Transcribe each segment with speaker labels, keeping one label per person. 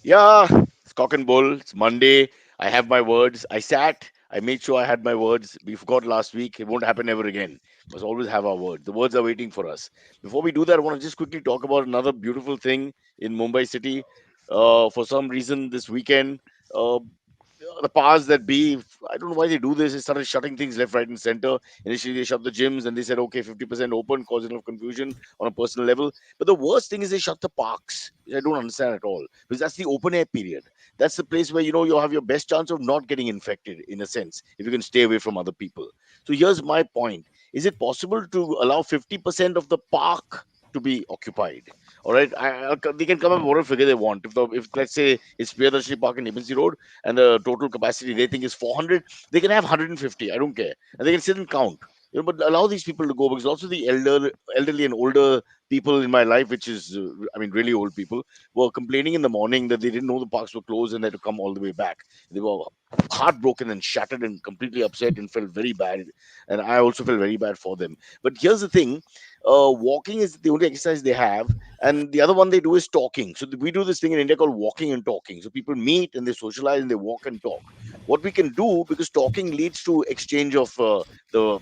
Speaker 1: Yeah, it's cock and bull. It's Monday. I have my words. I sat. I made sure I had my words. We forgot last week. It won't happen ever again. Must always have our words. The words are waiting for us. Before we do that, I want to just quickly talk about another beautiful thing in Mumbai City. For some reason, this weekend, uh, the powers that be, I don't know why they do this. They started shutting things left, right, and center. Initially, they shut the gyms and they said, okay, 50% open, causing a lot of confusion on a personal level. But the worst thing is they shut the parks, which I don't understand at all, because that's the open air period. That's the place where you have your best chance of not getting infected, in a sense, if you can stay away from other people. So here's my point: is it possible to allow 50% of the park to be occupied? All right, they can come up with whatever figure they want. If let's say it's Priyadarshini Park in Nibinsi Road, and the total capacity they think is 400, they can have 150. I don't care, and they can sit and count. But allow these people to go, because also the elderly and older people in my life, which is, I mean, really old people, were complaining in the morning that they didn't know the parks were closed and they had to come all the way back. They were heartbroken and shattered and completely upset and felt very bad. And I also felt very bad for them. But here's the thing: walking is the only exercise they have, and the other one they do is talking. So we do this thing in India called walking and talking. So people meet and they socialize and they walk and talk. What we can do, because talking leads to exchange of the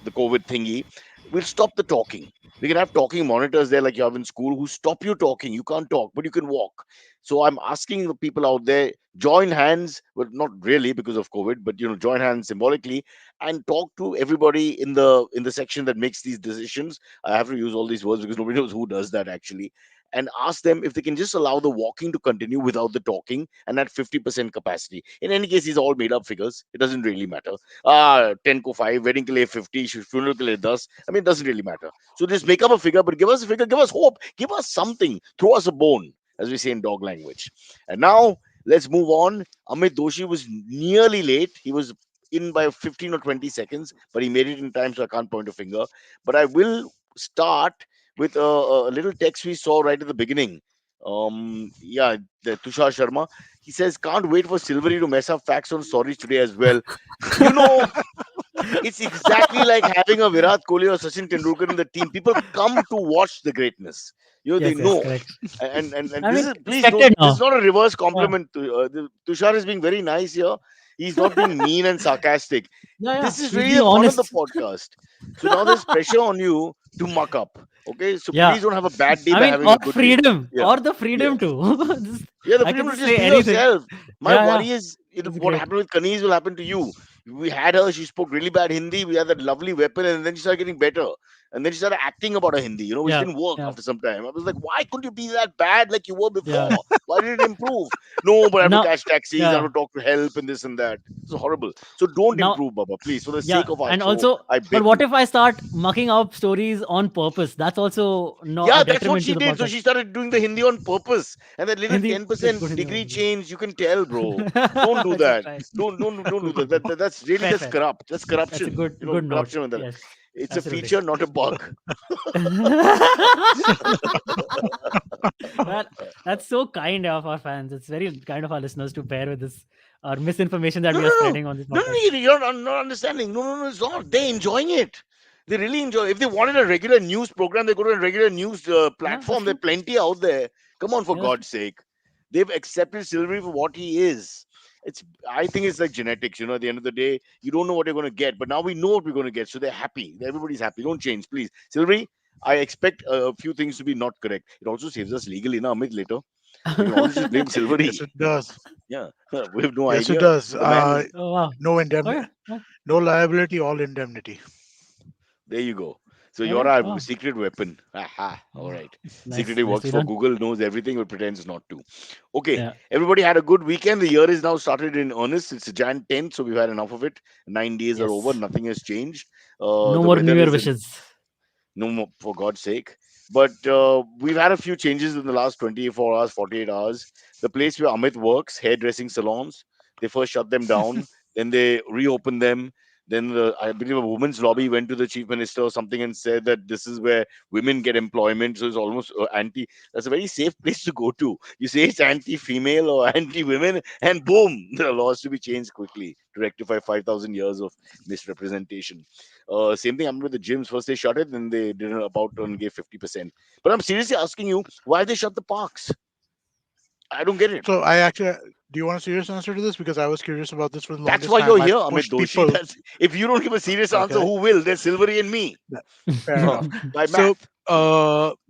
Speaker 1: the COVID thingy, we'll stop the talking. We can have talking monitors there, like you have in school, who stop you talking. You can't talk, but you can walk. So I'm asking the people out there, join hands, well, not really because of COVID, but join hands symbolically and talk to everybody in the section that makes these decisions. I have to use all these words because nobody knows who does that actually. And ask them if they can just allow the walking to continue without the talking and at 50% capacity. In any case, these are all made up figures. It doesn't really matter. 10 ko 5, wedding ke liye 50, funeral ke liye 10. I mean, it doesn't really matter. So just make up a figure, but give us a figure, give us hope, give us something, throw us a bone, as we say in dog language. And now let's move on. Amit Doshi was nearly late. He was in by 15 or 20 seconds, but he made it in time, so I can't point a finger. But I will start with a little text we saw right at the beginning. Yeah, the Tushar Sharma. He says, can't wait for Silvery to mess up facts on stories today as well. You know, it's exactly like having a Virat Kohli or Sachin Tendulkar in the team. People come to watch the greatness. They
Speaker 2: Yes, yes,
Speaker 1: know.
Speaker 2: correct.
Speaker 1: And
Speaker 2: I
Speaker 1: this
Speaker 2: mean,
Speaker 1: is, please don't,
Speaker 2: expected
Speaker 1: this is
Speaker 2: now.
Speaker 1: not a reverse
Speaker 2: Yeah,
Speaker 1: compliment. Tushar is being very nice here. He's not being mean and sarcastic.
Speaker 2: yeah, yeah.
Speaker 1: This is
Speaker 2: He's
Speaker 1: really
Speaker 2: being
Speaker 1: the fun of the
Speaker 2: honest.
Speaker 1: podcast. So now there's pressure on you to muck up. Okay, so
Speaker 2: Yeah,
Speaker 1: please don't have a bad day
Speaker 2: I
Speaker 1: by
Speaker 2: mean,
Speaker 1: having
Speaker 2: or
Speaker 1: a good day.
Speaker 2: freedom,
Speaker 1: Yeah,
Speaker 2: or the
Speaker 1: yeah.
Speaker 2: freedom to.
Speaker 1: Yeah, the
Speaker 2: I can
Speaker 1: freedom to
Speaker 2: just
Speaker 1: just
Speaker 2: say
Speaker 1: be
Speaker 2: anything.
Speaker 1: yourself. My
Speaker 2: Yeah, yeah.
Speaker 1: worry is
Speaker 2: It's
Speaker 1: what
Speaker 2: great.
Speaker 1: happened with Kaneez will happen to you. We had her, she spoke really bad Hindi. We had that lovely weapon, and then she started getting better. And then she started acting about her Hindi, which
Speaker 2: Yeah,
Speaker 1: didn't work
Speaker 2: yeah,
Speaker 1: after some time. I was like, why couldn't you be that bad like you were
Speaker 2: yeah.
Speaker 1: before? Why did it improve? No, but I have to
Speaker 2: Now,
Speaker 1: catch taxis, I
Speaker 2: yeah.
Speaker 1: have to talk to help and this and that. It's horrible. So don't
Speaker 2: Now,
Speaker 1: improve, Baba, please, for the
Speaker 2: yeah,
Speaker 1: sake of our
Speaker 2: and
Speaker 1: show,
Speaker 2: also,
Speaker 1: I
Speaker 2: but
Speaker 1: beg
Speaker 2: what
Speaker 1: you.
Speaker 2: if I start mucking up stories on purpose? That's also not a
Speaker 1: Yeah, that's what
Speaker 2: detriment
Speaker 1: she
Speaker 2: to the
Speaker 1: did. So
Speaker 2: podcast.
Speaker 1: she started doing the Hindi on purpose. And that little
Speaker 2: Hindi is
Speaker 1: 10%
Speaker 2: good Hindi
Speaker 1: degree
Speaker 2: also.
Speaker 1: change, you can tell, bro. Don't do
Speaker 2: I just
Speaker 1: that.
Speaker 2: try.
Speaker 1: Don't do
Speaker 2: Cool,
Speaker 1: that.
Speaker 2: cool, cool.
Speaker 1: That's really,
Speaker 2: Fair,
Speaker 1: that's
Speaker 2: fair.
Speaker 1: corrupt. That's
Speaker 2: That's a
Speaker 1: corruption.
Speaker 2: good note.
Speaker 1: Corruption with that.
Speaker 2: Yes,
Speaker 1: It's a
Speaker 2: absolutely.
Speaker 1: feature, not a bug.
Speaker 2: that that's so kind of our fans. It's very kind of our listeners to bear with this misinformation that
Speaker 1: No,
Speaker 2: we are
Speaker 1: no, no.
Speaker 2: spreading on this
Speaker 1: No, no,
Speaker 2: podcast.
Speaker 1: you're not understanding. No, no, no, it's not. They're enjoying it. They really enjoy. If they wanted a regular news program, they go to a regular news
Speaker 2: Yeah, that's
Speaker 1: platform. There are
Speaker 2: true.
Speaker 1: plenty out there. Come on, for
Speaker 2: Yeah, that's true.
Speaker 1: God's sake. They've accepted Silvery for what he is. It's. I think it's like genetics. At the end of the day, you don't know what you're going to get, but now we know what we're going to get, so they're happy. Everybody's happy. Don't change, please, Silvery. I expect a few things to be not correct. It also saves us legally, na Amit, later. We can always just blame
Speaker 3: Yes,
Speaker 1: Silvery.
Speaker 3: it does.
Speaker 1: Yeah, we have no
Speaker 3: Yes, it
Speaker 1: idea.
Speaker 3: does.
Speaker 1: The man is.
Speaker 2: Oh wow.
Speaker 3: No
Speaker 2: Okay.
Speaker 3: no liability, all indemnity.
Speaker 1: There you go. So you're
Speaker 2: Okay.
Speaker 1: our
Speaker 2: Wow.
Speaker 1: secret weapon. Aha. All
Speaker 2: Wow.
Speaker 1: right.
Speaker 2: Nice.
Speaker 1: Secretly works
Speaker 2: Nicely
Speaker 1: for
Speaker 2: done.
Speaker 1: Google, knows everything, but pretends not to. Okay.
Speaker 2: Yeah.
Speaker 1: Everybody had a good weekend. The year is now started in earnest. It's Jan 10th, so we've had enough of it. 9 days are over.
Speaker 2: Yes.
Speaker 1: Nothing has changed.
Speaker 2: No
Speaker 1: The
Speaker 2: more New
Speaker 1: weather
Speaker 2: Year
Speaker 1: is in
Speaker 2: wishes.
Speaker 1: no more, for God's sake. But we've had a few changes in the last 24 hours, 48 hours. The place where Amit works, hairdressing salons, they first shut them down, then they reopened them. Then I believe a women's lobby went to the chief minister or something and said that this is where women get employment. So it's almost anti. That's a very safe place to go to. You say it's anti-female or anti-women, and boom, the laws to be changed quickly to rectify 5,000 years of misrepresentation. Same thing happened with the gyms. First they shut it, then they did an about turn and gave 50%. But I'm seriously asking you, why they shut the parks? I don't get it.
Speaker 3: So I actually, do you want a serious answer to this? Because I was curious about this for the
Speaker 1: That's
Speaker 3: longest
Speaker 1: why
Speaker 3: time.
Speaker 1: you're
Speaker 3: I
Speaker 1: here, Amit
Speaker 3: pushed
Speaker 1: Doshi.
Speaker 3: people.
Speaker 1: That's if you don't give a serious answer,
Speaker 3: Okay,
Speaker 1: who will? There's Silvery and me.
Speaker 3: fair enough.
Speaker 1: By
Speaker 3: So,
Speaker 1: math.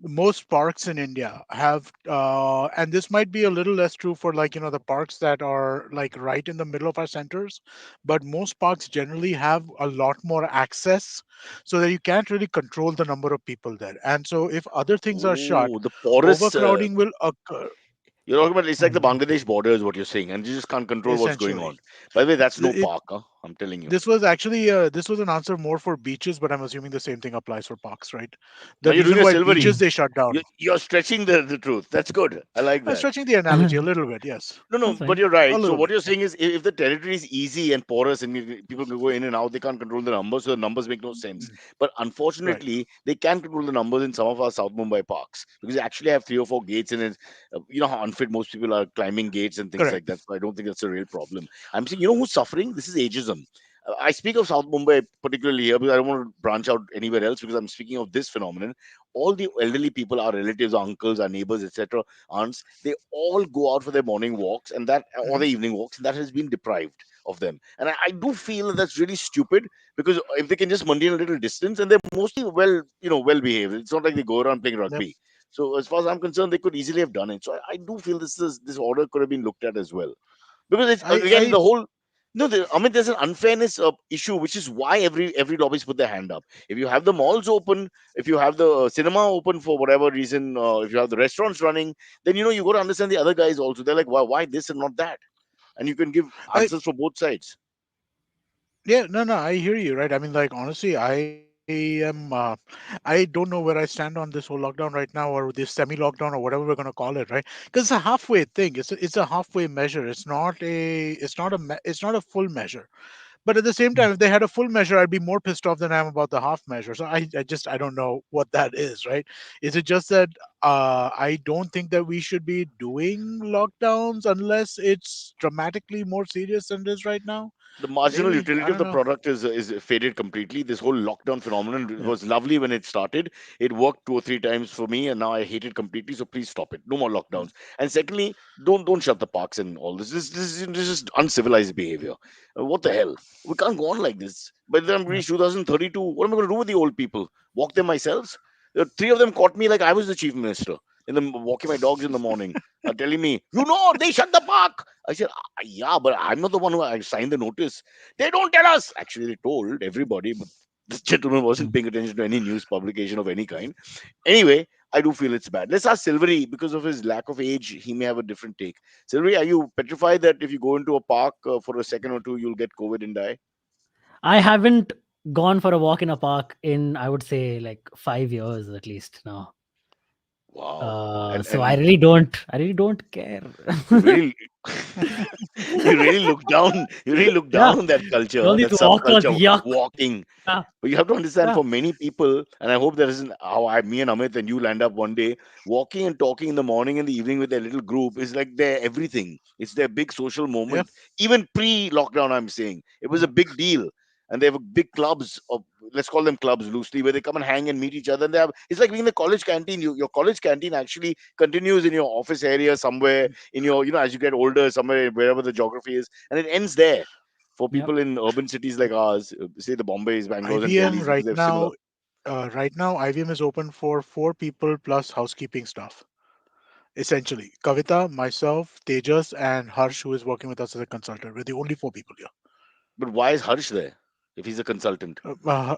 Speaker 3: most parks in India have, and this might be a little less true for like, the parks that are like right in the middle of our centers, but most parks generally have a lot more access so that you can't really control the number of people there. And so if other things are shut,
Speaker 1: Oh, the porous.
Speaker 3: overcrowding will occur
Speaker 1: You're talking about it's like the
Speaker 2: Mhm.
Speaker 1: Bangladesh border is what you're saying, and you just can't control what's going
Speaker 3: essentially.
Speaker 1: on. By the way, that's no
Speaker 3: It,
Speaker 1: park. Huh? I'm telling you.
Speaker 3: this was actually this was an answer more for beaches, but I'm assuming the same thing applies for parks, right?
Speaker 1: Now
Speaker 3: The
Speaker 1: you're doing
Speaker 3: reason
Speaker 1: a
Speaker 3: why
Speaker 1: Silvery.
Speaker 3: beaches they shut down.
Speaker 1: You're stretching the truth. That's good. I like
Speaker 3: I'm
Speaker 1: that.
Speaker 3: stretching the analogy a little bit, yes,
Speaker 1: No, no,
Speaker 2: That's
Speaker 1: but
Speaker 2: fine.
Speaker 1: you're
Speaker 3: a
Speaker 1: right. So
Speaker 3: little
Speaker 1: what
Speaker 3: bit.
Speaker 1: you're saying is, if the territory is easy and porous and people can go in and out, they can't control the numbers, so the numbers make no sense.
Speaker 3: Mm,
Speaker 1: But
Speaker 3: right,
Speaker 1: unfortunately, they can control the numbers in some of our South Mumbai parks because they actually have 3 or 4 gates in it. You know how unfit most people are climbing gates and things like
Speaker 3: correct.
Speaker 1: that. So I don't think that's a real problem. I'm saying, who's suffering? This is ageism. I speak of South Mumbai particularly here because I don't want to branch out anywhere else because I'm speaking of this phenomenon. All the elderly people, our relatives, our uncles, our neighbors, etc., aunts, they all go out for their morning walks and that or
Speaker 3: Hmm.
Speaker 1: the evening walks, and that has been deprived of them. And I do feel that that's really stupid because if they can just maintain a little distance and they're mostly well behaved. It's not like they go around playing
Speaker 3: Yep.
Speaker 1: rugby. So as far as I'm concerned, they could easily have done it. So I do feel this order could have been looked at as well because it's again
Speaker 3: I
Speaker 1: the whole no, I mean, there's an unfairness issue, which is why every lobbyist put their hand up. If you have the malls open, if you have the cinema open for whatever reason, if you have the restaurants running, then you got to understand the other guys also. They're like, why this and not that? And you can give
Speaker 3: I
Speaker 1: answers for both sides.
Speaker 3: Yeah, no, no, I hear you, right? I mean, like, honestly, I don't know where I stand on this whole lockdown right now, or this semi-lockdown, or whatever we're going to call it, right? Because it's a halfway thing. It's a halfway measure. It's not a full measure. But at the same time, if they had a full measure, I'd be more pissed off than I am about the half measure. So I don't know what that is, right? Is it just that I don't think that we should be doing lockdowns unless it's dramatically more serious than it is right now?
Speaker 1: The marginal
Speaker 3: Maybe, I
Speaker 1: utility of
Speaker 3: don't
Speaker 1: the
Speaker 3: know.
Speaker 1: product is faded completely. This whole lockdown phenomenon was lovely when it started. It worked 2 or 3 times for me, and now I hate it completely. So please stop it. No more
Speaker 3: Mm.
Speaker 1: lockdowns. And secondly, don't shut the parks and all this. This is uncivilized behavior. What the hell? We can't go on like this. By the time we
Speaker 2: Yeah.
Speaker 1: reach 2032, what am I going to do with the old people? Walk them myself? Three of them caught me like I was the chief minister in the walking my dogs in the morning, telling me, they shut the park. I said, yeah, but I'm not the one who I signed the notice. They don't tell us. Actually, they told everybody, but this gentleman wasn't
Speaker 2: Mm.
Speaker 1: paying attention to any news publication of any kind. Anyway, I do feel it's bad. Let's ask Silvery, because of his lack of age, he may have a different take. Silvery, are you petrified that if you go into a park for a second or two, you'll get COVID and die?
Speaker 2: I haven't gone for a walk in a park in, I would say, like 5 years at least now.
Speaker 1: Wow. And
Speaker 2: So I really don't care.
Speaker 1: you really you really look
Speaker 2: Yeah,
Speaker 1: down on that culture,
Speaker 2: all these
Speaker 1: that
Speaker 2: walkers,
Speaker 1: subculture,
Speaker 2: yuck.
Speaker 1: walking.
Speaker 2: Yeah,
Speaker 1: But you have to understand,
Speaker 2: yeah,
Speaker 1: for many people, and I hope that isn't how me and Amit and you land up one day, walking and talking in the morning and the evening with their little group is like their everything. It's their big social
Speaker 3: Yeah.
Speaker 1: moment. Even pre-lockdown, I'm saying it was a
Speaker 2: yeah,
Speaker 1: big deal. And they have big clubs of, let's call them clubs loosely, where they come and hang and meet each other. And it's like being in the college canteen. Your college canteen actually continues in your office area somewhere in your, as you get older, somewhere wherever the geography is, and it ends there for
Speaker 2: yep.
Speaker 1: people in urban cities like ours, say the Bombays, Bangalore's, and
Speaker 3: IVM
Speaker 1: Delhi's, because
Speaker 3: right
Speaker 1: they're similar.
Speaker 3: now, IVM is open for 4 people plus housekeeping staff. Essentially, Kavita, myself, Tejas, and Harsh, who is working with us as a consultant. We're the only 4 people here.
Speaker 1: But why is Harsh there if he's a consultant? The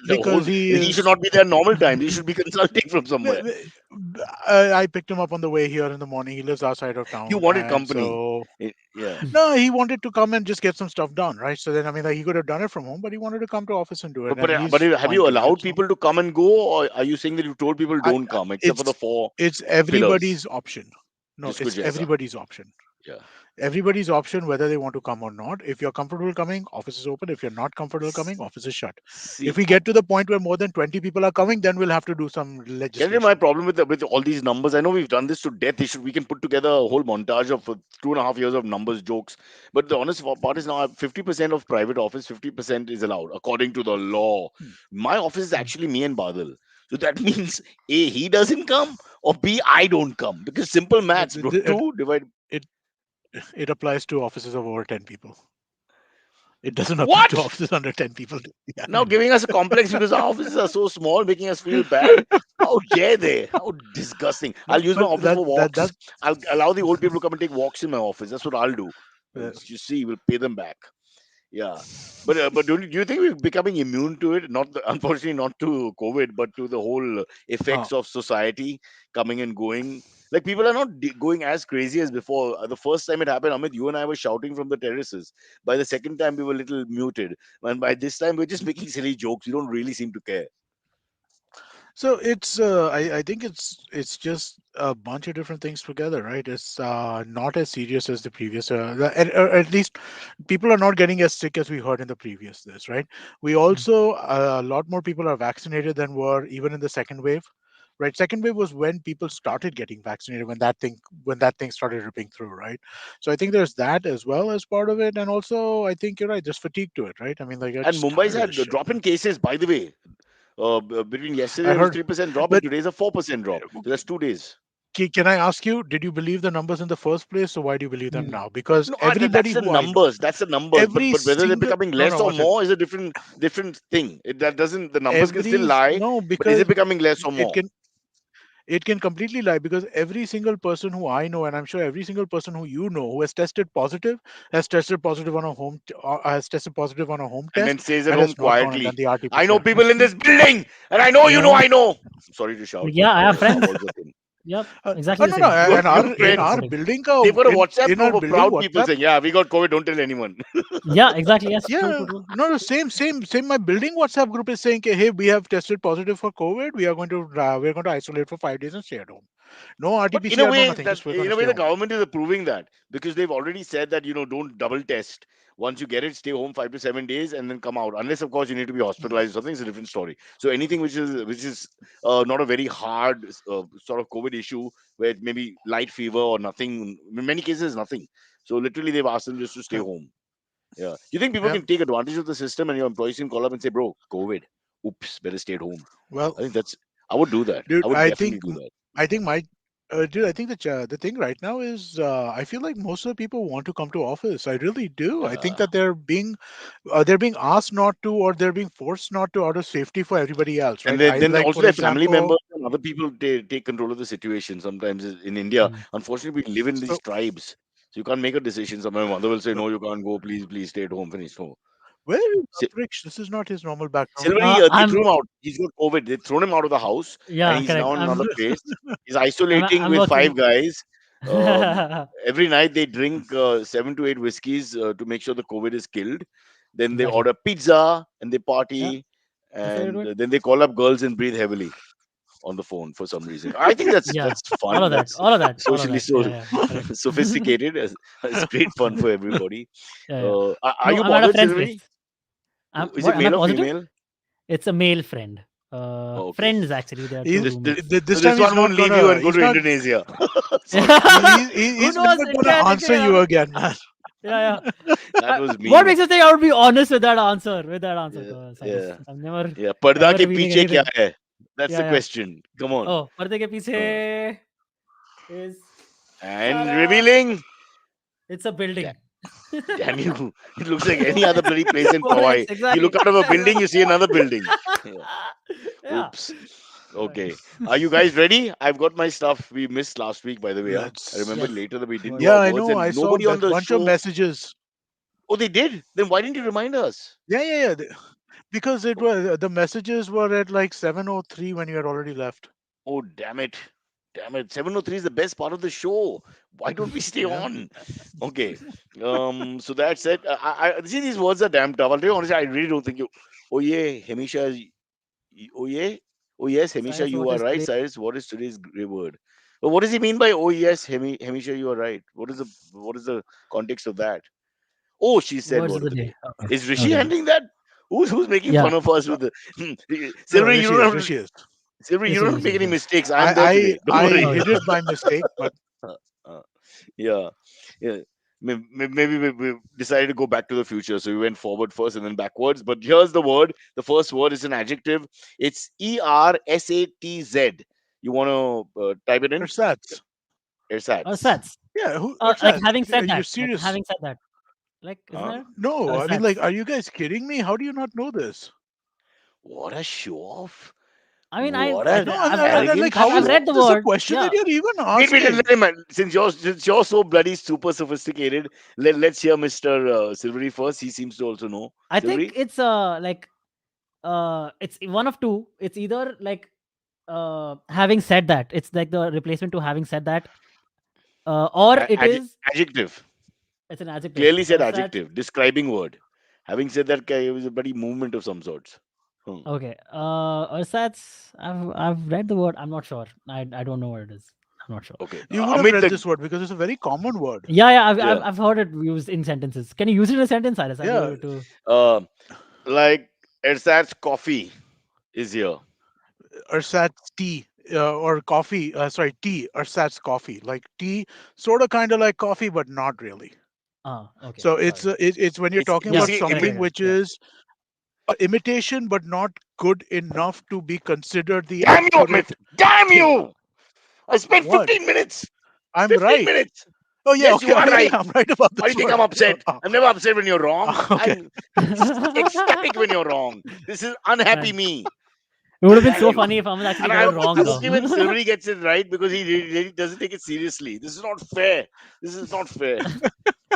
Speaker 3: Because
Speaker 1: whole
Speaker 3: he
Speaker 1: he should
Speaker 3: is
Speaker 1: not be there normal times. He should be consulting from
Speaker 3: w-
Speaker 1: somewhere.
Speaker 3: w- I picked him up on the way here in the morning. He lives outside of
Speaker 1: He
Speaker 3: town,
Speaker 1: wanted
Speaker 3: and
Speaker 1: company.
Speaker 3: so
Speaker 1: Yeah.
Speaker 3: no, he wanted to come and just get some stuff done, right? So then, I mean, like, he could have done it from home, but he wanted to come to office and do it,
Speaker 1: But but,
Speaker 3: and
Speaker 1: uh, but
Speaker 3: he's
Speaker 1: have
Speaker 3: fine
Speaker 1: you
Speaker 3: doing it.
Speaker 1: allowed
Speaker 3: So
Speaker 1: people to come and go, or are you saying that you told people
Speaker 3: I,
Speaker 1: don't come except for the
Speaker 3: it's
Speaker 1: four
Speaker 3: it's
Speaker 1: pillars?
Speaker 3: everybody's option. No,
Speaker 1: Jisko
Speaker 3: it's
Speaker 1: Jaisa.
Speaker 3: everybody's option.
Speaker 1: Yeah.
Speaker 3: Everybody's option whether they want to come or not. If you're comfortable coming, office is open. If you're not comfortable coming,
Speaker 1: S-
Speaker 3: office is shut. If
Speaker 1: See,
Speaker 3: we get to the point where more than 20 people are coming, then we'll have to do some
Speaker 1: can you my
Speaker 3: legislation.
Speaker 1: problem with all these numbers? I know we've done this to death. We can put together a whole montage of 2.5 years of numbers jokes. But the honest part is now 50% of private office, 50% is allowed according to the law.
Speaker 3: Hmm.
Speaker 1: My office is
Speaker 2: Mm.
Speaker 1: actually me and Badal. So that means A, he doesn't come, or B, I don't come. Because simple
Speaker 3: Uh,
Speaker 1: maths,
Speaker 3: th-
Speaker 1: bro.
Speaker 3: th- uh,
Speaker 1: 2 divided.
Speaker 3: it applies to offices of over 10 people. It doesn't apply to
Speaker 1: What?
Speaker 3: offices under 10 people. Yeah.
Speaker 1: Now giving us a complex because our offices are so small, making us feel bad. How dare they? How disgusting!
Speaker 3: No,
Speaker 1: I'll use my
Speaker 3: but
Speaker 1: office
Speaker 3: that
Speaker 1: for
Speaker 3: that
Speaker 1: walks.
Speaker 3: that
Speaker 1: I'll allow the old people to come and take walks in my office. That's what I'll do.
Speaker 3: uh,
Speaker 1: You see, we'll pay them back. Yeah, but do you think we're becoming immune to it? Not unfortunately not to COVID, but to the whole
Speaker 3: uh,
Speaker 1: effects of society coming and going. Like people are not going as crazy as before. The first time it happened, Amit, you and I were shouting from the terraces. By the second time, we were a little muted, and by this time, we're just making silly jokes. We don't really seem to care.
Speaker 3: so it's I think it's just a bunch of different things together, right? It's not as serious as the previous at least people are not getting as sick as we heard in the previous this, right? We
Speaker 2: Mm.
Speaker 3: also a lot more people are vaccinated than were even in the second wave, right? Second wave was when people started getting vaccinated, when that thing started ripping through, right? So I think there's that as well as part of it, and also I think you're right, there's fatigue to it, right? I mean, like, I'm
Speaker 1: And
Speaker 3: just
Speaker 1: Mumbai's
Speaker 3: tired of this
Speaker 1: had a
Speaker 3: shit,
Speaker 1: drop
Speaker 3: man.
Speaker 1: in cases, by the way. Between yesterday
Speaker 3: I
Speaker 1: there was
Speaker 3: heard,
Speaker 1: 3% drop, and
Speaker 3: but
Speaker 1: today's a 4% drop. So that's 2 days.
Speaker 3: Can I ask you, did you believe the numbers in the first place? So why do you believe them
Speaker 2: Mm.
Speaker 3: now? Because
Speaker 1: No,
Speaker 3: everybody
Speaker 1: that's the
Speaker 3: who I know,
Speaker 1: numbers. That's the numbers.
Speaker 3: every
Speaker 1: But whether they're
Speaker 3: single
Speaker 1: becoming
Speaker 3: no
Speaker 1: less
Speaker 3: no
Speaker 1: or
Speaker 3: one second,
Speaker 1: more is a different thing. That doesn't the numbers can still lie.
Speaker 3: no,
Speaker 1: But is it
Speaker 3: because
Speaker 1: becoming less or
Speaker 3: it
Speaker 1: more?
Speaker 3: can it can completely lie, because every single person who I know, and I'm sure every single person who you know who has tested positive on a has tested positive on a home
Speaker 1: And
Speaker 3: test
Speaker 1: then stays at
Speaker 3: and
Speaker 1: home
Speaker 3: has not gone and done
Speaker 1: quietly.
Speaker 3: the
Speaker 1: I know
Speaker 3: RT-PCR.
Speaker 1: people in this building, and I know
Speaker 3: You
Speaker 1: you know
Speaker 3: know,
Speaker 1: I know. I'm sorry to shout, but
Speaker 2: Yeah, I have
Speaker 1: our
Speaker 2: friends.
Speaker 1: walls are thin.
Speaker 2: Yep,
Speaker 3: uh,
Speaker 2: exactly
Speaker 3: oh
Speaker 2: the
Speaker 3: no no,
Speaker 2: same.
Speaker 1: You have,
Speaker 3: and
Speaker 1: you have
Speaker 3: in
Speaker 2: Tested
Speaker 1: friends.
Speaker 3: our
Speaker 2: positive.
Speaker 3: building,
Speaker 1: They've got a WhatsApp
Speaker 3: in our
Speaker 1: group of
Speaker 3: building
Speaker 1: proud people
Speaker 3: WhatsApp.
Speaker 1: saying, "Yeah, we got COVID. Don't tell anyone."
Speaker 2: Yeah, exactly. Yes, true,
Speaker 3: Yeah,
Speaker 2: true, true.
Speaker 3: no, no, same. My building WhatsApp group is saying, "Hey, we have tested positive for COVID. We're going to isolate for 5 days and stay at home. No
Speaker 1: But
Speaker 3: RT-PCR, no nothing. Just we're going
Speaker 1: in
Speaker 3: to
Speaker 1: a
Speaker 3: stay
Speaker 1: way, the
Speaker 3: home."
Speaker 1: government is approving that because they've already said that don't double test. Once you get it, stay home 5 to 7 days and then come out. Unless, of course, you need to be hospitalized or something, it's a different story. So anything which is not a very hard sort of COVID issue, where it may be light fever or nothing. In many cases, nothing. So literally, they've asked them just to stay
Speaker 3: Yeah,
Speaker 1: home. Yeah. Do you think people
Speaker 3: yeah.
Speaker 1: can take advantage of the system and your employees can call up and say, "Bro, COVID. Oops, better stay at home."
Speaker 3: Well,
Speaker 1: I think that's. I would do that. I
Speaker 3: dude,
Speaker 1: would definitely do that.
Speaker 3: I think my dude, I think the thing right now is I feel like most of the people want to come to office. I really do. I think
Speaker 1: Yeah.
Speaker 3: that they're being asked not to, or they're being forced not to, out of safety for everybody else,
Speaker 1: And
Speaker 3: right?
Speaker 1: then,
Speaker 3: I
Speaker 1: then
Speaker 3: like,
Speaker 1: also
Speaker 3: for
Speaker 1: their family
Speaker 3: example.
Speaker 1: members and other people take control of the situation. Sometimes in India,
Speaker 2: Mm.
Speaker 1: unfortunately, we live in these
Speaker 3: So,
Speaker 1: tribes, so you can't make a decision. Sometimes mother will say, "No, you can't go. Please stay at home." Finish. No.
Speaker 3: where is
Speaker 1: Si-
Speaker 3: Rich? This is not his normal background.
Speaker 1: Silvery, they
Speaker 2: I'm
Speaker 1: threw him out. He's got COVID. They thrown him out of the house, and
Speaker 2: yeah,
Speaker 1: he's
Speaker 2: correct.
Speaker 1: now in another place. He's isolating
Speaker 2: I'm
Speaker 1: with five
Speaker 2: working.
Speaker 1: guys. Um,
Speaker 2: Exactly.
Speaker 1: every night they drink 7 to 8 whiskeys to make sure the COVID is killed. Then they order pizza and they
Speaker 2: Yeah,
Speaker 1: party,
Speaker 2: that's how you do
Speaker 1: and
Speaker 2: it.
Speaker 1: then they call up girls and breathe heavily on the phone for some reason. I think that's
Speaker 2: Yeah,
Speaker 1: that's fun. That's
Speaker 2: all of that, all of
Speaker 1: socially
Speaker 2: that.
Speaker 1: so
Speaker 2: Yeah, yeah, correct.
Speaker 1: sophisticated. It's great fun for everybody.
Speaker 2: Yeah, yeah.
Speaker 1: Are
Speaker 2: No,
Speaker 1: you
Speaker 2: I'm at a
Speaker 1: bothered,
Speaker 2: friend's
Speaker 1: Silvery?
Speaker 2: place. I'm
Speaker 1: Is it
Speaker 2: what? Am I
Speaker 1: male or
Speaker 2: positive?
Speaker 1: female?
Speaker 2: It's a male friend.
Speaker 1: Oh, okay.
Speaker 2: Friends actually. There are two
Speaker 3: He,
Speaker 1: This, this,
Speaker 2: roommates.
Speaker 1: so
Speaker 3: this
Speaker 1: this
Speaker 3: time he's
Speaker 1: one won't
Speaker 3: not
Speaker 1: leave you
Speaker 3: gonna.
Speaker 1: and go
Speaker 3: He's
Speaker 1: to
Speaker 3: not.
Speaker 1: Indonesia. Sorry,
Speaker 2: Who
Speaker 3: He's
Speaker 2: knows?
Speaker 3: never gonna
Speaker 2: It
Speaker 3: answer
Speaker 2: can
Speaker 3: you
Speaker 2: happen.
Speaker 3: again, man.
Speaker 2: Yeah, yeah.
Speaker 1: that was
Speaker 2: What
Speaker 1: mean.
Speaker 2: makes you think I would be honest with that answer? With that answer,
Speaker 1: Yeah,
Speaker 2: Cyrus.
Speaker 1: yeah,
Speaker 2: I'm never
Speaker 1: yeah. पर्दा
Speaker 2: ever
Speaker 1: के
Speaker 2: revealing
Speaker 1: पीछे क्या
Speaker 2: anything.
Speaker 1: है? That's the
Speaker 2: Yeah, yeah.
Speaker 1: question. Come on.
Speaker 2: Oh, पर्दे के
Speaker 1: Uh,
Speaker 2: पीछे is
Speaker 1: and
Speaker 2: साला.
Speaker 1: revealing.
Speaker 2: It's a building.
Speaker 1: Damn you. It looks like any other bloody place in
Speaker 2: What
Speaker 1: Powai.
Speaker 2: makes
Speaker 1: You look
Speaker 2: exactly?
Speaker 1: out of a building, you see another building. Yeah.
Speaker 2: Yeah.
Speaker 1: Oops.
Speaker 2: Right.
Speaker 1: Okay. Are you guys ready? I've got my stuff we missed last week, by the way. Yeah? I
Speaker 3: Let's.
Speaker 1: remembered
Speaker 2: Yes.
Speaker 1: later that we didn't
Speaker 2: What
Speaker 1: do
Speaker 2: is
Speaker 3: Yeah,
Speaker 1: our
Speaker 2: it?
Speaker 3: I
Speaker 1: words
Speaker 3: know.
Speaker 1: and
Speaker 3: I saw
Speaker 1: nobody on
Speaker 3: that
Speaker 1: the
Speaker 3: bunch of
Speaker 1: show.
Speaker 3: messages.
Speaker 1: Oh, they did? Then why didn't you remind us?
Speaker 3: Yeah. Because it
Speaker 1: Oh,
Speaker 3: was the messages were at like 7:03 when you had already left.
Speaker 1: oh, damn it. Damn it. 703 is the best part of the show. Why don't we stay
Speaker 3: Yeah.
Speaker 1: on? Okay. So that's it. I see these words are damn tough. I'll tell you honestly, I really don't think you. Oh yeah, Hamisha. Oh yeah. Oh yes, Hamisha,
Speaker 2: Science,
Speaker 1: you
Speaker 2: what
Speaker 1: are
Speaker 2: is
Speaker 1: right.
Speaker 2: today?
Speaker 1: Cyrus, what is today's grey word? Well, what does he mean by oh yes, Hamisha, you are right? What is the context of that? Oh, she said
Speaker 2: Words
Speaker 1: word
Speaker 2: of
Speaker 1: of
Speaker 2: the
Speaker 1: the day.
Speaker 2: day. Okay.
Speaker 1: Is Rishi
Speaker 2: Okay.
Speaker 1: handling that? Who's making
Speaker 2: Yeah.
Speaker 1: fun of us
Speaker 3: Uh,
Speaker 1: with the
Speaker 3: no, no,
Speaker 1: Silvery? You don't have to.
Speaker 3: Rishi is.
Speaker 1: Silvery, you
Speaker 2: Yes,
Speaker 1: don't
Speaker 2: yes,
Speaker 1: have to
Speaker 2: yes,
Speaker 1: make
Speaker 2: yes,
Speaker 1: any
Speaker 2: yes.
Speaker 1: mistakes. I'm there today. Don't
Speaker 3: I
Speaker 1: worry.
Speaker 2: Okay.
Speaker 3: hit it by mistake, but
Speaker 1: Uh, yeah, yeah. Maybe we decided to go back to the future, so we went forward first and then backwards. But here's the word. The first word is an adjective. It's ERSATZ. You want to type it in?
Speaker 3: ersatz.
Speaker 2: Or
Speaker 1: Ersatz.
Speaker 2: Sats.
Speaker 3: Yeah, who
Speaker 2: Like
Speaker 3: Ersatz?
Speaker 2: having
Speaker 3: Are
Speaker 2: said
Speaker 3: you
Speaker 2: that,
Speaker 3: serious?
Speaker 2: like isn't
Speaker 1: Huh?
Speaker 2: that
Speaker 3: No, I mean, like,
Speaker 2: Sats?
Speaker 3: are you guys kidding me? How do you not know this?
Speaker 1: What a show off!
Speaker 2: I mean,
Speaker 1: What
Speaker 2: like
Speaker 1: an
Speaker 3: No,
Speaker 1: arrogant
Speaker 3: like, how
Speaker 2: I've
Speaker 3: is
Speaker 2: read
Speaker 1: show!
Speaker 2: the
Speaker 3: this a
Speaker 2: word.
Speaker 3: question that
Speaker 2: Yeah,
Speaker 3: you're even
Speaker 1: Wait,
Speaker 3: asking?
Speaker 1: let him, since you're so bloody super sophisticated, let's hear Mr. Silvery first. He seems to also know.
Speaker 2: I think
Speaker 1: Silvery?
Speaker 2: it's like it's one of two. It's either like having said that, it's like the replacement to having said that, or
Speaker 1: A-
Speaker 2: it
Speaker 1: adjec-
Speaker 2: is
Speaker 1: adjective.
Speaker 2: it's an adjective.
Speaker 1: Clearly said
Speaker 2: Ersatz.
Speaker 1: adjective. Describing word. Having said that, it was a bloody movement of some sorts. Hmm.
Speaker 2: Okay. Ersatz. I've read the word. I'm not sure. I don't know what it is. I'm not sure.
Speaker 1: Okay.
Speaker 3: You would have
Speaker 1: Amit,
Speaker 3: read this word because it's a very common word.
Speaker 2: Yeah,
Speaker 1: yeah.
Speaker 2: I've heard it used in sentences. Can you use it in a sentence, Cyrus? I'll be
Speaker 3: Yeah,
Speaker 2: able to.
Speaker 1: Uh, like Ersatz coffee is here.
Speaker 3: ersatz tea or coffee. Sorry, tea. Ersatz coffee, like tea, sort of, kind of like coffee, but not really.
Speaker 2: Okay.
Speaker 3: So
Speaker 2: Sorry.
Speaker 3: it's when you're
Speaker 1: It's
Speaker 3: talking
Speaker 2: Yeah.
Speaker 3: about
Speaker 1: basically
Speaker 2: Correct.
Speaker 3: something
Speaker 2: Correct.
Speaker 3: which
Speaker 2: Yeah.
Speaker 3: is imitation but not good enough to be considered the
Speaker 1: damn you, Amit!
Speaker 3: accurate
Speaker 1: Damn
Speaker 3: thing.
Speaker 1: you! I spent
Speaker 3: What?
Speaker 1: 15 minutes.
Speaker 3: I'm
Speaker 1: 15
Speaker 3: right.
Speaker 1: minutes.
Speaker 3: Oh yeah,
Speaker 1: Yes,
Speaker 3: okay.
Speaker 1: you are
Speaker 3: Maybe
Speaker 1: right.
Speaker 3: I'm right about
Speaker 1: Why do
Speaker 3: this
Speaker 1: you think
Speaker 3: word.
Speaker 1: I'm upset? I'm never upset when you're wrong.
Speaker 3: Okay.
Speaker 1: I'm ecstatic when you're wrong. This is unhappy
Speaker 2: Man,
Speaker 1: me.
Speaker 2: it would have been
Speaker 1: And,
Speaker 2: so funny if Ahmed actually
Speaker 1: and
Speaker 2: got it
Speaker 1: I'm,
Speaker 2: wrong,
Speaker 1: I'm
Speaker 2: though.
Speaker 1: okay when Silvery gets it right because he really doesn't take it seriously. This is not fair. This is not fair.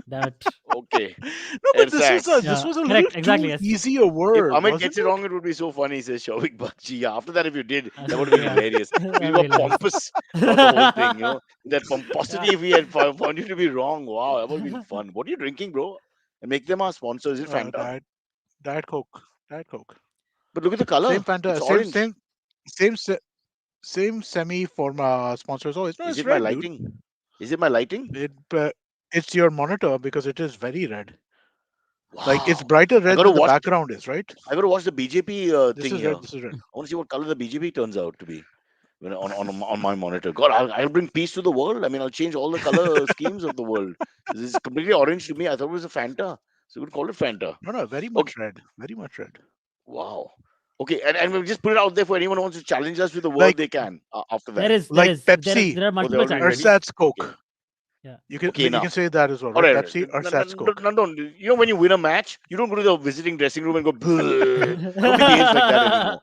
Speaker 2: That.
Speaker 1: Okay.
Speaker 3: No, but
Speaker 1: Ersatz.
Speaker 3: this
Speaker 2: Yeah.
Speaker 3: was a little
Speaker 2: Correct. Exactly.
Speaker 3: too
Speaker 2: Yes.
Speaker 3: easy a
Speaker 1: If
Speaker 3: word,
Speaker 1: Amit
Speaker 3: wasn't
Speaker 1: gets it
Speaker 3: it?
Speaker 1: wrong, it would be so funny, says Shavik Bakshi. Yeah, after that, if you did,
Speaker 2: I
Speaker 1: that would
Speaker 2: think,
Speaker 1: have been
Speaker 2: yeah.
Speaker 1: hilarious. We
Speaker 2: That'd
Speaker 1: were
Speaker 2: be hilarious.
Speaker 1: pompous throughout the whole thing, That
Speaker 2: Yeah.
Speaker 1: pomposity, if we had found you to be wrong, wow, that would have been fun. What are you drinking, bro? And make them our sponsor. Is it Fanta?
Speaker 3: Diet Diet Coke, Diet Coke.
Speaker 1: But look at the
Speaker 3: Same
Speaker 1: color. It's
Speaker 3: Fanta,
Speaker 1: orange.
Speaker 3: same se- same semi form sponsor as always. No,
Speaker 1: Is
Speaker 3: it's
Speaker 1: it my
Speaker 3: red, dude.
Speaker 1: lighting? Is it my lighting?
Speaker 3: It's your monitor because it is very red. Like, it's
Speaker 1: Wow.
Speaker 3: brighter
Speaker 1: I
Speaker 3: red
Speaker 1: gotta
Speaker 3: than the
Speaker 1: watch.
Speaker 3: background is, right?
Speaker 1: I gotta watch the BJP
Speaker 3: This
Speaker 1: thing
Speaker 3: is
Speaker 1: here.
Speaker 3: red. This is red.
Speaker 1: I want to see what color the BJP turns out to be when on my monitor. God, I'll bring peace to the world. I mean, I'll change all the color schemes of the world. This is completely orange to me. I thought it was a Fanta, so we could call it Fanta.
Speaker 3: No, no, very
Speaker 1: Okay,
Speaker 3: much red. Very much red.
Speaker 1: wow. Okay, and we'll just put it out there for anyone who wants to challenge us with a word,
Speaker 3: Like
Speaker 1: they can after
Speaker 2: There
Speaker 1: that.
Speaker 2: is. There
Speaker 3: like
Speaker 2: is.
Speaker 3: Pepsi,
Speaker 2: There are
Speaker 1: Oh, they're
Speaker 2: multiple
Speaker 1: already ready.
Speaker 2: challenges.
Speaker 3: Ersatz
Speaker 1: Okay,
Speaker 3: Coke.
Speaker 2: Yeah.
Speaker 1: okay,
Speaker 3: You can
Speaker 1: enough.
Speaker 3: say that as well,
Speaker 1: All
Speaker 3: right?
Speaker 1: right.
Speaker 3: Pepsi,
Speaker 1: No, no,
Speaker 3: Ersatz
Speaker 1: no,
Speaker 3: Coke.
Speaker 1: no, no. When you win a match, you don't go to the visiting dressing room and go, "Bleh." Nobody behaves like that anymore.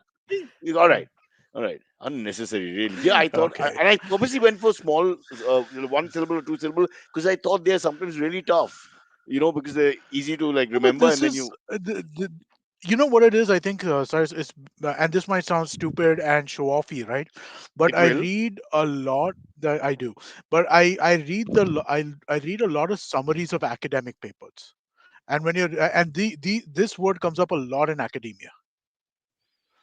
Speaker 1: All right. All right. Unnecessary, really. Yeah, I thought,
Speaker 3: Okay.
Speaker 1: and I purposely went for small, one syllable or two syllable, because I thought they're sometimes really tough, because they're easy to like
Speaker 3: No, but
Speaker 1: remember,
Speaker 3: this
Speaker 1: and then
Speaker 3: is
Speaker 1: you,
Speaker 3: you know what it is. I think, Cyrus, is, and this might sound stupid and show offy, right? But
Speaker 1: it
Speaker 3: I
Speaker 1: will.
Speaker 3: read a lot that I do. But I read a lot of summaries of academic papers, and when you're and the this word comes up a lot in academia,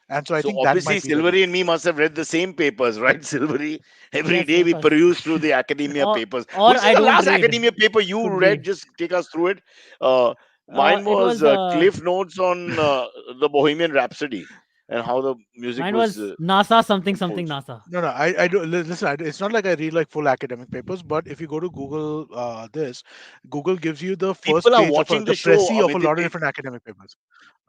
Speaker 3: and so I
Speaker 1: So
Speaker 3: think that
Speaker 1: obviously,
Speaker 3: might be the
Speaker 1: Silvery and
Speaker 3: reason
Speaker 1: me
Speaker 3: for it.
Speaker 1: must have read the same papers, right, Silvery? Every
Speaker 2: Yes.
Speaker 1: day
Speaker 2: Of
Speaker 1: we
Speaker 2: course.
Speaker 1: peruse through the academia papers.
Speaker 2: Or
Speaker 1: Which is
Speaker 2: I
Speaker 1: the
Speaker 2: don't
Speaker 1: last
Speaker 2: read.
Speaker 1: academia paper you
Speaker 2: Could
Speaker 1: read?
Speaker 2: be.
Speaker 1: Just take us through it. Mine
Speaker 2: It
Speaker 1: was
Speaker 2: was.
Speaker 1: Cliff Notes on the Bohemian Rhapsody and how the music
Speaker 2: Mine
Speaker 1: was
Speaker 2: was NASA something something
Speaker 1: composed.
Speaker 2: NASA.
Speaker 3: No, no, I do listen. It's not like I read like full academic papers, but if you go to Google, Google gives you the first
Speaker 1: People are
Speaker 3: page of
Speaker 1: watching
Speaker 3: the
Speaker 1: the show,
Speaker 3: précis of a
Speaker 1: Amit.
Speaker 3: lot of different academic papers.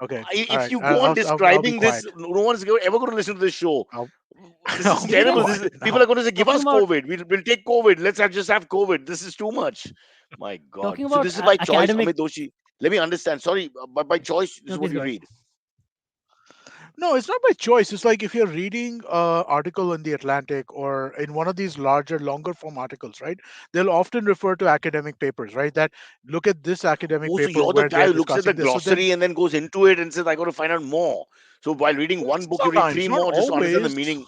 Speaker 3: Okay, all
Speaker 1: If
Speaker 3: right,
Speaker 1: you go on
Speaker 3: I'll be
Speaker 1: describing this,
Speaker 3: quiet.
Speaker 1: no one's ever going to listen to this show.
Speaker 3: I'll,
Speaker 1: This is
Speaker 3: I'll be
Speaker 2: Even
Speaker 1: terrible.
Speaker 3: quiet
Speaker 1: People
Speaker 3: now.
Speaker 1: are going to say, "Give
Speaker 2: talking
Speaker 1: us
Speaker 2: about
Speaker 1: COVID. We'll take COVID. Let's just have COVID." This is too much. My God.
Speaker 2: talking
Speaker 1: So
Speaker 2: about
Speaker 1: this is by choice,
Speaker 2: academic.
Speaker 1: Amit Doshi. Let me understand. Sorry, but by choice, this
Speaker 2: No,
Speaker 1: is what
Speaker 2: please
Speaker 1: you
Speaker 2: go ahead.
Speaker 1: read.
Speaker 3: No, it's not by choice. It's like if you're reading an article in the Atlantic or in one of these larger, longer form articles, right? They'll often refer to academic papers, right? That look at this academic
Speaker 1: Oh, so
Speaker 3: paper
Speaker 1: you're the
Speaker 3: where
Speaker 1: guy
Speaker 3: they're
Speaker 1: who looks at the
Speaker 3: discussing this. So then
Speaker 1: glossary and then goes into it and says, "I got to find out more." So while reading one book, you read three
Speaker 3: sometimes, not
Speaker 1: more just to understand the
Speaker 3: always,
Speaker 1: meaning.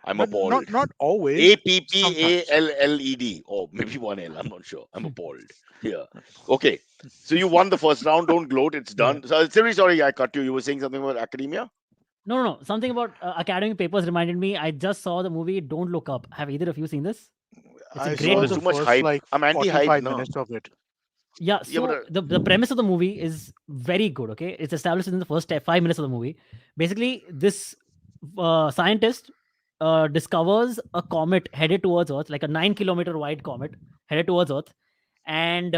Speaker 1: I'm
Speaker 3: not not
Speaker 1: appalled.
Speaker 3: not always, sometimes.
Speaker 1: APPALLED. Or maybe one L. I'm not sure. I'm appalled. Yeah. Okay. So you won the first round. Don't gloat. It's
Speaker 2: Yeah.
Speaker 1: done. So seriously, sorry, I cut you. You were saying something about academia?
Speaker 2: No. Something about academic papers reminded me. I just saw the movie Don't Look Up. Have either of you seen this? It's a
Speaker 3: I
Speaker 1: No,
Speaker 2: great
Speaker 3: saw
Speaker 1: there's
Speaker 3: the
Speaker 1: too
Speaker 2: movie.
Speaker 1: much
Speaker 3: first
Speaker 1: hype.
Speaker 3: like
Speaker 1: I'm anti-hype.
Speaker 3: 45
Speaker 1: No.
Speaker 3: minutes of it.
Speaker 2: Yeah.
Speaker 1: Yeah, but
Speaker 2: So the premise of the movie is very good. Okay, it's established in the first 5 minutes of the movie. Basically, this scientist discovers a comet headed towards Earth, like a 9 kilometer wide comet headed towards Earth, and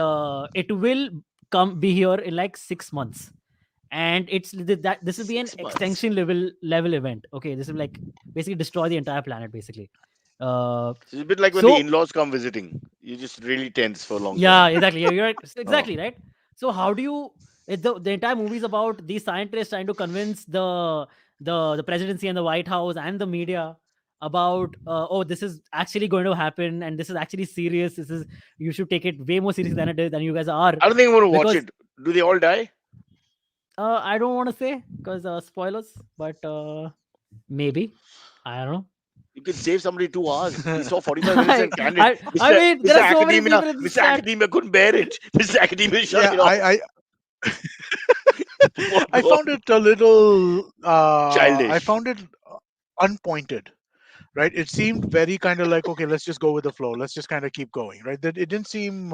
Speaker 2: it will be here in like 6 months. And that this will be an
Speaker 1: 6 months.
Speaker 2: extinction level event. Okay, this will like basically destroy the entire planet basically.
Speaker 1: It's a bit like when the
Speaker 2: So
Speaker 1: in-laws come visiting. You just really tense for a long
Speaker 2: yeah,
Speaker 1: time.
Speaker 2: exactly. You're right.
Speaker 1: Oh.
Speaker 2: Exactly right. So how do you? The entire movie is about these scientists trying to convince the presidency and the White House and the media about oh, this is actually going to happen and this is actually serious. This is, you should take it way more seriously than it is, than you guys are,
Speaker 1: I don't think I'm going to watch
Speaker 2: because
Speaker 1: it. Do they all die?
Speaker 2: I don't want to say because spoilers, but maybe, I don't know.
Speaker 1: You can save somebody 2 hours. We saw 45 minutes and canned it.
Speaker 2: I mean, there
Speaker 1: Mr.
Speaker 2: are so many
Speaker 1: Academia,
Speaker 2: people in this
Speaker 1: Mr.
Speaker 2: chat.
Speaker 1: Academia couldn't bear it. Mr. Academia, shut
Speaker 3: Yeah,
Speaker 1: it off. Poor
Speaker 3: I
Speaker 1: God.
Speaker 3: found it a little. I
Speaker 1: Childish.
Speaker 3: found it unpointed. Right, it seemed very kind of like, okay, let's just go with the flow, let's just kind of keep going, right? That it didn't seem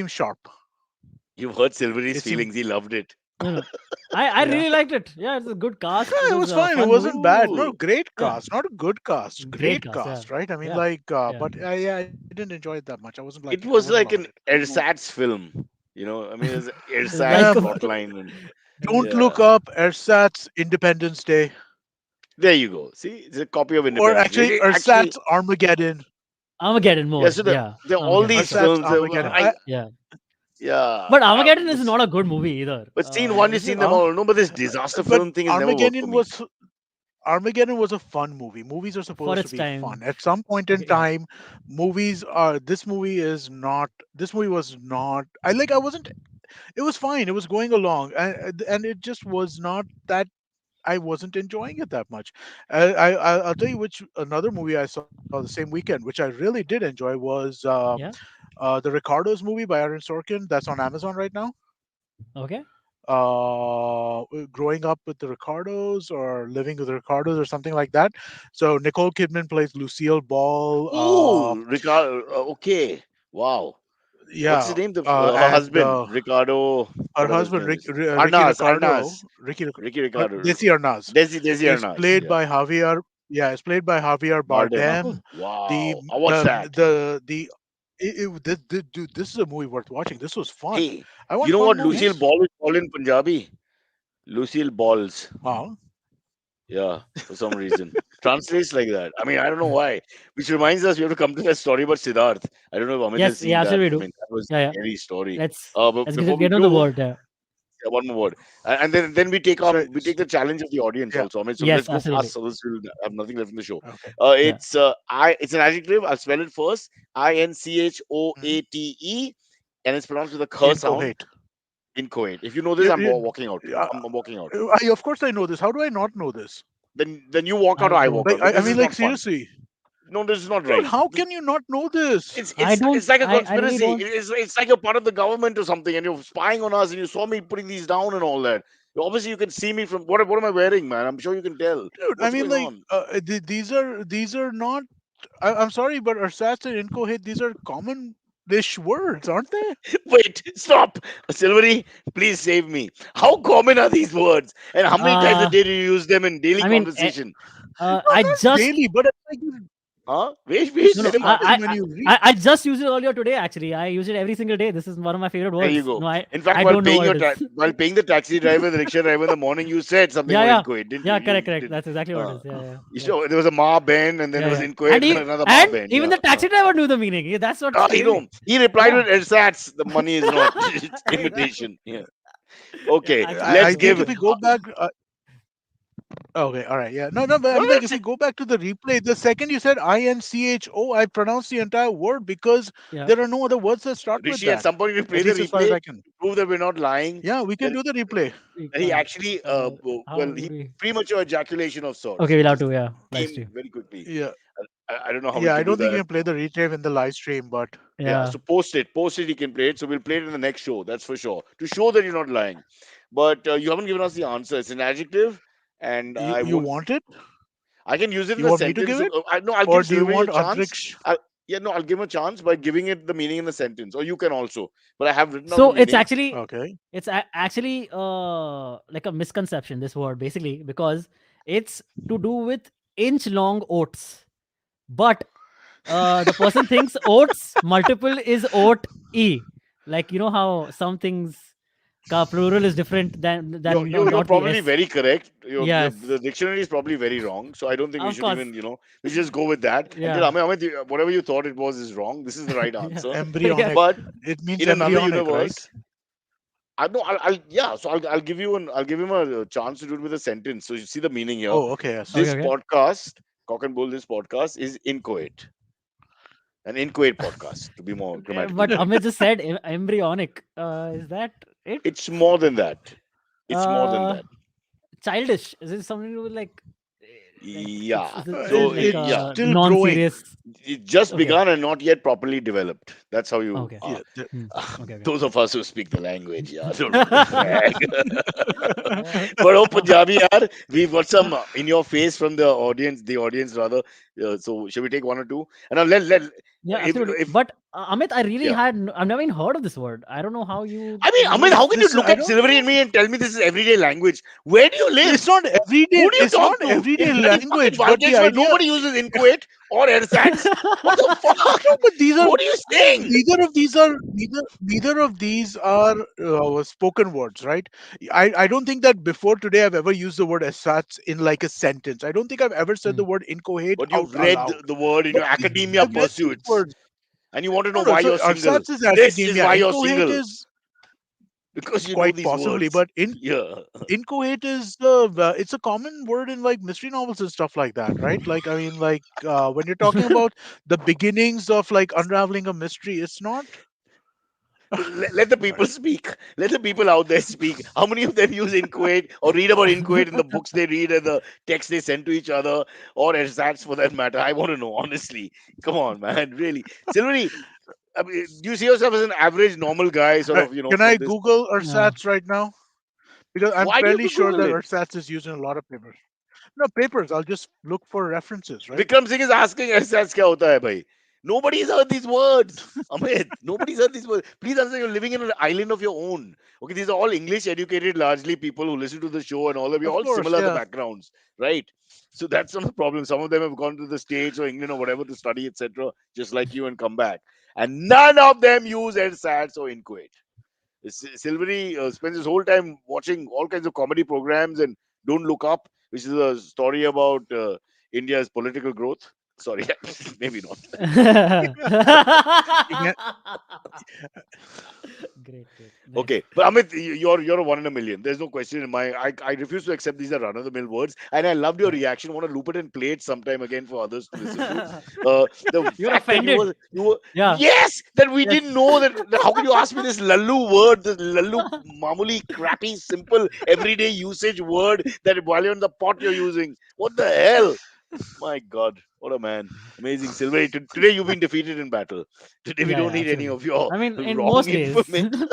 Speaker 3: sharp.
Speaker 1: You've hurt Silvery's
Speaker 3: It seemed,
Speaker 1: feelings. He loved it.
Speaker 2: No, no. I
Speaker 3: yeah,
Speaker 2: really liked it. Yeah, it's a good cast. It
Speaker 3: yeah, it
Speaker 2: was
Speaker 3: was
Speaker 2: a
Speaker 3: fine, it
Speaker 2: fun movie.
Speaker 3: wasn't bad, no,
Speaker 1: Ooh.
Speaker 3: great
Speaker 2: Yeah,
Speaker 3: cast, not a good cast,
Speaker 2: great
Speaker 3: great
Speaker 2: cast. Yeah,
Speaker 3: cast, right? I mean,
Speaker 2: yeah,
Speaker 3: like,
Speaker 2: yeah.
Speaker 3: but yeah, I didn't enjoy it that much.
Speaker 1: It
Speaker 3: I
Speaker 1: was
Speaker 3: wasn't
Speaker 1: like
Speaker 3: loving
Speaker 1: an
Speaker 3: it.
Speaker 1: ersatz film. I mean, there's ersatz
Speaker 3: Yeah,
Speaker 2: Like
Speaker 1: plotline. And
Speaker 3: don't
Speaker 1: yeah.
Speaker 3: look up ersatz Independence Day,
Speaker 1: There you go. See, it's a copy of
Speaker 3: or
Speaker 1: Independence Day.
Speaker 3: actually
Speaker 1: Actually,
Speaker 3: ersatz Armageddon.
Speaker 2: Armageddon
Speaker 1: yeah,
Speaker 2: more.
Speaker 1: so
Speaker 2: Yeah,
Speaker 1: they're all
Speaker 2: Armageddon.
Speaker 1: these
Speaker 3: Ersatz
Speaker 1: films.
Speaker 3: Armageddon.
Speaker 2: Yeah,
Speaker 1: Yeah.
Speaker 2: but Armageddon is not a good movie either.
Speaker 1: But scene one, you've
Speaker 2: Is
Speaker 1: seen
Speaker 2: it?
Speaker 1: them
Speaker 3: uh,
Speaker 1: all. No, but this disaster
Speaker 3: but
Speaker 1: film thing has never worked for
Speaker 3: Armageddon
Speaker 1: me.
Speaker 3: was Armageddon was a fun movie. Movies are
Speaker 2: For
Speaker 3: supposed to
Speaker 2: its
Speaker 3: be fun.
Speaker 2: time.
Speaker 3: At some point in
Speaker 2: Okay, yeah,
Speaker 3: time, movies are. This movie is not. This movie was not. I like. I wasn't. It was fine. It was going along, and it just was not that. I wasn't enjoying it that much. I'll tell you which another movie I saw the same weekend, which I really did enjoy, was
Speaker 2: yeah.
Speaker 3: the Ricardos movie by Aaron Sorkin. That's on Amazon right now.
Speaker 2: Okay.
Speaker 3: Growing up with the Ricardos or living with the Ricardos or something like that. So Nicole Kidman plays Lucille Ball.
Speaker 1: Oh, Ricardo. Okay. Wow. What's his
Speaker 3: Yeah,
Speaker 1: name? Her
Speaker 3: and
Speaker 1: husband, Ricardo,
Speaker 3: her
Speaker 1: whatever his
Speaker 3: husband
Speaker 1: name is.
Speaker 3: Ricky
Speaker 1: Arnaz.
Speaker 3: Ricardo,
Speaker 1: Arnaz. Ricky
Speaker 3: Her,
Speaker 1: Ricardo.
Speaker 3: Desi Arnaz
Speaker 1: Desi
Speaker 3: is
Speaker 1: Arnaz.
Speaker 3: played
Speaker 1: Yeah.
Speaker 3: by Javier. Yeah, it's played by Javier
Speaker 1: Bardem.
Speaker 2: Oh,
Speaker 3: Bardem.
Speaker 2: cool.
Speaker 3: The
Speaker 1: Wow. I watched that.
Speaker 3: the dude, this is a movie worth watching. This was fun.
Speaker 1: Hey,
Speaker 3: I
Speaker 1: you
Speaker 3: want
Speaker 1: know
Speaker 3: fun
Speaker 1: what Lucille
Speaker 3: movies.
Speaker 1: Ball is called in Punjabi? Lucille Balls.
Speaker 3: Wow.
Speaker 1: Yeah, for some reason. Translates like that. I mean, I don't know why. Which reminds us, we have to come to that story about Siddharth. I don't know if Amit has
Speaker 2: Yes,
Speaker 1: seen
Speaker 2: yeah,
Speaker 1: that.
Speaker 2: absolutely
Speaker 1: I
Speaker 2: we do.
Speaker 1: mean, that was
Speaker 2: Yeah, yeah.
Speaker 1: a scary story.
Speaker 2: Let's
Speaker 1: But
Speaker 2: let's
Speaker 1: before we
Speaker 2: get on the
Speaker 1: do,
Speaker 2: word. Yeah.
Speaker 1: yeah, one more word, and then we take
Speaker 3: So,
Speaker 1: on we take the challenge of the audience
Speaker 3: yeah.
Speaker 1: also. I mean, so
Speaker 2: Yes,
Speaker 1: let's go fast,
Speaker 2: absolutely.
Speaker 1: so this will have nothing left in the show.
Speaker 3: Okay.
Speaker 2: Yeah.
Speaker 1: It's an adjective. I'll spell it first.
Speaker 3: Mhm.
Speaker 1: Inchoate, and it's pronounced with a k sound.
Speaker 3: Incohate.
Speaker 1: Inchoate. If you know this,
Speaker 3: You,
Speaker 1: I'm
Speaker 3: you,
Speaker 1: walking out.
Speaker 3: uh,
Speaker 1: I'm walking out.
Speaker 3: of course I know this. How do I not know this?
Speaker 1: Then you walk out
Speaker 2: I
Speaker 1: or I walk
Speaker 2: don't.
Speaker 3: Like,
Speaker 1: out. But
Speaker 3: I
Speaker 1: this
Speaker 3: mean,
Speaker 1: is
Speaker 3: like,
Speaker 1: not fun.
Speaker 3: seriously,
Speaker 1: No, this is not
Speaker 3: dude.
Speaker 1: right.
Speaker 3: How can you not know this?
Speaker 1: It's
Speaker 2: I
Speaker 1: it's
Speaker 2: don't.
Speaker 1: it's like a
Speaker 2: I really
Speaker 1: conspiracy.
Speaker 2: don't.
Speaker 1: It's like you're part of the government or something, and you're spying on us, and you saw me putting these down and all that. Obviously, you can see me from what am I wearing, man? I'm sure you can tell
Speaker 3: Dude, I
Speaker 1: what's
Speaker 3: mean,
Speaker 1: going
Speaker 3: like,
Speaker 1: on.
Speaker 3: these are not. I'm sorry, but ersatz and incohate, these are common-ish words, aren't they?
Speaker 1: Wait, stop, Silvery, please save me. How common are these words, and how many times a
Speaker 2: Uh,
Speaker 1: day do you use them in daily
Speaker 2: I mean,
Speaker 1: conversation?
Speaker 3: No,
Speaker 2: I
Speaker 3: not
Speaker 2: just
Speaker 3: daily, but it's like
Speaker 1: Huh? Wait,
Speaker 3: it's
Speaker 2: no, no.
Speaker 1: let him answer.
Speaker 3: something when you read.
Speaker 2: I just used it earlier today. Actually, I use it every single day. This is one of my favorite
Speaker 1: There you
Speaker 2: words.
Speaker 1: go.
Speaker 2: No,
Speaker 1: In fact,
Speaker 2: I don't know what it is.
Speaker 1: while paying the taxi driver, the rickshaw driver in the morning, you said something
Speaker 2: Yeah,
Speaker 1: about
Speaker 2: yeah,
Speaker 1: inchoate, didn't you?
Speaker 2: yeah.
Speaker 1: You
Speaker 2: Correct.
Speaker 1: did.
Speaker 2: That's exactly what it
Speaker 1: Uh,
Speaker 2: is. Yeah, yeah,
Speaker 1: you
Speaker 2: yeah,
Speaker 1: saw there was a Ma Ben, and then
Speaker 2: yeah,
Speaker 1: there was
Speaker 2: yeah.
Speaker 1: inchoate, and another Ma
Speaker 2: And
Speaker 1: Ben.
Speaker 2: even
Speaker 1: Yeah.
Speaker 2: the taxi driver knew the meaning. Yeah, that's what's
Speaker 1: You know,
Speaker 2: crazy.
Speaker 1: he replied
Speaker 2: Yeah,
Speaker 1: with ersatz. The money is not. It's
Speaker 2: exactly.
Speaker 1: imitation. Yeah.
Speaker 2: Yeah,
Speaker 1: Okay,
Speaker 2: actually,
Speaker 3: I
Speaker 1: let's
Speaker 2: that's so
Speaker 3: think
Speaker 1: give.
Speaker 3: if we
Speaker 2: funny.
Speaker 3: go back, okay, all right, yeah, no, but I
Speaker 1: No,
Speaker 3: mean, like,
Speaker 1: that's
Speaker 3: if we
Speaker 1: it.
Speaker 3: go back to the replay, the second you said INCHO, I pronounced the entire word because
Speaker 2: Yeah.
Speaker 3: there are no other words that start with
Speaker 1: Rishi, at
Speaker 3: that.
Speaker 1: some point, we play
Speaker 3: At
Speaker 1: the
Speaker 3: least as far as
Speaker 1: replay
Speaker 3: I can.
Speaker 1: to prove that we're not lying.
Speaker 3: Yeah, we can
Speaker 1: That,
Speaker 3: do the replay.
Speaker 2: We
Speaker 1: that he
Speaker 2: can't.
Speaker 1: actually,
Speaker 2: How
Speaker 1: he
Speaker 2: would we?
Speaker 1: premature ejaculation of sorts.
Speaker 2: Okay, we'll
Speaker 1: It
Speaker 2: have
Speaker 1: just
Speaker 2: to. Yeah, live
Speaker 1: came
Speaker 2: stream.
Speaker 1: very quickly.
Speaker 3: Yeah,
Speaker 1: I don't know how we
Speaker 3: yeah. I
Speaker 1: can do
Speaker 3: don't think you
Speaker 1: that.
Speaker 3: can play the replay in the live stream, but
Speaker 1: Yeah,
Speaker 2: Yeah.
Speaker 1: so post it. He can play it. So we'll play it in the next show. That's for sure. To show that you're not lying. But you haven't given us the answer. It's an adjective, and
Speaker 3: you
Speaker 1: I
Speaker 3: you
Speaker 1: won't.
Speaker 3: want it?
Speaker 1: I can use it in
Speaker 3: You
Speaker 1: a
Speaker 3: want me to
Speaker 1: sentence.
Speaker 3: give it,
Speaker 1: No, I'll
Speaker 3: or
Speaker 1: give
Speaker 3: do you
Speaker 1: Silvery a
Speaker 3: want
Speaker 1: chance.
Speaker 3: Antriksh?
Speaker 1: Yeah, no, I'll give him a chance by giving it the meaning in the sentence, or you can also. But I have written down the
Speaker 2: So
Speaker 1: meaning.
Speaker 3: Okay.
Speaker 2: it's actually like a misconception, this word, basically, because it's to do with inch long oats, but the person thinks oats multiple is oat e, like, you know how some things Plural is different than
Speaker 1: You're
Speaker 2: not the
Speaker 1: probably
Speaker 2: S.
Speaker 1: very correct. The
Speaker 2: Yes,
Speaker 1: dictionary is probably very wrong. So I don't think we
Speaker 2: of
Speaker 1: should
Speaker 2: course.
Speaker 1: even, we should just go with that and tell
Speaker 2: Yeah.
Speaker 1: whatever you thought it was is wrong. This is the right
Speaker 2: Yeah.
Speaker 1: answer.
Speaker 2: Yeah.
Speaker 3: Embryonic.
Speaker 1: But
Speaker 3: It means
Speaker 1: in another
Speaker 3: embryonic, right?
Speaker 1: universe, I know I'll yeah. So I'll give him a chance to do it with a sentence. So you see the meaning here.
Speaker 3: Oh, okay, yes.
Speaker 2: Okay.
Speaker 1: This
Speaker 2: Okay.
Speaker 1: podcast, Cock and Bull, this podcast is inchoate, an inchoate podcast to be more
Speaker 2: But
Speaker 1: grammatical
Speaker 2: Amit
Speaker 1: correct.
Speaker 2: just said embryonic. Is that it?
Speaker 1: It's more than that. It's more than
Speaker 2: Uh,
Speaker 1: that.
Speaker 2: childish. Is it something to do with like it's
Speaker 1: Yeah.
Speaker 2: is it
Speaker 1: So
Speaker 2: like
Speaker 3: It's
Speaker 1: yeah,
Speaker 3: still growing.
Speaker 2: non-serious?
Speaker 1: it just
Speaker 2: Okay.
Speaker 1: begun and not yet properly developed. That's how you
Speaker 2: Okay.
Speaker 3: Yeah.
Speaker 1: are.
Speaker 2: Hmm. Okay. Okay.
Speaker 1: Those of us who speak the language, yeah, I don't want to brag. But oh, Punjabi, yaar, we've got some in your face from the audience rather. So, shall we take one or two? And now let
Speaker 2: Yeah, absolutely.
Speaker 1: if
Speaker 2: But Amit, I really
Speaker 1: yeah.
Speaker 2: I've never even heard of this word. I don't know how you
Speaker 1: I mean,
Speaker 2: even.
Speaker 1: how can you
Speaker 3: This
Speaker 1: look
Speaker 3: I
Speaker 1: at
Speaker 3: don't
Speaker 1: Silvery
Speaker 3: know.
Speaker 1: and me and tell me this is everyday language? Where do you
Speaker 3: It's
Speaker 1: live?
Speaker 3: not everyday.
Speaker 1: Who do you
Speaker 3: It's not
Speaker 1: talk to?
Speaker 3: everyday
Speaker 1: In bloody fucking
Speaker 3: language, but the
Speaker 1: Balkeshwar,
Speaker 3: idea.
Speaker 1: nobody uses Inquit or Ersatz. What the fuck?
Speaker 3: No, but these are
Speaker 1: What are you saying?
Speaker 3: neither of these are spoken words, right? I don't think that before today I've ever used the word as such in like a sentence. I don't think I've ever said
Speaker 2: Hmm.
Speaker 3: the word incoherent
Speaker 1: But
Speaker 3: out
Speaker 1: you've read
Speaker 3: aloud.
Speaker 1: the word in
Speaker 3: But
Speaker 1: your
Speaker 3: these,
Speaker 1: academia
Speaker 3: I've read these
Speaker 1: pursuits,
Speaker 3: words.
Speaker 1: and you want to know
Speaker 3: No, no.
Speaker 1: why
Speaker 3: So
Speaker 1: you're single.
Speaker 3: ersatz is
Speaker 1: This is
Speaker 3: academia.
Speaker 1: why you're
Speaker 3: Incoherent
Speaker 1: single
Speaker 3: is
Speaker 1: because you know
Speaker 3: quite
Speaker 1: these
Speaker 3: possibly,
Speaker 1: words.
Speaker 3: but in
Speaker 1: Yeah.
Speaker 3: incoherent is it's a common word in like mystery novels and stuff like that, right? Like I mean, like when you're talking about the beginnings of like unraveling a mystery, it's not
Speaker 1: Let the people
Speaker 3: right.
Speaker 1: speak. Let the people out there speak. How many of them use Inquate or read about Inquate in the books they read and the texts they send to each other or ersatz for that matter? I want to know, honestly. Come on, man. Really. Silvery, I mean, do you see yourself as an average, normal guy, sort of,
Speaker 3: Can I
Speaker 1: from this?
Speaker 3: Google
Speaker 2: Yeah.
Speaker 3: ersatz right now? Because I'm
Speaker 1: Why do you
Speaker 3: fairly
Speaker 1: have to
Speaker 3: sure
Speaker 1: Google
Speaker 3: that
Speaker 1: it?
Speaker 3: ersatz is used in a lot of papers. No papers. I'll just look for references, right?
Speaker 1: Vikram Singh is asking ersatz kya hota hai, bhai? Nobody's heard these words. Amit, nobody's heard these words. Please understand, you're living in an island of your own. Okay, these are all English educated, largely people who listen to the show and all of you,
Speaker 3: Of
Speaker 1: all
Speaker 3: course,
Speaker 1: similar the
Speaker 3: yeah.
Speaker 1: backgrounds, right? So that's not the problem. Some of them have gone to the States or England or whatever to study, etc., just like you and come back. And none of them use ersatz or Inquit. Silvery spends his whole time watching all kinds of comedy programs and Don't Look Up, which is a story about India's political growth. Sorry, maybe not.
Speaker 3: You can,
Speaker 2: Great, great, nice.
Speaker 1: Okay, but Amit, you're a one in a million. There's no question in my. I refuse to accept these are run of the mill words, and I loved your
Speaker 2: Yeah.
Speaker 1: reaction. Want to loop it and play it sometime again for others to listen to. The
Speaker 2: You're
Speaker 1: fact that
Speaker 2: offended.
Speaker 1: you were
Speaker 2: Yeah.
Speaker 1: yes that we
Speaker 2: Yes.
Speaker 1: didn't know that. How could you ask me this lallu word, this lallu mamuli crappy simple everyday usage word that while you're in the pot you're using? What the hell? My God, what a man. Amazing. Silvery, today you've been defeated in battle. Today we
Speaker 2: Yeah.
Speaker 1: don't
Speaker 2: Yeah.
Speaker 1: need any
Speaker 2: Absolutely.
Speaker 1: of your
Speaker 2: I mean, in
Speaker 1: wrong
Speaker 2: most days.
Speaker 1: information.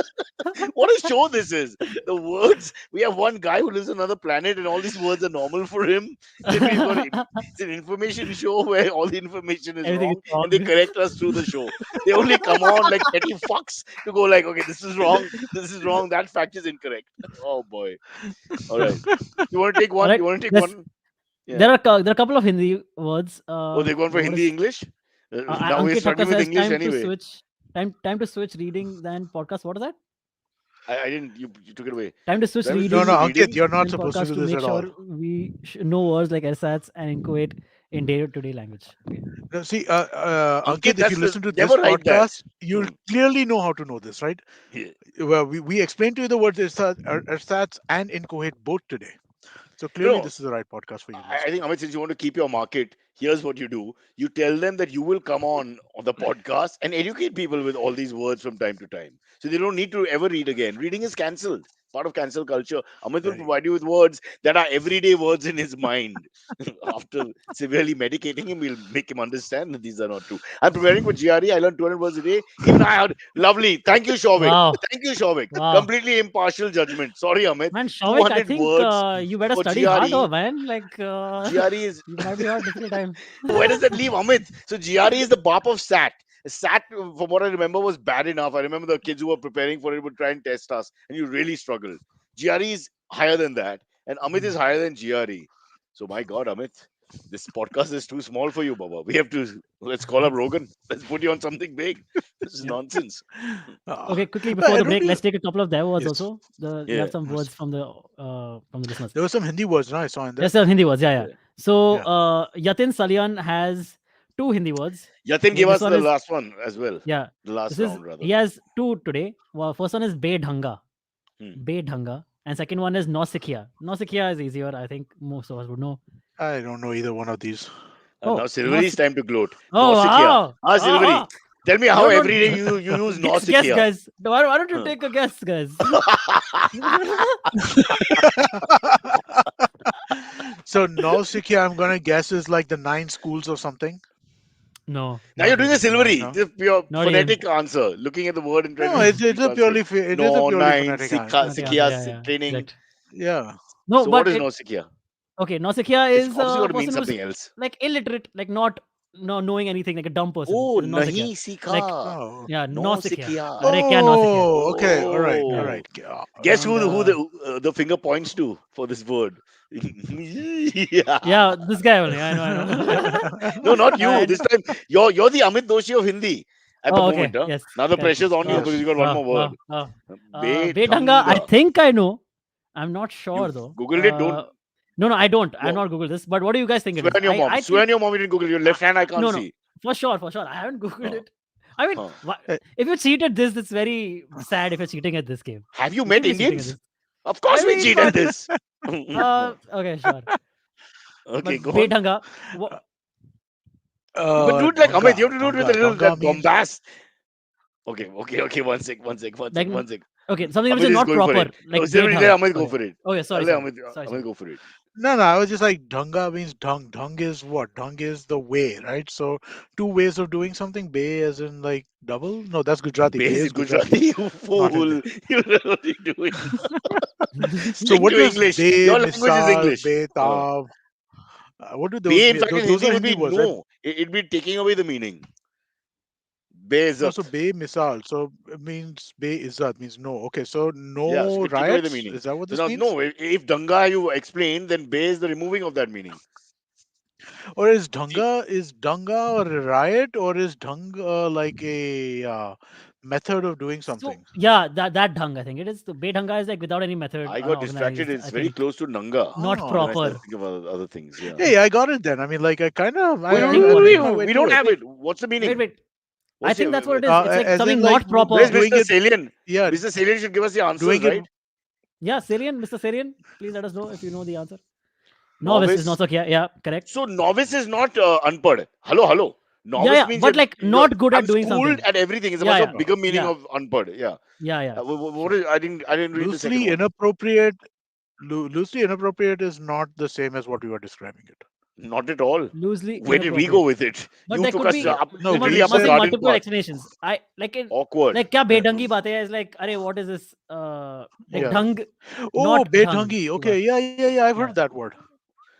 Speaker 1: What a show this is. The words, we have one guy who lives on another planet and all these words are normal for him. Then we've got it's an information show where all the information is
Speaker 2: Everything is
Speaker 1: wrong and they
Speaker 2: wrong.
Speaker 1: correct us through the show. They only come on like petty fucks to go like, okay, this is wrong, that fact is incorrect. Oh boy. All right. You want to take
Speaker 2: All
Speaker 1: one?
Speaker 2: right.
Speaker 1: You want to take
Speaker 2: There's
Speaker 1: one? Yeah.
Speaker 2: there are a couple of Hindi words.
Speaker 1: Oh, they're going for
Speaker 2: What
Speaker 1: Hindi
Speaker 2: is
Speaker 1: English? Now we're
Speaker 2: Ankit Thakkar
Speaker 1: struggling with
Speaker 2: says
Speaker 1: English
Speaker 2: time to
Speaker 1: anyway.
Speaker 2: switch. Time to switch reading than podcast. What is that?
Speaker 1: I didn't, you took it away.
Speaker 2: Time to switch
Speaker 1: Time to
Speaker 3: no,
Speaker 1: switch
Speaker 3: no,
Speaker 1: to
Speaker 2: reading
Speaker 3: Ankit,
Speaker 1: reading.
Speaker 3: you're not
Speaker 2: than
Speaker 3: supposed to
Speaker 2: podcast
Speaker 3: do
Speaker 2: to
Speaker 3: this
Speaker 2: make
Speaker 3: at all.
Speaker 2: sure we know words like ersatz and inchoate in day-to-day language. Okay.
Speaker 3: No, see,
Speaker 1: Ankit,
Speaker 3: Ankit, if you
Speaker 1: that's the
Speaker 3: listen to
Speaker 1: never
Speaker 3: this
Speaker 1: write that.
Speaker 3: podcast, you'll
Speaker 1: Hmm.
Speaker 3: clearly know how to know this, right?
Speaker 1: Yeah.
Speaker 3: Well, we explained to you the words ersatz and incoherent both today. So
Speaker 1: No,
Speaker 3: clearly,
Speaker 1: no.
Speaker 3: this is the right podcast for you to
Speaker 1: I
Speaker 3: listen to.
Speaker 1: think Amit, since you want to keep your market, here's what you do. You tell them that you will come on the podcast and educate people with all these words from time to time. So they don't need to ever read again. Reading is cancelled. Part of cancel culture. Amit will
Speaker 3: Very
Speaker 1: provide you with words that are everyday words in his mind. After severely medicating him, we'll make him understand that these are not true. I'm preparing for GRE. I learned 200 words a day. Even I had lovely. Thank you, Shovik.
Speaker 2: Wow.
Speaker 1: Thank you, Shovik.
Speaker 2: Wow.
Speaker 1: Completely impartial judgment. Sorry, Amit.
Speaker 2: Man, Shavik, I
Speaker 1: 200
Speaker 2: think
Speaker 1: words
Speaker 2: you better
Speaker 1: for
Speaker 2: study harder,
Speaker 1: GRE.
Speaker 2: man. Like,
Speaker 1: GRE is
Speaker 2: you might be having a difficult time.
Speaker 1: where does that leave Amit? So GRE is the BAP of SAT. SAT, from what I remember, was bad enough. I remember the kids who were preparing for it would try and test us, and you really struggled. GRE is higher than that, and Amit is higher than GRE. So my God, Amit, This podcast is too small for you, Baba. Let's call up Rogan. Let's put you on something big. This is
Speaker 2: Yeah.
Speaker 1: nonsense.
Speaker 2: Okay, quickly
Speaker 3: but
Speaker 2: before
Speaker 3: I
Speaker 2: the
Speaker 3: don't
Speaker 2: break,
Speaker 3: do-
Speaker 2: let's take a couple of their words
Speaker 3: Yes.
Speaker 2: also. We
Speaker 1: Yeah.
Speaker 2: have some
Speaker 3: Yes.
Speaker 2: words from the listeners.
Speaker 3: There were some Hindi words, no? I saw in there.
Speaker 2: Yes, sir, Hindi words. Yeah.
Speaker 1: Yeah.
Speaker 2: So
Speaker 3: Yeah.
Speaker 2: Yatin Salyan has 2 Hindi words.
Speaker 1: Yatin
Speaker 2: Okay,
Speaker 1: gave
Speaker 2: this
Speaker 1: us
Speaker 2: one
Speaker 1: the
Speaker 2: is
Speaker 1: last one as well.
Speaker 2: yeah.
Speaker 1: The last
Speaker 2: This is
Speaker 1: round, rather.
Speaker 2: he has 2 today. Well, first one is Bedhanga,
Speaker 1: Hmm.
Speaker 2: Bedhanga, and second one is Nausicaa. Nausicaa is easier. I think most of us would know.
Speaker 3: I don't know either one of these.
Speaker 2: Oh,
Speaker 1: Now Silvery's time to gloat.
Speaker 2: Oh
Speaker 1: Nausicaa.
Speaker 2: wow!
Speaker 1: Ah, Silvery.
Speaker 2: Ah,
Speaker 1: Tell me how
Speaker 2: No, no,
Speaker 1: every day you use
Speaker 2: guess,
Speaker 1: Nausicaa.
Speaker 2: guys. Why don't you
Speaker 1: Huh.
Speaker 2: take a guess, guys?
Speaker 3: So Nausicaa, I'm gonna guess is like the 9 schools or something.
Speaker 2: No.
Speaker 1: Now you're doing a Silvery.
Speaker 3: No.
Speaker 1: This is pure
Speaker 2: Not
Speaker 1: phonetic answer. Looking at the word and trying
Speaker 3: No,
Speaker 1: to
Speaker 3: it's a
Speaker 1: translate.
Speaker 3: purely
Speaker 1: Nine,
Speaker 3: phonetic
Speaker 1: Sikha,
Speaker 3: answer.
Speaker 1: Sikhiya, training.
Speaker 2: Correct.
Speaker 3: Yeah.
Speaker 2: No,
Speaker 1: So
Speaker 2: but
Speaker 1: what is
Speaker 2: it,
Speaker 1: Nausicaa?
Speaker 2: okay, Nausicaa
Speaker 1: It's
Speaker 2: is
Speaker 1: obviously
Speaker 2: a
Speaker 1: got to mean
Speaker 2: person who's
Speaker 1: something else.
Speaker 2: like illiterate, like not knowing anything, like a dumb person.
Speaker 1: Oh,
Speaker 2: is a Nausicaa.
Speaker 1: nahi sikha.
Speaker 2: Like,
Speaker 3: Oh.
Speaker 2: yeah, Nausicaa.
Speaker 1: Nausicaa.
Speaker 2: Arey, kya Nausicaa?
Speaker 3: Oh, okay. All right.
Speaker 1: Oh.
Speaker 3: All right.
Speaker 1: Guess
Speaker 3: And,
Speaker 1: who the finger points to for this word? Yeah.
Speaker 2: Yeah, this guy only. I know.
Speaker 1: No, not you.
Speaker 2: And-
Speaker 1: This time you're the Amit Doshi of Hindi at the
Speaker 2: Oh, okay.
Speaker 1: moment. Huh?
Speaker 2: Yes.
Speaker 1: Now the
Speaker 2: correct.
Speaker 1: pressure's on you
Speaker 3: Yes.
Speaker 1: because you got one more word.
Speaker 2: Bedhanga, I think I know. I'm not sure
Speaker 1: You've
Speaker 2: though.
Speaker 1: Googled it? Don't-
Speaker 2: No, I don't. I'm
Speaker 1: No.
Speaker 2: not Googled this. But what do you guys think it
Speaker 1: Swear
Speaker 2: is?
Speaker 1: on your mom.
Speaker 2: I
Speaker 1: Swear on
Speaker 2: think,
Speaker 1: your mom you didn't Google it. Your left hand I can't
Speaker 2: No.
Speaker 1: see.
Speaker 2: for sure. I haven't Googled
Speaker 1: Huh.
Speaker 2: it. I mean,
Speaker 1: Huh.
Speaker 2: if you cheat at this, it's very sad if you're cheating at this game.
Speaker 1: Have you
Speaker 2: You
Speaker 1: met
Speaker 2: should be cheating at
Speaker 1: Indians?
Speaker 2: this.
Speaker 1: Of course
Speaker 2: I
Speaker 1: we
Speaker 2: mean,
Speaker 1: cheat at
Speaker 2: but-
Speaker 1: this.
Speaker 2: Okay, sure.
Speaker 1: Okay,
Speaker 2: But
Speaker 1: go on.
Speaker 2: Bedhanga,
Speaker 1: But do it like Amit. You have to do it with a little
Speaker 3: Dhanga means-
Speaker 1: bombast. Okay. One sec.
Speaker 2: Like,
Speaker 1: One sec.
Speaker 2: okay, something which
Speaker 1: Amit
Speaker 2: is
Speaker 1: is
Speaker 2: not
Speaker 1: going for
Speaker 2: proper.
Speaker 1: it.
Speaker 2: Like
Speaker 1: No, Silvery,
Speaker 2: Bedhanga.
Speaker 1: let Amit go
Speaker 2: Okay.
Speaker 1: for it.
Speaker 2: Okay, sorry.
Speaker 1: Let
Speaker 2: Sorry.
Speaker 1: Amit go for it.
Speaker 3: No, I was just like Dhanga means dung. Dung is what? Dung is the way, right? So 2 ways of doing something. Bay as in like double? No, that's Gujarati. Bay
Speaker 1: Basic
Speaker 3: is
Speaker 1: Gujarati, you
Speaker 3: Not
Speaker 1: fool.
Speaker 3: Hindi.
Speaker 1: You know what you're doing.
Speaker 3: So
Speaker 1: Stick
Speaker 3: what
Speaker 1: to
Speaker 3: does
Speaker 1: English.
Speaker 3: Bay,
Speaker 1: Your language is
Speaker 3: Misal,
Speaker 1: English.
Speaker 3: Bay, Tav? What do those
Speaker 1: Bay, in
Speaker 3: mean?
Speaker 1: fact, in
Speaker 3: Those
Speaker 1: Hindi
Speaker 3: are
Speaker 1: would be
Speaker 3: Hindi words, right?
Speaker 1: no. It'd be taking away the meaning. Bay
Speaker 3: No,
Speaker 1: Izzat.
Speaker 3: so Bay Misal. So it means Bay Izzat means no. Okay, so no
Speaker 1: Yeah, so take away the
Speaker 3: riots.
Speaker 1: meaning.
Speaker 3: Is that what
Speaker 1: So
Speaker 3: this
Speaker 1: now,
Speaker 3: means?
Speaker 1: no, if Danga you explain, then Bay is the removing of that meaning.
Speaker 3: Or is Danga or a riot, or is Dung like a method of doing
Speaker 2: So,
Speaker 3: something?
Speaker 2: yeah, that Dhang, I think it is. The Bedhanga is like without any method.
Speaker 1: I got distracted.
Speaker 2: unorganized,
Speaker 1: It's
Speaker 2: I
Speaker 1: very
Speaker 2: think.
Speaker 1: close to Nanga.
Speaker 2: Not
Speaker 3: Oh.
Speaker 1: Then I started
Speaker 2: proper.
Speaker 1: thinking of other things. Yeah.
Speaker 3: Hey, I got it then. I mean, like I kind of.
Speaker 1: Wait,
Speaker 3: I
Speaker 1: wait,
Speaker 2: think
Speaker 1: wait,
Speaker 2: what
Speaker 1: wait,
Speaker 2: it
Speaker 1: wait,
Speaker 3: went
Speaker 1: we
Speaker 3: through
Speaker 1: don't
Speaker 3: it.
Speaker 1: have it. What's the meaning?
Speaker 2: Wait. I
Speaker 1: What's
Speaker 2: think
Speaker 1: it-
Speaker 2: that's what it is.
Speaker 3: Uh,
Speaker 2: It's like
Speaker 3: as in,
Speaker 2: something
Speaker 3: like,
Speaker 2: not proper.
Speaker 1: Where's
Speaker 3: doing
Speaker 1: Mr.
Speaker 3: it-
Speaker 1: Salient?
Speaker 3: Yeah,
Speaker 1: Mr. Salient should give us the answers,
Speaker 3: doing it.
Speaker 1: right?
Speaker 2: Yeah, Syrian, Mr. Syrian, please let us know if you know the answer. Novice is
Speaker 1: Novice.
Speaker 2: not okay. Yeah, correct.
Speaker 1: So novice is not unpad. Hello. Novice
Speaker 2: Yeah,
Speaker 1: means
Speaker 2: but
Speaker 1: you're-
Speaker 2: like not
Speaker 1: you're-
Speaker 2: good at
Speaker 1: I'm
Speaker 2: doing
Speaker 1: schooled
Speaker 2: something.
Speaker 1: at everything. It's a
Speaker 2: Yeah,
Speaker 1: much
Speaker 2: yeah.
Speaker 1: of bigger meaning
Speaker 2: Yeah.
Speaker 1: of unpad. Yeah.
Speaker 2: Yeah.
Speaker 1: What is? I didn't read the second
Speaker 3: Loosely
Speaker 1: one.
Speaker 3: inappropriate. Loosely inappropriate is not the same as what you are describing it.
Speaker 1: Not at all.
Speaker 2: Loosely.
Speaker 1: Where did we
Speaker 2: inappropriate.
Speaker 1: go with it?
Speaker 2: But
Speaker 1: you
Speaker 2: there
Speaker 1: took
Speaker 2: could
Speaker 1: us
Speaker 2: be
Speaker 1: up,
Speaker 3: No,
Speaker 1: literally
Speaker 3: we
Speaker 1: up the
Speaker 3: said-
Speaker 1: garden
Speaker 2: multiple
Speaker 1: path.
Speaker 2: explanations.
Speaker 1: Awkward.
Speaker 2: Like kya bedangi baat hai is like, arey, what is this? Like
Speaker 3: Yeah.
Speaker 2: dhang.
Speaker 3: Oh,
Speaker 2: Not Dhang.
Speaker 3: Bedhangi. Okay, yeah. I've
Speaker 2: Yeah.
Speaker 3: heard that word.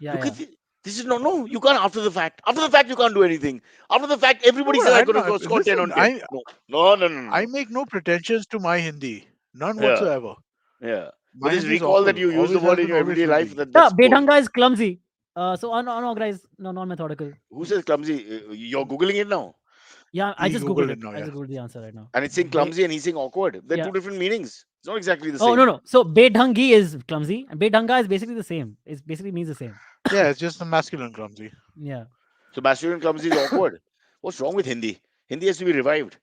Speaker 2: Yeah.
Speaker 1: Look at this is no. You can't after the fact. After the fact, you can't do anything. After the fact, everybody
Speaker 3: No,
Speaker 1: says I
Speaker 3: I'm
Speaker 1: could
Speaker 3: not-
Speaker 1: have scored 10 on
Speaker 3: listen,
Speaker 1: 10. No.
Speaker 3: I make no pretensions to my Hindi. None
Speaker 1: Yeah.
Speaker 3: whatsoever.
Speaker 1: Yeah.
Speaker 3: My
Speaker 1: But just
Speaker 3: Hindi is
Speaker 1: recall that
Speaker 3: awful.
Speaker 1: you use
Speaker 3: Always
Speaker 1: the
Speaker 3: has
Speaker 1: word in
Speaker 3: been,
Speaker 1: your
Speaker 3: always
Speaker 1: everyday
Speaker 3: will
Speaker 1: life.
Speaker 3: be.
Speaker 2: Yeah,
Speaker 1: That's gold.
Speaker 2: bedhanga is clumsy. So unorganized, no, non-methodical.
Speaker 1: Who says clumsy? You're googling it now,
Speaker 2: Yeah, I
Speaker 3: He
Speaker 2: just
Speaker 3: Googled
Speaker 2: googled
Speaker 3: it
Speaker 2: it.
Speaker 3: now,
Speaker 2: I
Speaker 3: yeah.
Speaker 2: just googled the answer right now.
Speaker 1: and it's saying clumsy and he's saying awkward. They're
Speaker 2: Yeah.
Speaker 1: two different meanings. It's not exactly the same.
Speaker 2: Oh no. So bedhangi is clumsy, and bedhanga is basically the same. It basically means the same.
Speaker 3: Yeah, it's just the masculine clumsy.
Speaker 2: Yeah.
Speaker 1: So masculine clumsy is awkward. What's wrong with Hindi? Hindi has to be revived.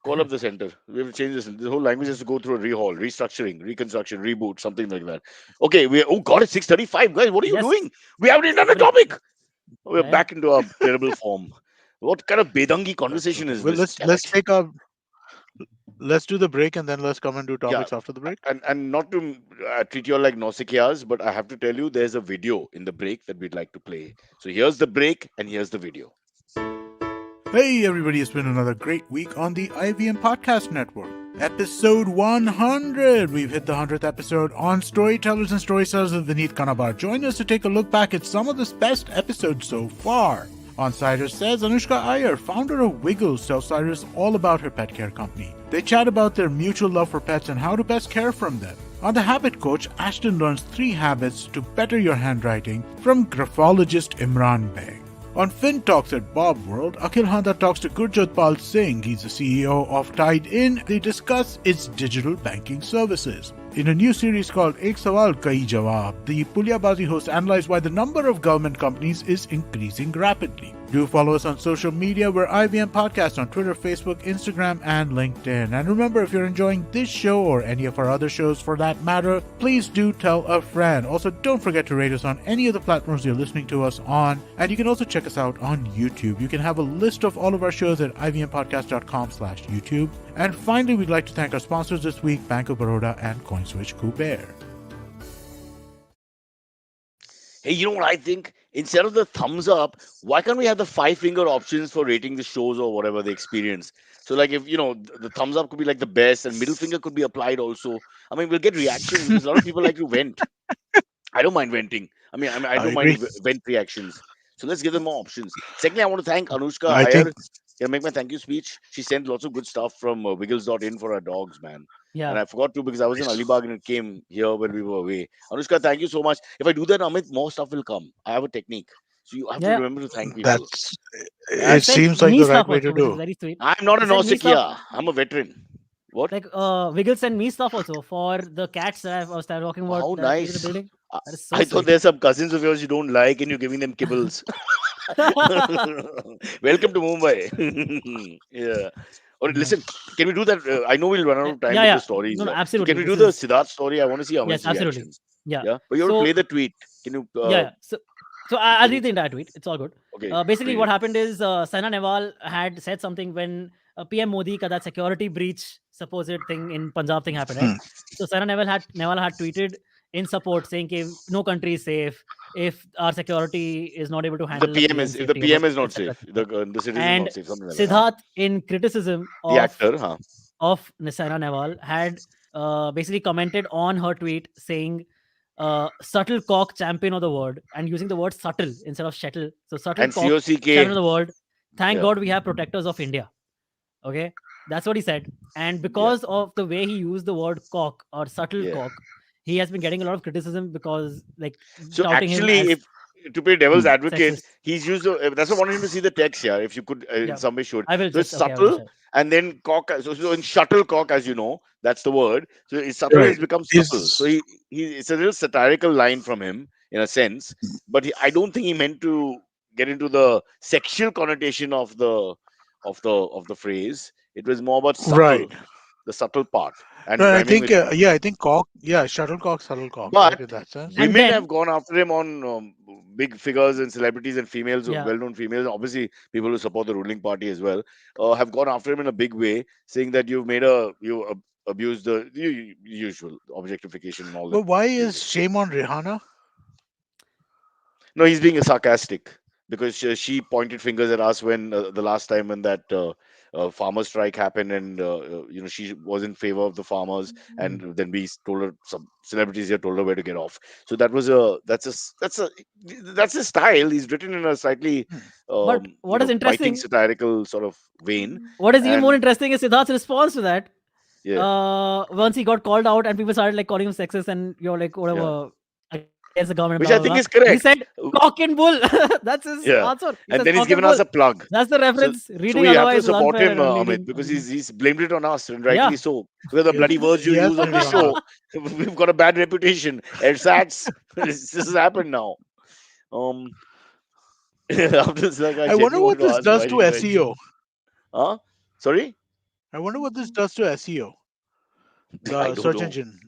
Speaker 1: Call up the center. We have to change this. This whole language has to go through a rehaul, restructuring, reconstruction, reboot, something like that. Okay, oh god, it's 6:35, guys. What are you
Speaker 2: Yes.
Speaker 1: doing? We haven't even done the
Speaker 2: Somebody-
Speaker 1: topic. We're
Speaker 2: Yeah.
Speaker 1: back into our terrible form. What kind of bedangi conversation is
Speaker 3: Well,
Speaker 1: this?
Speaker 3: let's take a. Let's do the break and then let's come and do topics after the break.
Speaker 1: And not to treat you all like Nausicaas, but I have to tell you there's a video in the break that we'd like to play. So here's the break and here's the video.
Speaker 3: Hey everybody, it's been another great week on the IVM Podcast Network. Episode 100! We've hit the 100th episode on Storytellers and Storytellers with Vineet Kanabar. Join us to take a look back at some of the best episodes so far. On Cyrus Says, Anushka Iyer, founder of Wiggles, tells Cyrus all about her pet care company. They chat about their mutual love for pets and how to best care from them. On The Habit Coach, Ashton learns 3 habits to better your handwriting from graphologist Imran Beg. On Fin Talks at Bob World, Akhil Handa talks to Gurjot Pal Singh. He's the CEO of Tide In. They discuss its digital banking services. In a new series called Ek Sawal Kai Jawab, the Pulyabazi hosts analyze why the number of government companies is increasing rapidly. Do follow us on social media. We're IBM Podcast on Twitter, Facebook, Instagram, and LinkedIn. And remember, if you're enjoying this show or any of our other shows for that matter, please do tell a friend. Also, don't forget to rate us on any of the platforms you're listening to us on. And you can also check us out on YouTube. You can have a list of all of our shows at ivmpodcast.com/YouTube. And finally, we'd like to thank our sponsors this week, Bank of Baroda and CoinSwitch Kuber.
Speaker 1: Hey, you know what I think? Instead of the thumbs up, why can't we have the 5 finger options for rating the shows or whatever the experience? So, like, if the thumbs up could be like the best, and middle finger could be applied also. I mean, we'll get reactions because a lot of people like to vent. I don't mind venting. I
Speaker 3: I
Speaker 1: don't mind
Speaker 3: agree.
Speaker 1: vent reactions. So let's give them more options. Secondly, I want to thank Anushka
Speaker 3: I
Speaker 1: Iyer.
Speaker 3: think
Speaker 1: Can I make my thank you speech? She sent lots of good stuff from Wiggles.in for our dogs, man. And
Speaker 2: Yeah.
Speaker 1: I forgot to because I was in
Speaker 3: Nice.
Speaker 1: Alibag and it came here when we were away. Anushka, thank you so much. If I do that, Amit, more stuff will come. I have a technique. So you have to
Speaker 2: Yeah.
Speaker 1: remember to thank people.
Speaker 3: That's.
Speaker 2: She
Speaker 3: It
Speaker 1: And
Speaker 2: sent
Speaker 3: seems like
Speaker 2: me
Speaker 3: the right
Speaker 2: stuff
Speaker 3: way to
Speaker 2: also, which is
Speaker 3: do.
Speaker 2: very sweet.
Speaker 1: I'm not
Speaker 2: She
Speaker 1: a
Speaker 2: sent me stuff
Speaker 1: Nausicaa. I'm a veteran. What?
Speaker 2: like Wiggle sent me stuff also for the cats that I was talking about
Speaker 1: How
Speaker 2: that created the
Speaker 1: nice.
Speaker 2: building.
Speaker 1: I
Speaker 2: That is so
Speaker 1: I thought
Speaker 2: sweet.
Speaker 1: there's some cousins of yours you don't like and you're giving them kibbles. Welcome to Mumbai. Yeah. Or
Speaker 2: Yeah.
Speaker 1: listen, can we do that? I know we'll run out of time
Speaker 2: Yeah,
Speaker 1: with the
Speaker 2: yeah.
Speaker 1: stories.
Speaker 2: No, no,
Speaker 1: So
Speaker 2: absolutely.
Speaker 1: can we do
Speaker 2: This
Speaker 1: the
Speaker 2: is
Speaker 1: Siddharth story? I want to see
Speaker 2: yes,
Speaker 1: Amit's
Speaker 2: absolutely.
Speaker 1: reactions.
Speaker 2: Yeah.
Speaker 1: Yeah, but you have to
Speaker 2: So
Speaker 1: play the tweet. Can you?
Speaker 2: yeah, yeah. So I'll
Speaker 1: Can you?
Speaker 2: read the entire tweet. It's all good.
Speaker 1: Okay,
Speaker 2: Basically,
Speaker 1: read
Speaker 2: what
Speaker 1: it.
Speaker 2: happened is Saina Nehwal had said something when PM Modi ka that security breach supposed thing in Punjab thing happened, right?
Speaker 3: Hmm.
Speaker 2: So Saina Nehwal had tweeted in support saying कि no country is safe if our security is not able to
Speaker 1: If the
Speaker 2: handle the
Speaker 1: PM
Speaker 2: PM
Speaker 1: is if the
Speaker 2: safety,
Speaker 1: PM is not
Speaker 2: etc.
Speaker 1: safe,
Speaker 2: etc.
Speaker 1: the city is
Speaker 2: And
Speaker 1: not safe, something like that. Huh?
Speaker 2: Siddharth, in criticism
Speaker 1: The actor, huh?
Speaker 2: of Saina Nehwal, had basically commented on her tweet saying subtle cock champion of the world and using the word subtle instead of shuttle. So subtle
Speaker 1: And
Speaker 2: cock champion
Speaker 1: COCK.
Speaker 2: of the world. Thank
Speaker 1: Yeah,
Speaker 2: God we have protectors of India. Okay. That's what he said. And
Speaker 1: yeah,
Speaker 2: because of the way he used the word cock or subtle
Speaker 1: yeah.
Speaker 2: cock, he has been getting a lot of criticism because like
Speaker 1: So
Speaker 2: touting him
Speaker 1: actually,
Speaker 2: as
Speaker 1: if to play devil's
Speaker 3: Hmm.
Speaker 1: advocate,
Speaker 2: sexist.
Speaker 1: he's used. That's why I wanted him to see the text here. If you could, in
Speaker 2: Yeah.
Speaker 1: some way, should.
Speaker 2: I will
Speaker 1: So it's
Speaker 2: just okay, I will just
Speaker 1: subtle,
Speaker 2: share.
Speaker 1: and then cock. So in shuttlecock, as you know, that's the word. So it's subtle
Speaker 3: Right.
Speaker 1: has become supple. So
Speaker 3: Is
Speaker 1: it's a little satirical line from him in a sense, but I don't think he meant to get into the sexual connotation of the phrase. It was more about
Speaker 3: right.
Speaker 1: subtle, the subtle part,
Speaker 3: No,
Speaker 1: and
Speaker 3: I
Speaker 1: rhyming with
Speaker 3: think yeah, I think cock. Yeah, shuttlecock, right?
Speaker 1: but
Speaker 3: In that sense.
Speaker 2: And
Speaker 1: women
Speaker 2: then
Speaker 1: have gone after him on big figures and celebrities and females,
Speaker 2: yeah,
Speaker 1: well-known females, obviously people who support the ruling party as well, have gone after him in a big way, saying that you abused the usual objectification and all that.
Speaker 3: But why is shame on Rihanna?
Speaker 1: No, he's being sarcastic because she pointed fingers at us when the last time when that farmer strike happened, and she was in favor of the farmers,
Speaker 3: Hmm.
Speaker 1: and then told her, some celebrities here told her where to get off. So that's a style. He's written in a slightly
Speaker 3: Hmm.
Speaker 2: but what is
Speaker 1: biting
Speaker 2: interesting,
Speaker 1: satirical sort of vein,
Speaker 2: what is even more
Speaker 1: and
Speaker 2: interesting is Siddharth's response to that.
Speaker 1: yeah,
Speaker 2: Once he got called out and people started like calling him sexist and you're like
Speaker 1: yeah,
Speaker 2: whatever against the government, blah
Speaker 1: which
Speaker 2: blah
Speaker 1: I
Speaker 2: blah.
Speaker 1: think is
Speaker 2: He said
Speaker 1: correct.
Speaker 2: cock and bull. That's his
Speaker 1: Yeah,
Speaker 2: answer. He
Speaker 1: and
Speaker 2: says
Speaker 1: then he's
Speaker 2: cock and
Speaker 1: given us
Speaker 2: bull.
Speaker 1: a plug.
Speaker 2: That's the
Speaker 1: So,
Speaker 2: reference.
Speaker 1: so
Speaker 2: Reading
Speaker 1: we have to
Speaker 2: otherwise is
Speaker 1: support
Speaker 2: unfair
Speaker 1: him,
Speaker 2: and
Speaker 1: Amit,
Speaker 2: unleading.
Speaker 1: because he's blamed it on us, and
Speaker 2: Yeah.
Speaker 1: rightly so. Because the bloody words you
Speaker 3: He has
Speaker 1: use on
Speaker 3: blamed it
Speaker 1: this
Speaker 3: on us.
Speaker 1: show, we've got a bad reputation. Ersatz, this has happened now. Um, after this, like, I
Speaker 3: I wonder
Speaker 1: genuinely
Speaker 3: what
Speaker 1: wanted to
Speaker 3: this
Speaker 1: ask,
Speaker 3: does
Speaker 1: why
Speaker 3: to
Speaker 1: did you guys?
Speaker 3: SEO.
Speaker 1: Huh? Sorry,
Speaker 3: I wonder what this does to SEO,
Speaker 1: I
Speaker 3: the
Speaker 1: don't
Speaker 3: search
Speaker 1: know.
Speaker 3: engine.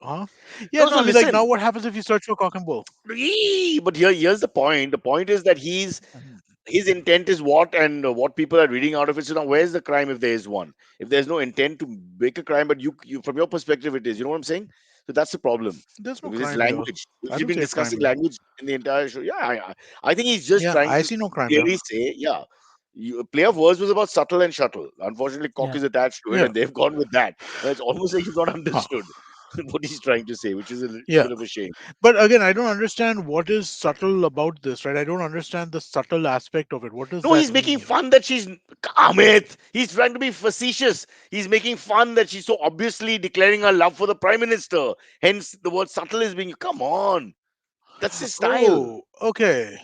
Speaker 3: Huh? Yeah,
Speaker 1: No,
Speaker 3: no,
Speaker 1: so
Speaker 3: I mean, like, now
Speaker 1: listen.
Speaker 3: what happens if you search for cock and bull?
Speaker 1: But here's the point. The point is that
Speaker 3: Mhm.
Speaker 1: his intent is what, and what people are reading out of it. So now, where's the crime if there is one? If there's no intent to make a crime, but you from your perspective, it is. You know what I'm saying? So that's the problem
Speaker 3: There's no
Speaker 1: because it's
Speaker 3: crime here.
Speaker 1: language.
Speaker 3: I
Speaker 1: We've
Speaker 3: don't
Speaker 1: been
Speaker 3: see a crime
Speaker 1: discussing
Speaker 3: here.
Speaker 1: language in the entire show. Yeah, I think he's just
Speaker 3: Yeah,
Speaker 1: trying
Speaker 3: I
Speaker 1: to
Speaker 3: see no crime here.
Speaker 1: clearly say, yeah. Play of words was about subtle and shuttle. Unfortunately, cock
Speaker 2: Yeah.
Speaker 1: is attached to it,
Speaker 3: Yeah.
Speaker 1: and they've gone with that. It's almost like you've not
Speaker 3: Huh.
Speaker 1: understood. what he's trying to say, which is a
Speaker 3: Yeah.
Speaker 1: bit of a shame.
Speaker 3: But again, I don't understand what is subtle about this, right? I don't understand the subtle aspect of it. What does
Speaker 1: No,
Speaker 3: that
Speaker 1: he's
Speaker 3: mean
Speaker 1: making
Speaker 3: here?
Speaker 1: fun that she's Amit. He's trying to be facetious. He's making fun that she's so obviously declaring her love for the prime minister. Hence, the word subtle is being. Come on, that's his style.
Speaker 3: Oh, okay.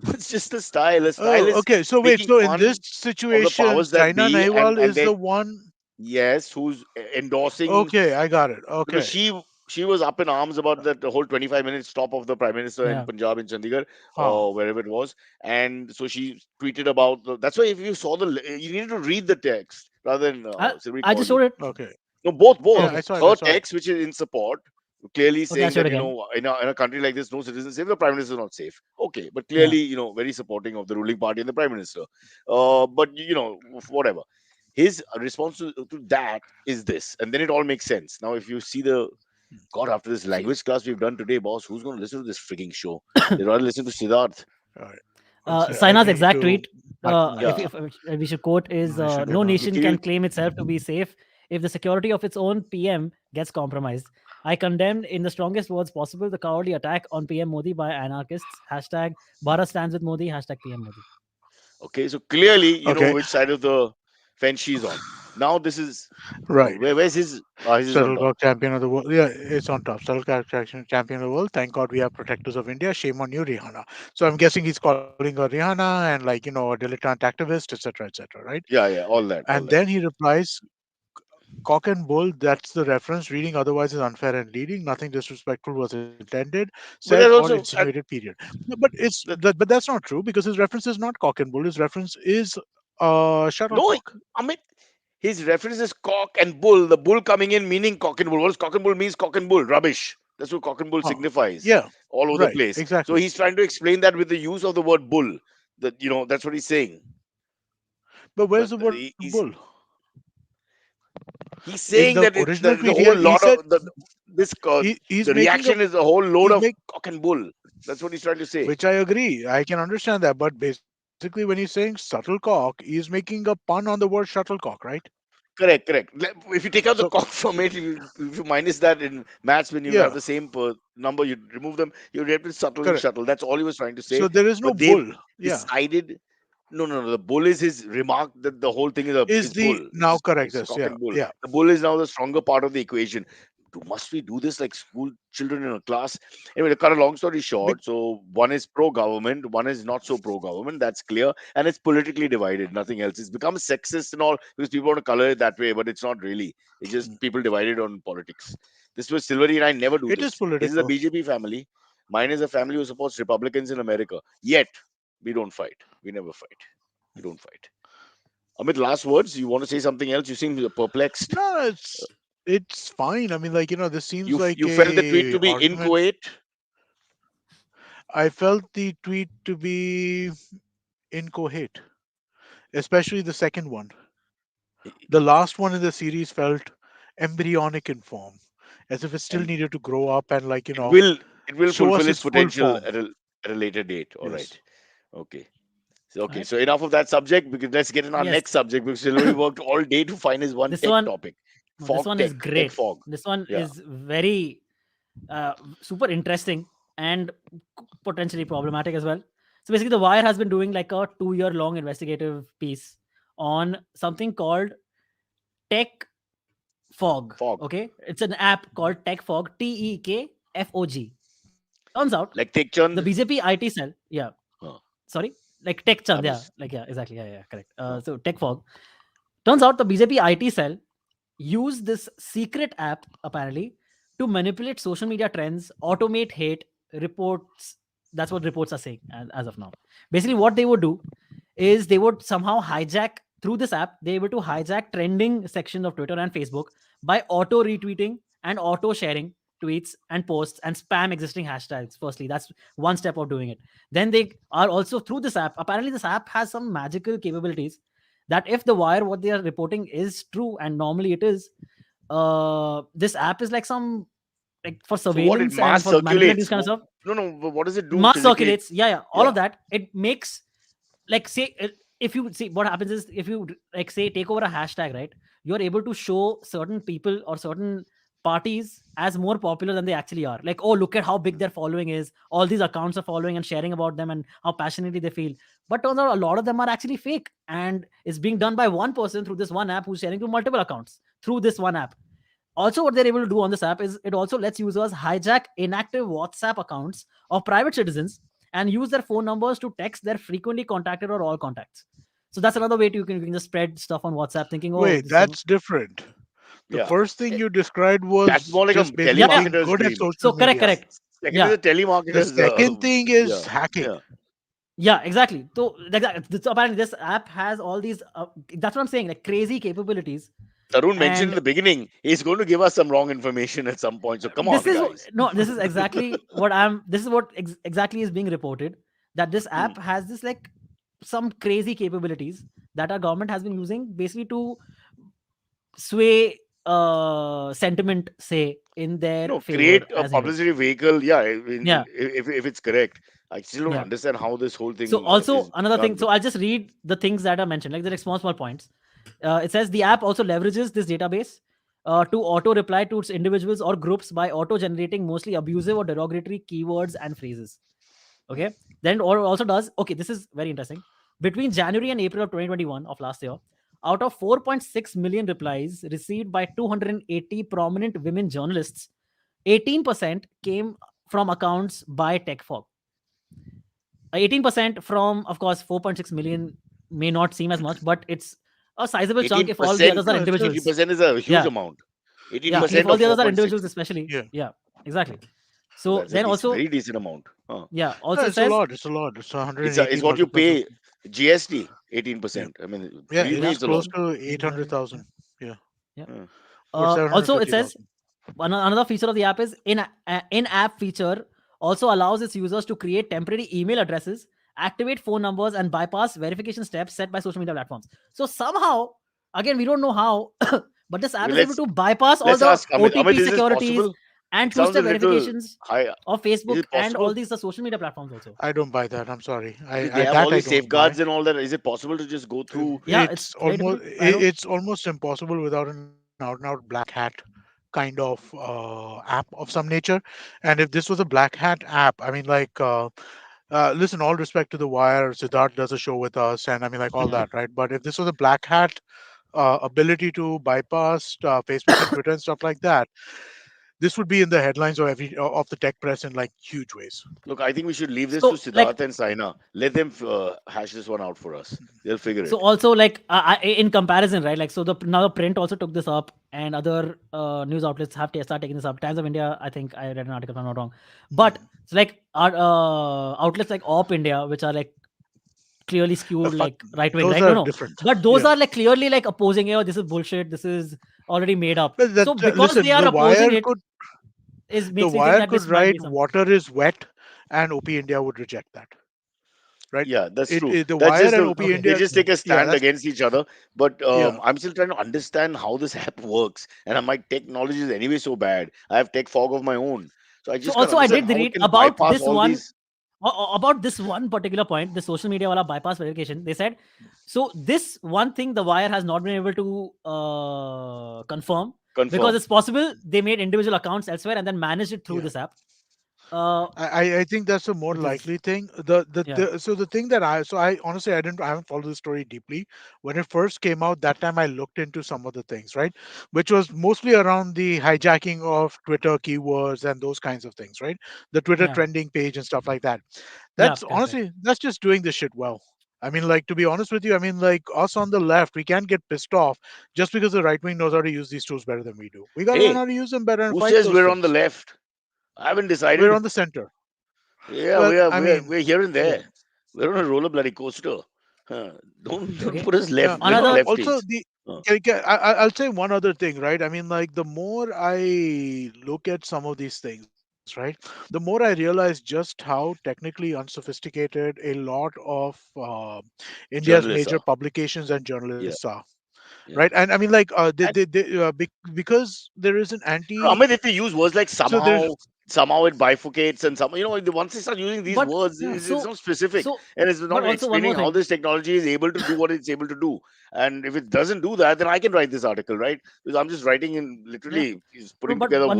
Speaker 1: It's just a style. A style
Speaker 3: Oh,
Speaker 1: is
Speaker 3: okay. So wait,
Speaker 1: making
Speaker 3: so in this
Speaker 1: fun of the
Speaker 3: situation,
Speaker 1: powers that
Speaker 3: Saina
Speaker 1: be, and
Speaker 3: Nehwal is the
Speaker 1: then
Speaker 3: one.
Speaker 1: yes, who's endorsing,
Speaker 3: Okay, I got it.
Speaker 1: because
Speaker 3: Okay.
Speaker 1: she was up in arms about that the whole 25-minute stop of the prime minister in
Speaker 2: Yeah.
Speaker 1: Punjab, in Chandigarh,
Speaker 3: Huh.
Speaker 1: or wherever it was. And so she tweeted about that's why if you saw you needed to read the text rather than
Speaker 2: I
Speaker 1: Silvery
Speaker 2: I just
Speaker 1: called you.
Speaker 2: showed it.
Speaker 3: Okay.
Speaker 1: No, both
Speaker 3: Yeah,
Speaker 2: Okay.
Speaker 3: I saw it. I
Speaker 1: her
Speaker 3: saw it.
Speaker 1: text, which is in support, clearly
Speaker 2: Okay, I'll
Speaker 1: saying
Speaker 2: show it
Speaker 1: that
Speaker 2: again.
Speaker 1: in a country like this, no citizen is safe, the prime minister is not safe. Okay, but
Speaker 2: Yeah.
Speaker 1: clearly very supporting of the ruling party and the prime minister. But whatever. His response to that is this, and then it all makes sense. Now, if you see the God, after this
Speaker 2: See,
Speaker 1: language class we've done today, boss, who's going to listen to this freaking show? They'd rather listen to Siddharth.
Speaker 3: All right. One sec. I
Speaker 2: Saina's
Speaker 3: need
Speaker 2: exact
Speaker 3: to
Speaker 2: tweet,
Speaker 3: mark my
Speaker 2: if,
Speaker 1: Yeah.
Speaker 2: if we should quote, is
Speaker 3: nomination
Speaker 2: no
Speaker 3: background.
Speaker 2: nation
Speaker 1: Can you?
Speaker 2: can claim itself to be safe if the security of its own PM gets compromised. I condemned in the strongest words possible the cowardly attack on PM Modi by anarchists. Hashtag Bharat stands with Modi. Hashtag PM Modi.
Speaker 1: Okay, so clearly you know
Speaker 3: Okay.
Speaker 1: which side of the fence she's on. Now this is
Speaker 3: Right.
Speaker 1: where's his? His is on top.
Speaker 3: Shuttlecock champion of the world. Yeah, it's on top. Shuttlecock champion of the world. Thank God we have protectors of India. Shame on you, Rihanna. So I'm guessing he's calling her Rihanna and like a dilettante activist, etc., right?
Speaker 1: Yeah, yeah, all that,
Speaker 3: And
Speaker 1: all that.
Speaker 3: then he replies, "Cock and bull. That's the reference. Reading otherwise is unfair and leading. Nothing disrespectful was intended. Said
Speaker 1: But
Speaker 3: or
Speaker 1: there's also
Speaker 3: insinuated. Period. No, but
Speaker 1: that
Speaker 3: but that's not true because his reference is not cock and bull. His reference is
Speaker 1: no,
Speaker 3: shuttlecock.
Speaker 1: I mean his reference is cock and bull. The bull coming in meaning cock and bull. What does cock and bull means? Cock and bull, rubbish. That's what cock and bull
Speaker 3: Huh.
Speaker 1: signifies
Speaker 3: Yeah.
Speaker 1: all over the
Speaker 3: Right.
Speaker 1: place. So
Speaker 3: Exactly.
Speaker 1: he's trying to explain that with the use of the word bull. That that's what he's saying.
Speaker 3: But where's
Speaker 1: But
Speaker 3: the word
Speaker 1: he's
Speaker 3: bull?
Speaker 1: he's
Speaker 3: In
Speaker 1: saying
Speaker 3: the
Speaker 1: that
Speaker 3: original
Speaker 1: the
Speaker 3: tweet,
Speaker 1: whole
Speaker 3: he
Speaker 1: lot
Speaker 3: said
Speaker 1: of
Speaker 3: he's
Speaker 1: the
Speaker 3: making a
Speaker 1: reaction is a whole load
Speaker 3: he's
Speaker 1: of
Speaker 3: make
Speaker 1: cock and bull. That's what he's trying to say.
Speaker 3: which I agree. I can understand that, but basically when he's saying shuttlecock, he's making a pun on the word shuttlecock, right?
Speaker 1: Correct, correct. If you take out
Speaker 3: So
Speaker 1: the cock from it, if you minus that in maths, when you
Speaker 3: yeah,
Speaker 1: have the same number, you remove them, you get with subtle and
Speaker 3: correct.
Speaker 1: shuttle. That's all he was trying to say.
Speaker 3: So there is no
Speaker 1: But they've
Speaker 3: bull. Yeah,
Speaker 1: decided, no, no, no. The bull is his remark that the whole thing
Speaker 3: is
Speaker 1: is bull.
Speaker 3: the
Speaker 1: It's
Speaker 3: now
Speaker 1: just
Speaker 3: correct
Speaker 1: it's
Speaker 3: this?
Speaker 1: cock
Speaker 3: Yeah,
Speaker 1: and bull.
Speaker 3: yeah.
Speaker 1: The bull is now the stronger part of the equation. Must we do this like school children in a class? Anyway, to cut a long story
Speaker 3: Bec-
Speaker 1: short, so one is pro-government, one is not so pro-government. That's clear, and it's politically divided. Nothing else. It's become sexist and all because people want to color it that way, but it's not really. It's just people divided on politics. This was Silvery and I never do
Speaker 3: it is
Speaker 1: this. His is a
Speaker 3: political.
Speaker 1: BJP family. Mine is a family who supports Republicans in America. Yet we don't fight. We never fight. We don't fight. Amit, last words. You want to say something else? You seem perplexed.
Speaker 3: No, it's fine. I mean, this seems like
Speaker 1: You felt the tweet
Speaker 3: a
Speaker 1: to be
Speaker 3: argument.
Speaker 1: inchoate.
Speaker 3: I felt the tweet to be incoherent, especially the second one. The last one in the series felt embryonic in form, as if it still
Speaker 1: And
Speaker 3: needed to grow up and
Speaker 1: it will it will
Speaker 3: show
Speaker 1: fulfill
Speaker 3: us
Speaker 1: its
Speaker 3: its full
Speaker 1: potential
Speaker 3: form.
Speaker 1: at a later date. All right.
Speaker 3: Yes.
Speaker 1: Okay. So
Speaker 2: All
Speaker 1: okay.
Speaker 2: right.
Speaker 1: So enough of that subject because let's get in our
Speaker 2: Yes.
Speaker 1: next subject because Silvery worked all day to find his one
Speaker 2: This
Speaker 1: tech
Speaker 2: one,
Speaker 1: topic.
Speaker 2: no, this
Speaker 1: Fog
Speaker 2: one is
Speaker 1: tech
Speaker 2: great.
Speaker 1: fog.
Speaker 2: This one
Speaker 1: Yeah.
Speaker 2: is very super interesting and potentially problematic as well. So basically, The Wire has been doing like a 2 year long investigative piece on something called Tech Fog.
Speaker 1: Fog.
Speaker 2: Okay, it's an app called Tech Fog, TEKFOG. Turns out
Speaker 1: Like Tech
Speaker 2: the
Speaker 1: Chand.
Speaker 2: BJP IT cell, yeah,
Speaker 1: Huh.
Speaker 2: sorry, like Tech
Speaker 1: I
Speaker 2: Chand, yeah,
Speaker 1: was
Speaker 2: like yeah, exactly, yeah, correct.
Speaker 1: huh.
Speaker 2: So Tech Fog. Turns out the BJP IT cell use this secret app apparently to manipulate social media trends, automate hate reports. That's what reports are saying as of now. Basically, what they would do is they would somehow hijack through this app. They able to hijack trending sections of Twitter and Facebook by auto retweeting and auto sharing tweets and posts and spam existing hashtags. Firstly, that's one step of doing it. Then they are also through this app. Apparently, this app has some magical capabilities that if the wire what they are reporting is true, and normally it is, this app is like some, like for
Speaker 1: So what it
Speaker 2: surveillance and
Speaker 1: mass
Speaker 2: for manipulating this
Speaker 1: circulates?
Speaker 2: kind of stuff.
Speaker 1: No, no. But what does it do
Speaker 2: Mass
Speaker 1: physically?
Speaker 2: circulates, yeah, all
Speaker 1: Yeah.
Speaker 2: of that. It makes, like, say, if you see what happens is, if you like say take over a hashtag, right, you're able to show certain people or certain parties as more popular than they actually are. Like, oh, look at how big their following is. All these accounts are following and sharing about them and how passionately they feel. But turns out a lot of them are actually fake, and it's being done by one person through this one app who's sharing to multiple accounts through this one app. Also, what they're able to do on this app is it also lets users hijack inactive WhatsApp accounts of private citizens and use their phone numbers to text their frequently contacted or all contacts. So that's another way to you can just spread stuff on WhatsApp, thinking, oh,
Speaker 3: Wait,
Speaker 2: this thing.
Speaker 3: that's different. The
Speaker 1: Yeah.
Speaker 3: first thing you described
Speaker 1: That's
Speaker 3: was
Speaker 1: more like a
Speaker 3: just basically
Speaker 2: Yeah, yeah.
Speaker 3: being
Speaker 1: telemarketer's
Speaker 3: good at
Speaker 1: dream.
Speaker 3: social
Speaker 2: So correct,
Speaker 3: media.
Speaker 2: correct.
Speaker 1: Second is
Speaker 2: Yeah,
Speaker 1: a
Speaker 3: The
Speaker 1: telemarketer's.
Speaker 3: second thing is
Speaker 1: Yeah,
Speaker 3: hacking.
Speaker 1: yeah.
Speaker 2: yeah, exactly. So apparently this app has all these. That's what I'm saying, like crazy capabilities.
Speaker 1: Tarun mentioned in
Speaker 2: And
Speaker 1: the beginning he's going to give us some wrong information at some point. So come
Speaker 2: this
Speaker 1: on,
Speaker 2: is
Speaker 1: guys.
Speaker 2: no, this is exactly what I'm. This is what exactly is being reported, that this
Speaker 1: Hmm.
Speaker 2: app has this like some crazy capabilities that our government has been using basically to sway sentiment, say, in their
Speaker 1: No,
Speaker 2: favor
Speaker 1: create a
Speaker 2: as Indians.
Speaker 1: publicity vehicle. Yeah,
Speaker 2: Yeah,
Speaker 1: if it's correct. I still don't
Speaker 2: yeah.
Speaker 1: understand how this whole
Speaker 2: So
Speaker 1: thing
Speaker 2: also
Speaker 1: is
Speaker 2: another thing.
Speaker 1: done.
Speaker 2: So I'll just read the things that are mentioned, like the small points. It says the app also leverages this database to auto reply to its individuals or groups by auto generating mostly abusive or derogatory keywords and phrases. Okay. Then or also does, okay, this is very interesting. Between January and April of 2021 of last year, out of 4.6 million replies received by 280 prominent women journalists, 18% came from accounts by TechFog. 18% from, of course, 4.6 million may not seem as much, but it's a sizable chunk if all the
Speaker 1: 18%,
Speaker 2: others are
Speaker 3: No, it's
Speaker 2: individuals.
Speaker 1: 18% is a huge
Speaker 2: Yeah.
Speaker 1: amount.
Speaker 2: Yeah. If
Speaker 1: 18%
Speaker 2: all
Speaker 1: of
Speaker 2: the others are individuals,
Speaker 1: 4.6.
Speaker 2: especially.
Speaker 3: yeah.
Speaker 2: Yeah. Exactly.
Speaker 1: So
Speaker 2: So
Speaker 1: that's a
Speaker 2: then also,
Speaker 1: very decent amount. Huh.
Speaker 2: yeah,
Speaker 3: No,
Speaker 2: also
Speaker 3: it's a
Speaker 2: says,
Speaker 3: lot. It's a lot. It's
Speaker 1: It's
Speaker 3: 180
Speaker 1: what you
Speaker 3: multiplied by
Speaker 1: pay GST,
Speaker 3: yeah.
Speaker 1: 18%. I mean,
Speaker 3: Yeah,
Speaker 1: believe me,
Speaker 2: yeah,
Speaker 3: it's
Speaker 1: it's a
Speaker 3: close
Speaker 1: lot.
Speaker 3: to 800,000. Yeah.
Speaker 2: yeah.
Speaker 1: Huh.
Speaker 3: Or
Speaker 2: Also, it says
Speaker 3: 750,000.
Speaker 2: another feature of the app is in-app feature also allows its users to create temporary email addresses, activate phone numbers, and bypass verification steps set by social media platforms. So somehow, again, we don't know how, but this app
Speaker 1: Okay,
Speaker 2: is able to bypass all
Speaker 1: let's
Speaker 2: the
Speaker 1: ask Amit. Amit,
Speaker 2: OTP
Speaker 1: is this
Speaker 2: securities
Speaker 1: possible?
Speaker 2: and
Speaker 1: It sounds
Speaker 2: two-step
Speaker 1: a little
Speaker 2: verifications
Speaker 1: high.
Speaker 2: of
Speaker 1: Is
Speaker 2: Facebook
Speaker 1: it
Speaker 2: and all
Speaker 1: possible?
Speaker 2: these the social media platforms also.
Speaker 3: I don't buy that. I'm sorry.
Speaker 1: Okay, they have all
Speaker 3: That I
Speaker 1: these
Speaker 3: don't buy.
Speaker 1: safeguards and all that. Is it possible to just go through?
Speaker 2: Yeah, it's very difficult. I know.
Speaker 3: It's almost impossible without an out and out black hat kind of app of some nature. And if this was a black hat app, I mean, like, listen, all respect to the Wire, Siddharth does a show with us, and I mean, like all
Speaker 1: Mhm.
Speaker 3: that, right? But if this was a black hat ability to bypass Facebook and Twitter and stuff like that, this would be in the headlines of of the tech press in like huge ways.
Speaker 1: Look, I think we should leave this to
Speaker 2: So like
Speaker 1: Siddharth and Saina. Let them hash this one out for us. They'll figure
Speaker 2: so
Speaker 1: it.
Speaker 2: also like in comparison, right, like so the now the print also took this up, and other news outlets have to start taking this up. Times of India, I think I read an article if I'm not wrong, but
Speaker 3: Mhm.
Speaker 2: it's like our outlets like Op India, which are like clearly skewed
Speaker 3: Fuck,
Speaker 2: like right wing,
Speaker 3: those
Speaker 2: right? No,
Speaker 3: are
Speaker 2: no,
Speaker 3: different.
Speaker 2: but those
Speaker 3: Yeah.
Speaker 2: are like clearly like opposing it. Oh, this is bullshit, this is already made up.
Speaker 3: But
Speaker 2: So because they
Speaker 3: listen,
Speaker 2: are opposing it, is
Speaker 3: The
Speaker 2: makes me think
Speaker 3: Wire
Speaker 2: that
Speaker 3: could
Speaker 2: this might
Speaker 3: write
Speaker 2: be something.
Speaker 3: water is wet, and OP India would reject that, right?
Speaker 1: Yeah, that's true.
Speaker 3: The
Speaker 1: That's
Speaker 3: Wire
Speaker 1: just
Speaker 3: and
Speaker 1: the
Speaker 3: OP
Speaker 2: Okay.
Speaker 1: they
Speaker 3: India,
Speaker 1: just
Speaker 2: Yeah.
Speaker 1: take a
Speaker 3: yeah,
Speaker 1: stand
Speaker 3: that's
Speaker 1: against each other. But
Speaker 3: yeah.
Speaker 1: I'm still trying to understand how this app works. And my tech knowledge is anyway so bad. I have tech fog of my own, so I
Speaker 2: So
Speaker 1: just can't
Speaker 2: also I
Speaker 1: understand
Speaker 2: did
Speaker 1: how it
Speaker 2: read
Speaker 1: can bypass all these.
Speaker 2: about this one particular point, the social media wala bypass verification. They said, so this one thing the Wire has not been able to confirm, because
Speaker 1: Confirm.
Speaker 2: it's possible they made individual accounts elsewhere and then managed it through
Speaker 3: Yeah.
Speaker 2: this app, uh,
Speaker 3: I think that's a more
Speaker 2: which is
Speaker 3: likely thing.
Speaker 2: yeah,
Speaker 3: So the thing that I honestly I haven't followed the story deeply. When it first came out, that time I looked into some of the things, right? Which was mostly around the hijacking of Twitter keywords and those kinds of things, right? The Twitter
Speaker 2: yeah,
Speaker 3: trending page and stuff like that.
Speaker 2: yeah,
Speaker 3: That's
Speaker 2: correct, correct.
Speaker 3: honestly that's just doing the shit well. I mean, like, to be honest with you, I mean, like, us on the left, we can't get pissed off just because the right wing knows how to use these tools better than we do. We got to learn
Speaker 1: Hey,
Speaker 3: how to use them better and
Speaker 1: who
Speaker 3: fight
Speaker 1: says
Speaker 3: those
Speaker 1: we're on the
Speaker 3: things.
Speaker 1: left? I haven't
Speaker 3: We're
Speaker 1: decided.
Speaker 3: on the center.
Speaker 1: Yeah,
Speaker 3: Well,
Speaker 1: we are.
Speaker 3: I
Speaker 1: We're
Speaker 3: mean,
Speaker 1: we're here and
Speaker 3: yeah.
Speaker 1: there. We're on a roller bloody coaster. Don't
Speaker 2: Okay.
Speaker 1: put us
Speaker 3: Yeah.
Speaker 2: Another
Speaker 3: Also,
Speaker 1: lefties. Huh.
Speaker 3: I'll say one other thing, right? I mean, like, the more I look at some of these things, right, the more I realize just how technically unsophisticated a lot of India's
Speaker 1: Journalists
Speaker 3: major
Speaker 1: are.
Speaker 3: publications and
Speaker 1: Yeah,
Speaker 3: journalists are,
Speaker 1: yeah.
Speaker 3: right? And I mean, like,
Speaker 1: And
Speaker 3: because there is an
Speaker 1: no,
Speaker 3: anti.
Speaker 1: Amit, if they use words like
Speaker 3: So there's
Speaker 1: somehow, somehow it bifurcates, and some, once they start using these
Speaker 2: But
Speaker 1: words,
Speaker 3: Yeah.
Speaker 1: it's not
Speaker 2: so
Speaker 1: specific,
Speaker 2: so
Speaker 1: and it's
Speaker 2: but
Speaker 1: not
Speaker 2: also one more
Speaker 1: explaining how
Speaker 2: thing.
Speaker 1: this technology is able to do what it's able to do. And if it doesn't do that, then I can write this article, right? Because I'm just writing in,
Speaker 2: Yeah.
Speaker 1: literally just
Speaker 2: No,
Speaker 1: putting
Speaker 2: but
Speaker 1: together words.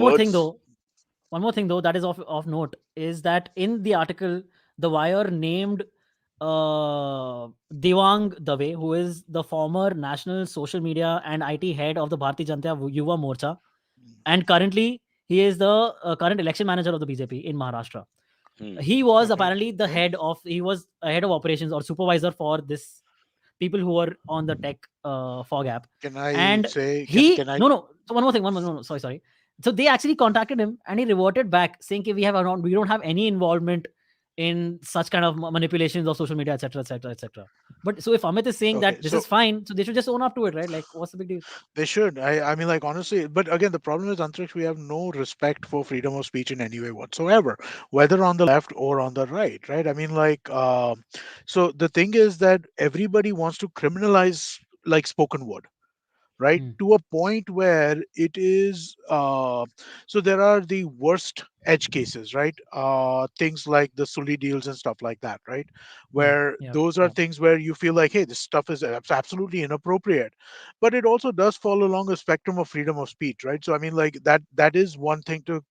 Speaker 2: one more thing though that is of note is that in the article, The Wire named Devang Dave, who is the former national social media and IT head of the Bharatiya Janata Yuva Morcha, and currently he is the current election manager of the BJP in Maharashtra.
Speaker 1: Hmm.
Speaker 2: He was
Speaker 3: Okay.
Speaker 2: apparently
Speaker 3: Okay.
Speaker 2: he was a head of operations or supervisor for this people who were on the tech fog app.
Speaker 3: Can I
Speaker 2: And
Speaker 3: say? Can
Speaker 2: he
Speaker 3: I?
Speaker 2: no, so one more thing, no, sorry. So they actually contacted him and he reverted back saying, "Okay, we don't have any involvement in such kind of manipulations of social media, etc., etc., etc." But so if Amit is saying
Speaker 3: Okay.
Speaker 2: that this
Speaker 3: So
Speaker 2: is fine, so they should just own up to it, right? Like, what's the big deal?
Speaker 3: they should. I mean, like, honestly, but again, the problem is, Antriksh, we have no respect for freedom of speech in any way whatsoever, whether on the left or on the right, right? I mean, like, so the thing is that everybody wants to criminalize like spoken word, right,
Speaker 2: Hmm.
Speaker 3: to a point where it is so there are the worst edge cases, right, things like the Sully deals and stuff like that, right,
Speaker 2: Yeah,
Speaker 3: where
Speaker 2: yeah,
Speaker 3: those are
Speaker 2: yeah.
Speaker 3: things where you feel like, hey, this stuff is absolutely inappropriate, but it also does fall along a spectrum of freedom of speech, right? So I mean, like, that is one thing to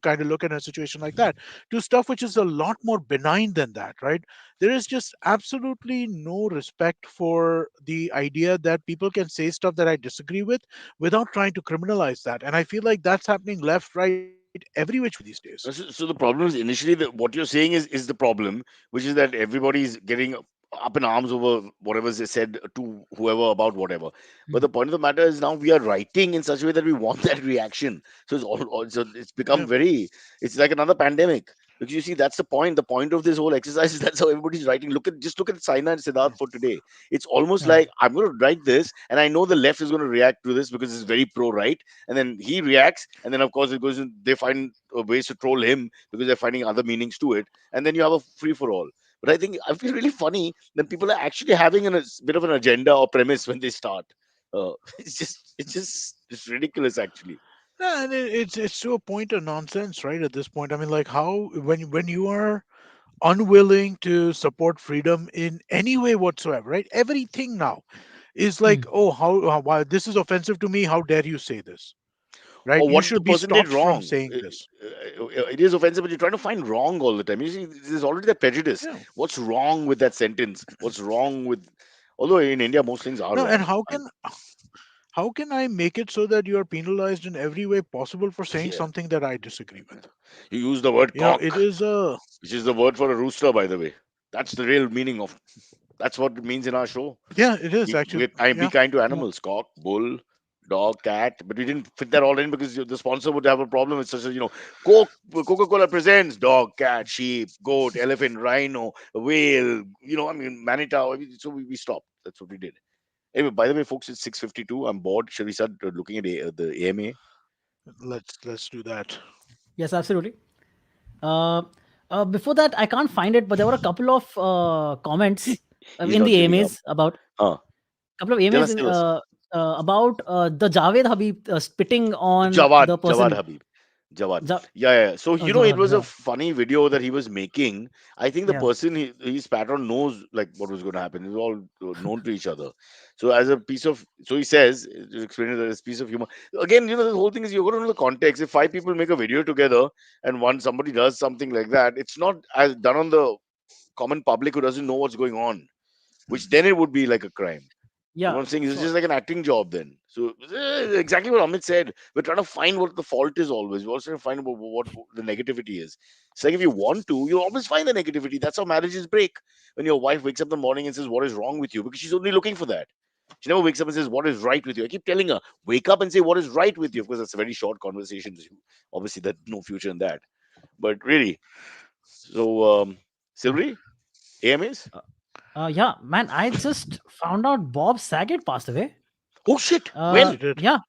Speaker 3: kind of look at a situation like that, to stuff which is a lot more benign than that, right? There is just absolutely no respect for the idea that people can say stuff that I disagree with without trying to criminalize that. And I feel like that's happening left, right, every which way these days.
Speaker 1: So the problem is, initially, what you're saying is the problem, which is that everybody's getting up in arms over whatever they said to whoever about whatever. But
Speaker 2: Hmm.
Speaker 1: the point of the matter is, now we are writing in such a way that we want that reaction. So so it's become
Speaker 3: Yeah.
Speaker 1: very, it's like another pandemic. Because you see, that's the point. The point of this whole exercise is that's how everybody's writing. Just look at Saina and Siddharth for today. It's almost
Speaker 2: Yeah.
Speaker 1: like I'm going to write this, and I know the left is going to react to this because it's very pro-right, and then he reacts, and then of course it goes in, they find ways to troll him because they're finding other meanings to it, and then you have a free for all. But I feel really funny that people are actually having a bit of an agenda or premise when they start. It's ridiculous actually.
Speaker 3: Yeah, and it's to a point of nonsense, right? At this point, I mean, like, how when you are unwilling to support freedom in any way whatsoever, right? Everything now is like,
Speaker 2: Hmm.
Speaker 3: oh, why this is offensive to me? How dare you say this? Right?
Speaker 1: Or
Speaker 3: You
Speaker 1: what the
Speaker 3: should be
Speaker 1: person did
Speaker 3: stopped from
Speaker 1: wrong.
Speaker 3: saying this.
Speaker 1: It is offensive, but you're trying to find wrong all the time. You see, there's already that prejudice.
Speaker 3: Yeah.
Speaker 1: What's wrong with that sentence? What's wrong with? Although in India most things are
Speaker 3: No, and
Speaker 1: wrong. Fine.
Speaker 3: how can I make it so that you are penalized in every way possible for saying
Speaker 1: Yeah.
Speaker 3: something that I disagree with?
Speaker 1: You use the word
Speaker 3: You know, it
Speaker 1: cock,
Speaker 3: is a
Speaker 1: which is the word for a rooster, by the way. That's the real meaning of. That's what it means in our show.
Speaker 3: yeah, it is actually.
Speaker 1: Be
Speaker 3: Yeah.
Speaker 1: kind to
Speaker 3: Yeah.
Speaker 1: animals, cock, bull, dog, cat. But we didn't fit that all in because the sponsor would have a problem with such as, Coca-Cola presents dog, cat, sheep, goat, elephant, rhino, whale, manita. So we stopped. That's what we did. Anyway, by the way, folks, it's 6:52. I'm bored. Shall we start looking at the AMA?
Speaker 3: Let's do that.
Speaker 2: Yes, absolutely. Uh, Before that, I can't find it, but there were a couple of comments
Speaker 1: He's
Speaker 2: in
Speaker 1: not
Speaker 2: the
Speaker 1: giving up.
Speaker 2: AMAs about
Speaker 1: Huh.
Speaker 2: couple of
Speaker 1: Tell
Speaker 2: AMAs
Speaker 1: us, tell us.
Speaker 2: about the Javed Habib spitting on the
Speaker 1: Jawad
Speaker 2: person.
Speaker 1: Habib. Jawad.
Speaker 2: Ja-
Speaker 1: Yeah. So, it
Speaker 2: Jawad,
Speaker 1: was a
Speaker 2: yeah,
Speaker 1: funny video that he was making. I think the
Speaker 2: yeah,
Speaker 1: person he's patron knows like what was going to happen. It was all known to each other. So, as a piece of, so he says, to explain it as a piece of humor. Again, the whole thing is you're going to know the context. If five people make a video together and somebody does something like that, it's not as done on the common public who doesn't know what's going on, which then it would be like a crime. You know
Speaker 2: yeah,
Speaker 1: what I'm saying? It's
Speaker 2: sure.
Speaker 1: just like an acting job then. So exactly what Amit said. We're trying to find what the fault is always. We're also trying to find what the negativity is. It's like if you want to, you'll always find the negativity. That's how marriages break. When your wife wakes up in the morning and says, "What is wrong with you?" Because she's only looking for that. She never wakes up and says, "What is right with you?" I keep telling her, "Wake up and say what is right with you." Of course, that's a very short conversation. Obviously, there's no future in that. But really, so
Speaker 2: Yeah.
Speaker 1: Silvery, AMAs?
Speaker 2: Yeah, man, I just found out Bob Saget passed away.
Speaker 1: Oh shit! When?
Speaker 3: Yes, you did
Speaker 2: Yeah,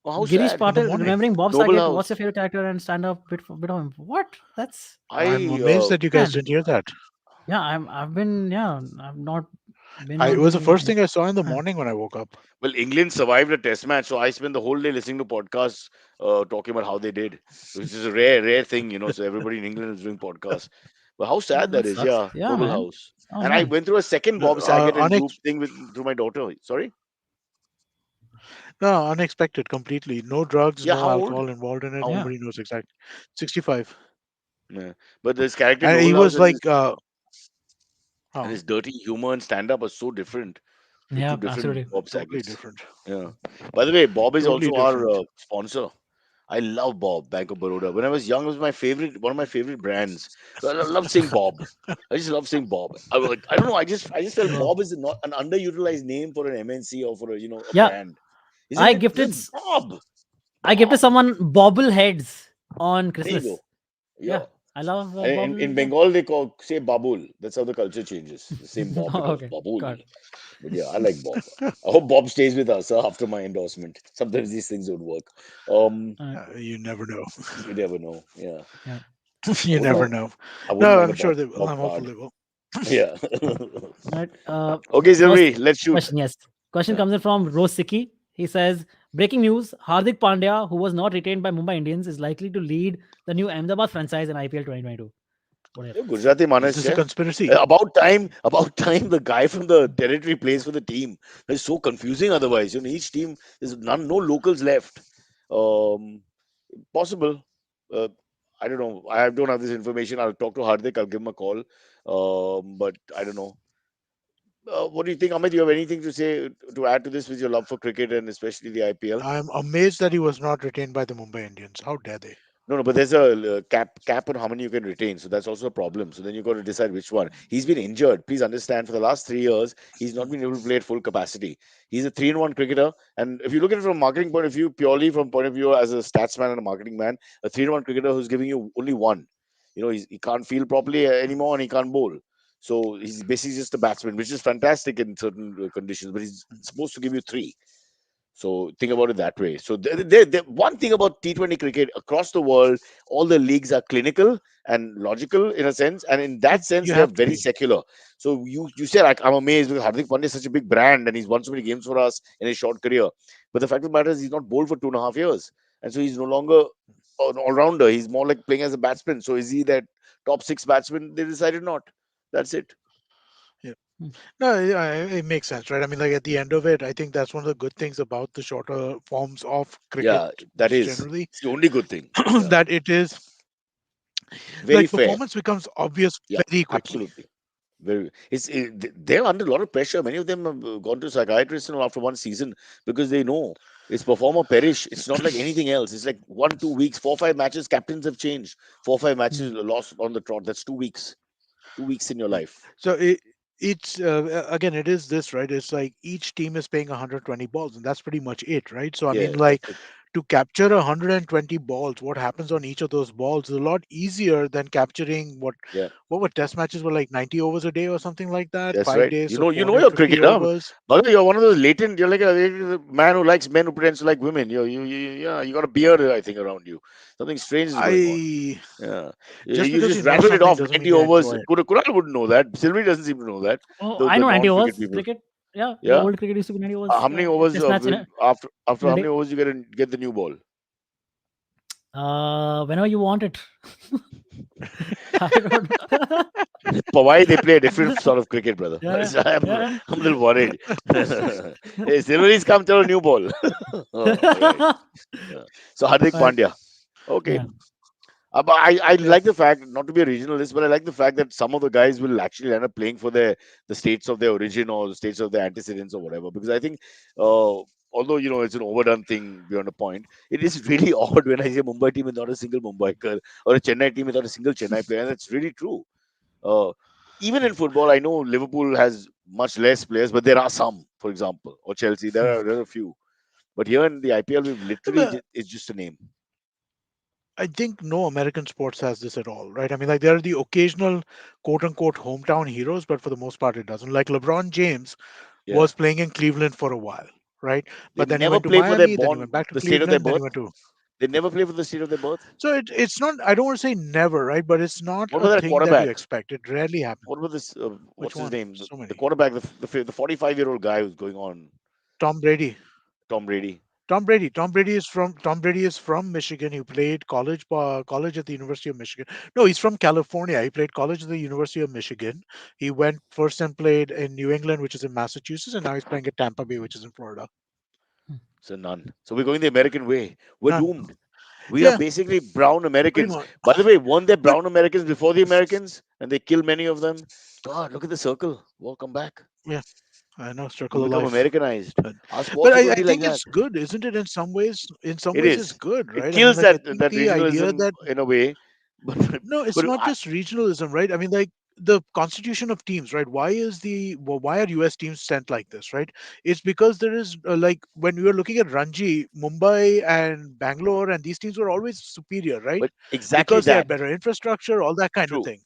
Speaker 1: Oh, how
Speaker 2: Girish
Speaker 1: sad.
Speaker 3: in the
Speaker 2: Patil,
Speaker 3: morning.
Speaker 2: remembering Bob
Speaker 1: Noble
Speaker 2: Saget. What's your
Speaker 1: House.
Speaker 2: favorite character and stand up bit of him? What? That's
Speaker 3: I'm
Speaker 1: I
Speaker 3: amazed that you guys
Speaker 2: man.
Speaker 3: didn't hear that.
Speaker 2: Yeah, I've been, yeah, I'm not. Been
Speaker 3: It was the
Speaker 2: wondering.
Speaker 3: first thing I saw in the morning when I woke up.
Speaker 1: Well, England survived a test match, so I spent the whole day listening to podcasts talking about how they did, which is a rare thing, So everybody in England is doing podcasts. But how sad
Speaker 2: That
Speaker 1: that is,
Speaker 2: sucks.
Speaker 1: yeah.
Speaker 2: Yeah,
Speaker 1: Noble
Speaker 2: man.
Speaker 1: House.
Speaker 2: Oh
Speaker 1: And I
Speaker 2: man.
Speaker 1: went through a second Bob Saget and group
Speaker 3: Unex-
Speaker 1: thing through my daughter. Sorry?
Speaker 3: no, unexpected completely. No drugs,
Speaker 1: Yeah,
Speaker 3: no
Speaker 1: how old?
Speaker 3: alcohol involved in it.
Speaker 1: How
Speaker 2: Yeah.
Speaker 1: old?
Speaker 3: Nobody knows exactly. 65.
Speaker 1: Yeah. But this character in
Speaker 3: And he
Speaker 1: Noble House
Speaker 3: was
Speaker 1: and
Speaker 3: like, oh,
Speaker 1: his dirty humor and stand up are so different. The two
Speaker 2: Yeah.
Speaker 1: different
Speaker 2: Absolutely.
Speaker 1: Bob
Speaker 3: totally
Speaker 1: Sagets.
Speaker 3: different.
Speaker 1: Yeah. By the way, Bob is
Speaker 3: Totally
Speaker 1: also our
Speaker 3: different.
Speaker 1: sponsor. I love Bob, Bank of Baroda. When I was young, it was my favorite, one of my favorite brands. I love saying Bob. I just love saying Bob. I don't know. I just felt
Speaker 2: Well,
Speaker 1: Bob is not an underutilized name for an MNC or for a
Speaker 2: yeah.
Speaker 1: brand. Isn't
Speaker 2: I
Speaker 1: it?
Speaker 2: gifted.
Speaker 1: Just Bob.
Speaker 2: I gifted
Speaker 1: Bob.
Speaker 2: someone bobble heads on
Speaker 1: There you go.
Speaker 2: Christmas.
Speaker 1: Yeah.
Speaker 2: Yeah. I love
Speaker 1: And in
Speaker 2: bobble. Yeah.
Speaker 1: Bengal, they say Babul. That's how the culture changes. The same Bob
Speaker 2: Oh,
Speaker 1: becomes
Speaker 2: okay.
Speaker 1: Babul.
Speaker 2: Got it.
Speaker 1: But yeah, I like Bob. I hope Bob stays with us after my endorsement. Sometimes these things don't work.
Speaker 2: Uh,
Speaker 3: You never know.
Speaker 1: You never know. Yeah.
Speaker 2: yeah.
Speaker 1: I
Speaker 3: You
Speaker 1: wouldn't
Speaker 3: never
Speaker 1: want
Speaker 3: know.
Speaker 1: I wouldn't
Speaker 3: No,
Speaker 1: want a
Speaker 3: I'm sure they will.
Speaker 1: Bob
Speaker 3: I'm hopeful
Speaker 1: card.
Speaker 3: they will.
Speaker 1: Yeah.
Speaker 2: Right.
Speaker 1: Okay,
Speaker 2: First
Speaker 1: Sylvie, let's shoot.
Speaker 2: question. Yes. Question
Speaker 1: Yeah.
Speaker 2: comes in from Rose Siki. He says, breaking news: Hardik Pandya, who was not retained by Mumbai Indians, is likely to lead the new Ahmedabad franchise in IPL 2022. What are your
Speaker 1: Yeah,
Speaker 2: thoughts?
Speaker 1: Gujarati
Speaker 3: Is
Speaker 1: Manas,
Speaker 3: this a
Speaker 1: yeah.
Speaker 3: conspiracy?
Speaker 1: About time the guy from the territory plays for the team. It's so confusing otherwise. Each team, there's no locals left. Um, Possible. Uh, I don't know. I don't have this information. I'll talk to Hardik. I'll give him a call. But I don't know. What do you think, Amit? You have anything to say to add to this with your love for cricket and especially the IPL?
Speaker 3: I'm amazed that he was not retained by the Mumbai Indians. How dare they?
Speaker 1: No, no, but there's a cap on how many you can retain, so that's also a problem. So then you got to decide which one. He's been injured. Please understand, for the last 3 years, he's not been able to play at full capacity. He's a three-in-one cricketer, and if you look at it from a marketing point of view, purely from point of view as a statsman and a marketing man, a three-in-one cricketer who's giving you only one. He can't field properly anymore, and he can't bowl. So he's basically just a batsman, which is fantastic in certain conditions, but he's supposed to give you three. So think about it that way. So one thing about T20 cricket across the world, all the leagues are clinical and logical in a sense, and in that sense,
Speaker 3: You
Speaker 1: they are
Speaker 3: have to
Speaker 1: very
Speaker 3: be.
Speaker 1: secular. So you say like, I'm amazed because Hardik Pandya is such a big brand and he's won so many games for us in his short career. But the fact of the matter is he's not bowled for 2.5 years, and so he's no longer an all rounder. He's more like playing as a batsman. So is he that top six batsman? They decided not. That's it.
Speaker 3: Yeah.
Speaker 2: Hmm.
Speaker 3: No, it makes sense, right? I mean, like at the end of it, I think that's one of the good things about the shorter forms of cricket,
Speaker 1: Yeah, that
Speaker 3: just
Speaker 1: is.
Speaker 3: generally,
Speaker 1: It's the only good thing. Yeah,
Speaker 3: that it is
Speaker 1: very
Speaker 3: like
Speaker 1: fair.
Speaker 3: performance becomes obvious
Speaker 1: Yeah,
Speaker 3: very quickly.
Speaker 1: absolutely. They're under a lot of pressure. Many of them have gone to psychiatrists after one season because they know it's perform or perish. It's not like anything else. It's like 1 2 weeks, 4 5 matches. Captains have changed. 4 5 matches
Speaker 2: Hmm.
Speaker 1: lost on the trot. That's 2 weeks. 2 weeks in your
Speaker 3: Yeah.
Speaker 1: life.
Speaker 3: So it's again, it is this, right? It's like each team is playing 120 balls, and that's pretty much it, right? So I
Speaker 1: Yeah,
Speaker 3: mean,
Speaker 1: that's
Speaker 3: like
Speaker 1: it.
Speaker 3: to capture 120 balls, what happens on each of those balls is a lot easier than capturing
Speaker 1: Yeah,
Speaker 3: what were test matches were like 90 overs a day or something like that,
Speaker 1: that's
Speaker 3: five
Speaker 1: right.
Speaker 3: days,
Speaker 1: You
Speaker 3: so
Speaker 1: know, your
Speaker 3: 450
Speaker 1: cricket, huh?
Speaker 3: overs.
Speaker 1: Bhagath, you're one of those latent. You're like a man who likes men who pretends to like women. Yeah, you got a beard, I think, around you. Something strange is going on.
Speaker 3: I
Speaker 1: Yeah,
Speaker 3: Just
Speaker 1: you
Speaker 3: because
Speaker 1: just
Speaker 3: you know
Speaker 1: rattled it
Speaker 3: something
Speaker 1: off.
Speaker 3: doesn't mean
Speaker 1: 90
Speaker 3: you
Speaker 1: overs.
Speaker 3: enjoy it.
Speaker 1: Kunal wouldn't know that. Sylvie doesn't seem to know that.
Speaker 2: Oh,
Speaker 1: The
Speaker 2: I
Speaker 1: the
Speaker 2: know 90
Speaker 1: non-cricket
Speaker 2: overs
Speaker 1: people.
Speaker 2: cricket. Yeah, the
Speaker 1: Yeah.
Speaker 2: old cricket used to be 90 overs.
Speaker 1: How many overs
Speaker 2: Test match
Speaker 1: after
Speaker 2: in a
Speaker 1: how
Speaker 2: day.
Speaker 1: many overs you get the new ball?
Speaker 2: Whenever you want it. I don't know.
Speaker 1: Powai, they play a different sort of cricket, brother.
Speaker 2: Yeah,
Speaker 1: So I'm,
Speaker 2: yeah,
Speaker 1: I'm a little worried. Hey, Sylvie's come tell a new ball. Oh, all right.
Speaker 2: yeah.
Speaker 1: Yeah. So Hardik
Speaker 2: But
Speaker 1: Pandya. Okay.
Speaker 2: yeah,
Speaker 1: But I
Speaker 3: Yeah,
Speaker 1: like the fact, not to be a regionalist, but I like the fact that some of the guys will actually end up playing for the states of their origin or the states of their antecedents or whatever. Because I think, although it's an overdone thing beyond a point, it is really odd when I say Mumbai team is not a single Mumbaiker or a Chennai team without a single Chennai player, and that's really true. Uh, Even in football, I know Liverpool has much less players, but there are some, for example, or Chelsea. There are a few. But here in the IPL, we've literally
Speaker 3: but
Speaker 1: it's just a name.
Speaker 3: I think no American sports has this at all, right? I mean, like there are the occasional quote unquote hometown heroes, but for the most part, it doesn't. Like LeBron James
Speaker 1: Yeah,
Speaker 3: was playing in Cleveland for a while, right?
Speaker 1: they
Speaker 3: But then he
Speaker 1: never
Speaker 3: went to
Speaker 1: play for their
Speaker 3: Miami, then he
Speaker 1: born
Speaker 3: went back to
Speaker 1: the state of their
Speaker 3: Cleveland, then he
Speaker 1: birth.
Speaker 3: went to
Speaker 1: They never play for the state of their birth.
Speaker 3: So it's not. I don't want to say never, right? But it's not
Speaker 1: What
Speaker 3: a
Speaker 1: about that
Speaker 3: thing that you
Speaker 1: quarterback?
Speaker 3: expect. It rarely happens.
Speaker 1: What about this?
Speaker 3: Which
Speaker 1: What's his
Speaker 3: one?
Speaker 1: name?
Speaker 3: So
Speaker 1: The
Speaker 3: many.
Speaker 1: quarterback, the 45-year-old guy who's going on,
Speaker 3: Tom Brady.
Speaker 1: Tom Brady.
Speaker 3: Tom Brady. Tom Brady is from Michigan. He played college at the University of Michigan. No, he's from California. He played college at the University of Michigan. He went first and played in New England, which is in Massachusetts, and now he's playing at Tampa Bay, which is in Florida.
Speaker 1: So none. So we're going the American way. We're
Speaker 3: None.
Speaker 1: doomed. We are
Speaker 3: Yeah,
Speaker 1: basically brown
Speaker 3: pretty
Speaker 1: Americans.
Speaker 3: much.
Speaker 1: By the way, weren't there
Speaker 3: But
Speaker 1: brown Americans before the Americans? And they killed many of them. God, look at the circle. Welcome back.
Speaker 3: yeah, I know,
Speaker 1: We
Speaker 3: circle of
Speaker 1: become
Speaker 3: life.
Speaker 1: Americanized.
Speaker 3: But,
Speaker 1: Our
Speaker 3: but
Speaker 1: sports are
Speaker 3: I,
Speaker 1: going to
Speaker 3: I
Speaker 1: be like
Speaker 3: think
Speaker 1: that.
Speaker 3: it's good, isn't it? In some ways,
Speaker 1: It
Speaker 3: it's
Speaker 1: is.
Speaker 3: good,
Speaker 1: It
Speaker 3: right? I mean,
Speaker 1: kills
Speaker 3: like I think
Speaker 1: that
Speaker 3: the idea
Speaker 1: regionalism
Speaker 3: that
Speaker 1: in a way. But
Speaker 3: no, it's
Speaker 1: but
Speaker 3: not just regionalism, right? I mean, like the constitution of teams, right? Why are US teams sent like this, right? It's because there is like when we were looking at Ranji, Mumbai and Bangalore, and these teams were always superior, right?
Speaker 1: exactly
Speaker 3: Because they had
Speaker 1: that.
Speaker 3: better infrastructure, all that kind of
Speaker 1: True.
Speaker 3: thing,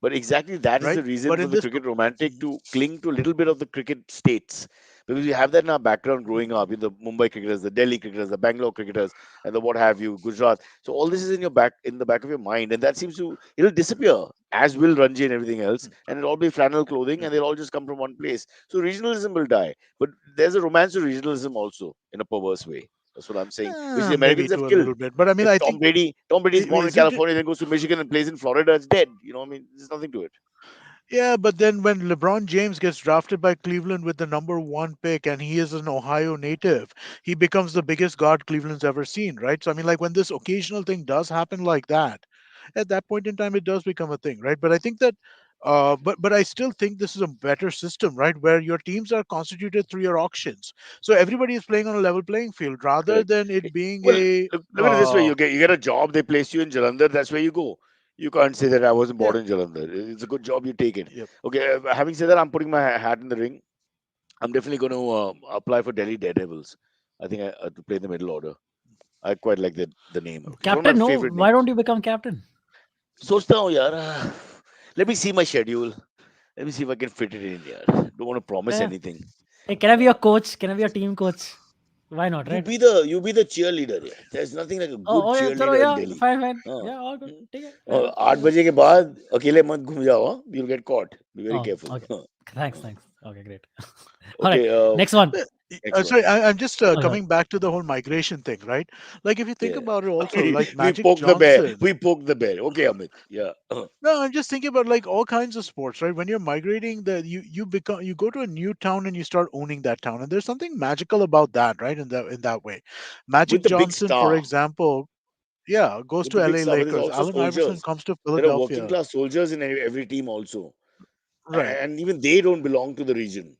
Speaker 1: But exactly that is
Speaker 3: right?
Speaker 1: the reason
Speaker 3: But
Speaker 1: for
Speaker 3: in
Speaker 1: the
Speaker 3: this,
Speaker 1: cricket romantic
Speaker 3: Mhm.
Speaker 1: to cling to a little bit of the cricket states. Because we have that in our background growing up, in the Mumbai cricketers, the Delhi cricketers, the Bangalore cricketers, and the what have you, Gujarat. So all this is in the back of your mind, and that seems to it'll disappear, as will Ranji and everything else, and it'll all be flannel clothing, and they'll all just come from one place. So regionalism will die. But there's a romance to regionalism also in a perverse way. That's what I'm saying, which the
Speaker 3: Maybe
Speaker 1: Americans have
Speaker 3: to a
Speaker 1: killed.
Speaker 3: little bit, but I mean,
Speaker 1: If
Speaker 3: I think
Speaker 1: Tom Brady's born in
Speaker 3: isn't it?
Speaker 1: California, then goes to Michigan and plays in Florida, it's dead. You know, I mean, there's nothing to it.
Speaker 3: Yeah, but then when LeBron James gets drafted by Cleveland with the number one pick and he is an Ohio native, he becomes the biggest guard Cleveland's ever seen, right? So, I mean, like when this occasional thing does happen like that, at that point in time, it does become a thing, right? But I think that. But I still think this is a better system, right? Where your teams are constituted through your auctions, so everybody is playing on a level playing field, rather
Speaker 1: Correct.
Speaker 3: than
Speaker 1: Eh,
Speaker 3: it being
Speaker 1: Well,
Speaker 3: a
Speaker 1: look at it this way: you get a job, they place you in Jalandhar, that's where you go. You can't say that I wasn't
Speaker 3: yeah,
Speaker 1: born in Jalandhar. It's a good job, you take it.
Speaker 3: yep.
Speaker 1: Okay. Having said that, I'm putting my hat in the ring. I'm definitely going to apply for Delhi Daredevils. I think to play in the middle order. I quite like the name. It's
Speaker 3: Okay.
Speaker 1: one of my
Speaker 2: Captain, no.
Speaker 1: favorite
Speaker 2: Why
Speaker 1: names.
Speaker 2: don't you become captain?
Speaker 1: सोचता हूँ यार. Let me see my schedule. Let me see if I can fit it in here. Don't want to promise
Speaker 2: Eh,
Speaker 1: anything.
Speaker 2: hey, can I be your coach? Can I be your team coach? Why not, right?
Speaker 1: You be the cheerleader. Yeah. There's nothing like a good
Speaker 2: Oh yeah, chalo,
Speaker 1: cheerleader in
Speaker 2: yeah,
Speaker 1: Delhi.
Speaker 2: fine, fine.
Speaker 1: हाँ.
Speaker 2: Yeah, all good.
Speaker 1: हम्म.
Speaker 2: ठीक है.
Speaker 1: और
Speaker 2: Yeah, all
Speaker 1: 8
Speaker 2: good.
Speaker 1: बजे के बाद अकेले मत घूम जाओ. हाँ? You'll get caught. Be very
Speaker 2: Oh,
Speaker 1: careful.
Speaker 2: okay.
Speaker 1: हाँ.
Speaker 2: Thanks,
Speaker 1: हाँ.
Speaker 2: thanks. Okay, great. All right,
Speaker 1: Okay.
Speaker 2: next one.
Speaker 1: Next one.
Speaker 3: Sorry, I'm just
Speaker 2: Oh, sorry.
Speaker 3: coming back to the whole migration thing, right? Like, if you think
Speaker 1: Yeah.
Speaker 3: about it, also, like
Speaker 1: We
Speaker 3: Magic
Speaker 1: poke the bear.
Speaker 3: Johnson.
Speaker 1: We poke the bear. Okay, Amit. Yeah.
Speaker 3: No, I'm just thinking about like all kinds of sports, right? When you're migrating, you go to a new town and you start owning that town, and there's something magical about that, right? In that way,
Speaker 1: With
Speaker 3: Magic
Speaker 1: the big
Speaker 3: Johnson, for
Speaker 1: star.
Speaker 3: example, yeah, goes
Speaker 1: With
Speaker 3: to
Speaker 1: the big
Speaker 3: L.A.
Speaker 1: star. But there's
Speaker 3: Lakers.
Speaker 1: also
Speaker 3: Allen Iverson
Speaker 1: soldiers.
Speaker 3: comes to
Speaker 1: There are working
Speaker 3: Philadelphia,
Speaker 1: class soldiers in every team also.
Speaker 3: right?
Speaker 1: And even they don't belong to the region.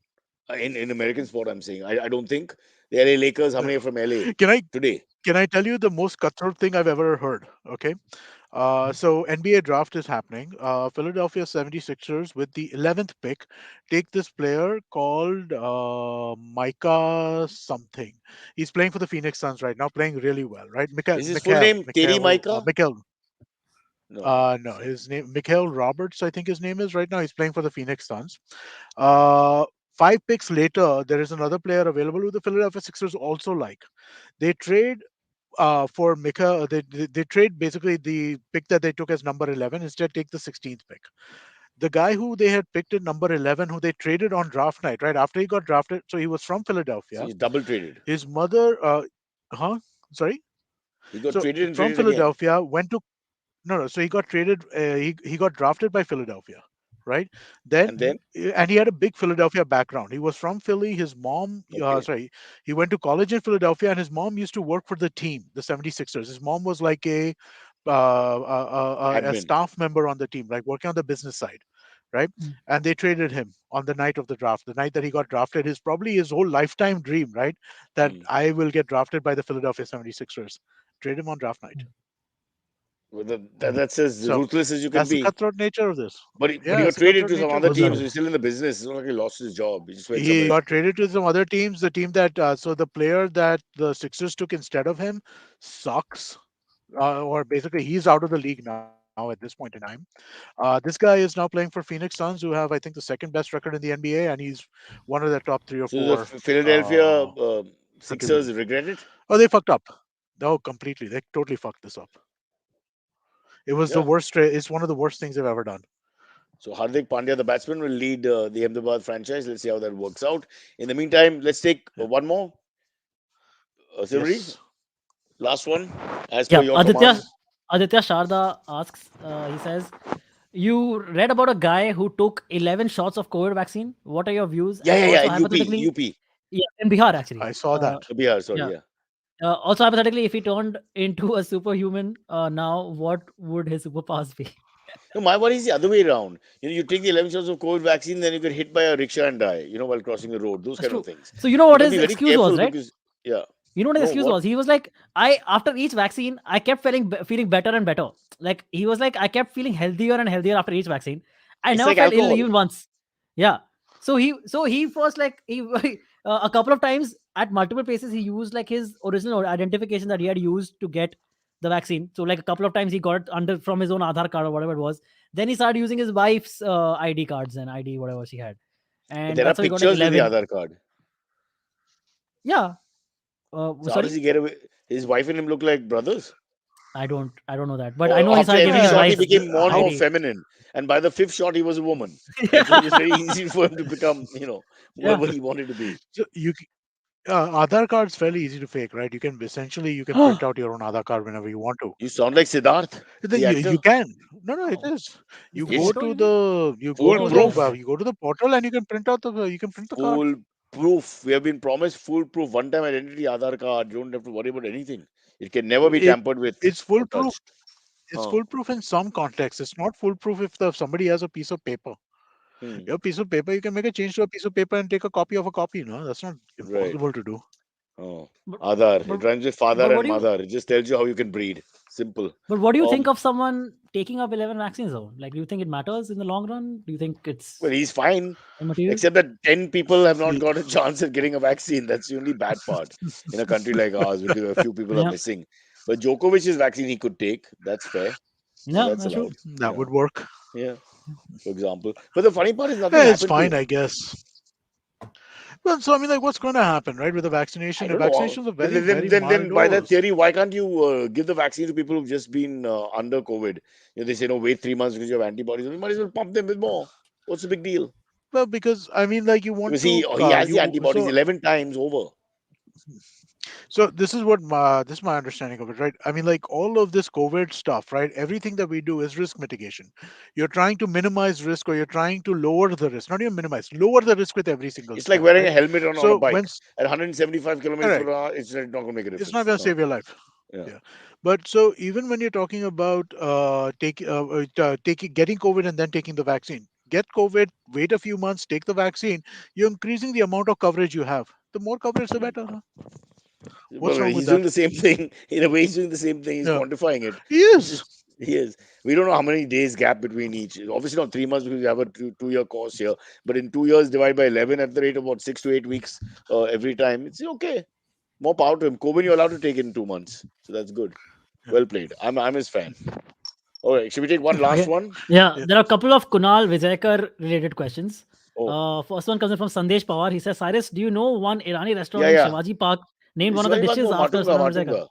Speaker 1: In American sport, I'm saying. I don't think the LA Lakers, how many are from LA
Speaker 3: Can I
Speaker 1: today?
Speaker 3: can I tell you the most cutthroat thing I've ever heard? Okay. So NBA draft is happening. Philadelphia 76ers with the 11th pick take this player called Micah something. He's playing for the Phoenix Suns right now, playing really well, right?
Speaker 1: Is his full name Terry Micah? No, no.
Speaker 3: No, his name Mikael Roberts, I think his name is right now. He's playing for the Phoenix Suns. Uh, 5 picks later, there is another player available who the Philadelphia Sixers also like. They trade for Mika, they trade basically the pick that they took as number 11, instead take the 16th pick. The guy who they had picked at number 11, who they traded on draft night, right after he got drafted, so he was from
Speaker 1: So
Speaker 3: Philadelphia.
Speaker 1: he's double traded.
Speaker 3: His mother, huh? Sorry.
Speaker 1: He got
Speaker 3: So
Speaker 1: traded and
Speaker 3: from
Speaker 1: traded again.
Speaker 3: Philadelphia, went to no, no. So he got traded. He got drafted by Philadelphia, right? Then
Speaker 1: And then,
Speaker 3: and he had a big Philadelphia background. He was from Philly. His mom,
Speaker 1: okay,
Speaker 3: sorry, he went to college in Philadelphia, and his mom used to work for the team, the 76ers. His mom was like a
Speaker 1: admin.
Speaker 3: staff member on the team, like working on the business side, right?
Speaker 2: Mm.
Speaker 3: And they traded him on the night of the draft, the night that he got drafted. His probably his whole lifetime dream, right? That
Speaker 1: Mm.
Speaker 3: I will get drafted by the Philadelphia 76ers. Trade him on draft night.
Speaker 2: Mm.
Speaker 1: Well,
Speaker 2: Mm.
Speaker 1: that's as
Speaker 3: So
Speaker 1: ruthless as you can
Speaker 3: that's the
Speaker 1: be.
Speaker 3: cutthroat nature of this.
Speaker 1: But
Speaker 3: Yeah,
Speaker 1: he got
Speaker 3: it's the
Speaker 1: traded
Speaker 3: cutthroat
Speaker 1: to some
Speaker 3: nature of
Speaker 1: other
Speaker 3: this.
Speaker 1: teams.
Speaker 2: Gujarat.
Speaker 1: He's still in the business. It's not like he lost his job. He just went
Speaker 3: He
Speaker 1: somewhere.
Speaker 3: got traded to some other teams. The team that so the player that the Sixers took instead of him sucks, or basically he's out of the league now at this point in time. This guy is now playing for Phoenix Suns, who have I think the second best record in the NBA, and he's one of the top three or
Speaker 1: So the
Speaker 3: four
Speaker 1: Philadelphia
Speaker 3: contributors.
Speaker 1: Sixers regret it.
Speaker 3: Oh, they fucked up. Oh, completely. They totally fucked this up. It was the
Speaker 1: Yeah.
Speaker 3: worst. It's one of the worst things they've ever done.
Speaker 1: So Hardik Pandya, the batsman, will lead the Ahmedabad franchise. Let's see how that works out. In the meantime, let's take
Speaker 3: Yeah.
Speaker 1: one more. Silvery,
Speaker 3: Yes.
Speaker 1: last one, as per
Speaker 2: Yeah,
Speaker 1: your command.
Speaker 2: Aditya Sharda asks, he says, you read about a guy who took 11 shots of COVID vaccine. What are your views?
Speaker 1: Yeah,
Speaker 2: And
Speaker 1: yeah, yeah.
Speaker 2: also
Speaker 1: UP,
Speaker 2: hypothetically,
Speaker 1: UP.
Speaker 2: yeah, in Bihar actually.
Speaker 3: I saw that.
Speaker 1: Bihar, sorry,
Speaker 2: Yeah.
Speaker 1: yeah.
Speaker 2: Also hypothetically, if he turned into a superhuman now, what would his superpowers be?
Speaker 1: No, my worry is the other way around. You take the 11 shots of COVID vaccine, then you get hit by a rickshaw and die, while crossing the road. Those
Speaker 2: That's
Speaker 1: kind of
Speaker 2: true.
Speaker 1: things.
Speaker 2: So you know
Speaker 1: You
Speaker 2: what
Speaker 1: got to
Speaker 2: his
Speaker 1: be very
Speaker 2: excuse was,
Speaker 1: careful
Speaker 2: right?
Speaker 1: because, yeah.
Speaker 2: You know what his
Speaker 1: No,
Speaker 2: excuse
Speaker 1: what?
Speaker 2: was? He was like, I after each vaccine, I kept feeling better and better. Like he was like, I kept feeling healthier and healthier after each vaccine. I
Speaker 1: It's
Speaker 2: never
Speaker 1: like
Speaker 2: felt ill
Speaker 1: alcohol.
Speaker 2: even once. Yeah. So he was like he a couple of times at multiple places he used like his original identification that he had used to get the vaccine. So like a couple of times he got it under from his own Aadhaar card or whatever it was. Then he started using his wife's ID cards and ID whatever she had,
Speaker 1: But
Speaker 2: and
Speaker 1: there are
Speaker 2: that's how he got like
Speaker 1: pictures with the
Speaker 2: 11.
Speaker 1: Aadhaar card.
Speaker 2: Yeah.
Speaker 1: So how does
Speaker 2: Sorry.
Speaker 1: he get away? His wife and him look like brothers.
Speaker 2: I don't know that, but I know he
Speaker 1: After
Speaker 2: started
Speaker 1: every
Speaker 2: giving his
Speaker 3: Yeah.
Speaker 1: shot, he
Speaker 2: wife
Speaker 1: became more and more
Speaker 2: ID.
Speaker 1: feminine. And by the fifth shot, he was a woman. And so
Speaker 2: Yeah,
Speaker 1: it was very easy for him to become,
Speaker 2: yeah.
Speaker 1: whoever he wanted to be.
Speaker 3: So Aadhaar card's fairly easy to fake, right? You can print out your own Aadhaar card whenever you want to.
Speaker 1: You sound like Siddharth,
Speaker 3: Then
Speaker 1: the
Speaker 3: you
Speaker 1: actor.
Speaker 3: can. No, it
Speaker 2: Oh,
Speaker 3: is.
Speaker 2: is
Speaker 3: You
Speaker 2: the
Speaker 3: go
Speaker 1: It's
Speaker 2: photo?
Speaker 3: to
Speaker 2: You mean?
Speaker 3: the you go to
Speaker 2: Oh, yeah,
Speaker 3: the
Speaker 1: foolproof.
Speaker 2: okay.
Speaker 3: you go to the portal and you can print the card.
Speaker 1: Foolproof. We have been promised foolproof. One time identity, Aadhaar card. You don't have to worry about anything. It can never be
Speaker 3: It
Speaker 1: tampered with
Speaker 3: it's
Speaker 1: or
Speaker 3: foolproof.
Speaker 1: touched.
Speaker 3: It's
Speaker 1: Huh.
Speaker 3: foolproof in some contexts. It's not foolproof if somebody has a piece of paper.
Speaker 1: Hmm.
Speaker 3: Your piece of paper, you can make a change to a piece of paper and take a copy of a copy. No, that's not
Speaker 1: Right.
Speaker 3: impossible to do.
Speaker 1: Oh.
Speaker 2: But
Speaker 1: Aadhaar.
Speaker 2: but
Speaker 1: It rhymes with
Speaker 2: but
Speaker 1: father
Speaker 2: what
Speaker 1: and
Speaker 2: do you
Speaker 1: mother. It just tells you how you can breed. Simple.
Speaker 2: but what do you think
Speaker 1: Um.
Speaker 2: of someone taking up 11 vaccines though? Like, do you think it matters in the long run? Do you think
Speaker 1: Well,
Speaker 2: it's
Speaker 1: he's fine.
Speaker 2: immaterial?
Speaker 1: Except that 10 people have not
Speaker 3: Ye-
Speaker 1: got a chance at getting a vaccine. That's the only bad part in a country like ours because a few people are
Speaker 2: Yeah,
Speaker 1: missing. But Djokovic's vaccine he could take. That's fair.
Speaker 2: yeah,
Speaker 1: That's
Speaker 2: that's true.
Speaker 1: allowed.
Speaker 3: That
Speaker 1: Yeah.
Speaker 3: would work.
Speaker 1: Yeah. For example. But the funny part is nothing
Speaker 3: Yeah, it's
Speaker 1: happened to
Speaker 3: fine, I
Speaker 1: him.
Speaker 3: guess. Well, so I mean, like, what's going to happen, right, with the
Speaker 1: I
Speaker 3: vaccination? The
Speaker 1: don't know.
Speaker 3: vaccination's a
Speaker 1: Then,
Speaker 3: very,
Speaker 1: then,
Speaker 3: very
Speaker 1: then,
Speaker 3: mild
Speaker 1: then by that
Speaker 3: dose.
Speaker 1: theory, why can't you give the vaccine to people who've just been under COVID? They say, no, wait 3 months because you have antibodies. You might as well pump them with more. What's the big deal?
Speaker 3: Well, because I mean, like, you want
Speaker 1: Because
Speaker 3: to
Speaker 1: he has the
Speaker 3: you
Speaker 1: antibodies 11 times over.
Speaker 3: so this is my understanding of it, right? I mean, like all of this COVID stuff, right? Everything that we do is risk mitigation. You're trying to minimize risk, or you're trying to lower the risk. Not even minimize, lower the risk with every single
Speaker 1: It's like
Speaker 3: step,
Speaker 1: wearing
Speaker 3: right?
Speaker 1: a helmet on a
Speaker 3: So
Speaker 1: bike. At 175 kilometers per
Speaker 3: correct,
Speaker 1: hour, it's not going to make a
Speaker 3: it's not
Speaker 1: difference.
Speaker 3: going to
Speaker 1: No.
Speaker 3: save your life.
Speaker 1: Yeah.
Speaker 3: Yeah, but so even when you're talking about taking getting COVID and then taking the vaccine, get COVID, wait a few months, take the vaccine, you're increasing the amount of coverage you have. The more coverage, the
Speaker 1: Hmm.
Speaker 3: better. Huh? What's
Speaker 1: Well,
Speaker 3: wrong with
Speaker 1: he's doing
Speaker 3: that?
Speaker 1: the same thing. In a way, he's doing the same thing. He's
Speaker 3: Yeah,
Speaker 1: quantifying it.
Speaker 3: he
Speaker 1: It's
Speaker 3: is.
Speaker 1: just, he is. We don't know how many days gap between each. Obviously, not 3 months because we have a two-year course here. But in 2 years, divide by 11 at the rate of about 6 to 8 weeks every time. It's okay. More power to him. Coben, you're allowed to take it in 2 months. So that's good.
Speaker 3: Yeah.
Speaker 1: Well played. I'm his fan. All right. Should we take one last
Speaker 2: Okay.
Speaker 1: one?
Speaker 2: Yeah,
Speaker 3: Yeah.
Speaker 2: there are a couple of Kunal Vijayakar related questions.
Speaker 1: Oh,
Speaker 2: First one comes in from Sandesh Pawar. He says, Cyrus, do you know one Irani restaurant
Speaker 1: yeah,
Speaker 2: in
Speaker 1: yeah.
Speaker 2: Shivaji Park named one of the
Speaker 1: Shivaji Bagh,
Speaker 2: dishes
Speaker 1: no,
Speaker 2: after
Speaker 1: Matunga,
Speaker 2: Kunal Vijayakar?
Speaker 1: Matunga.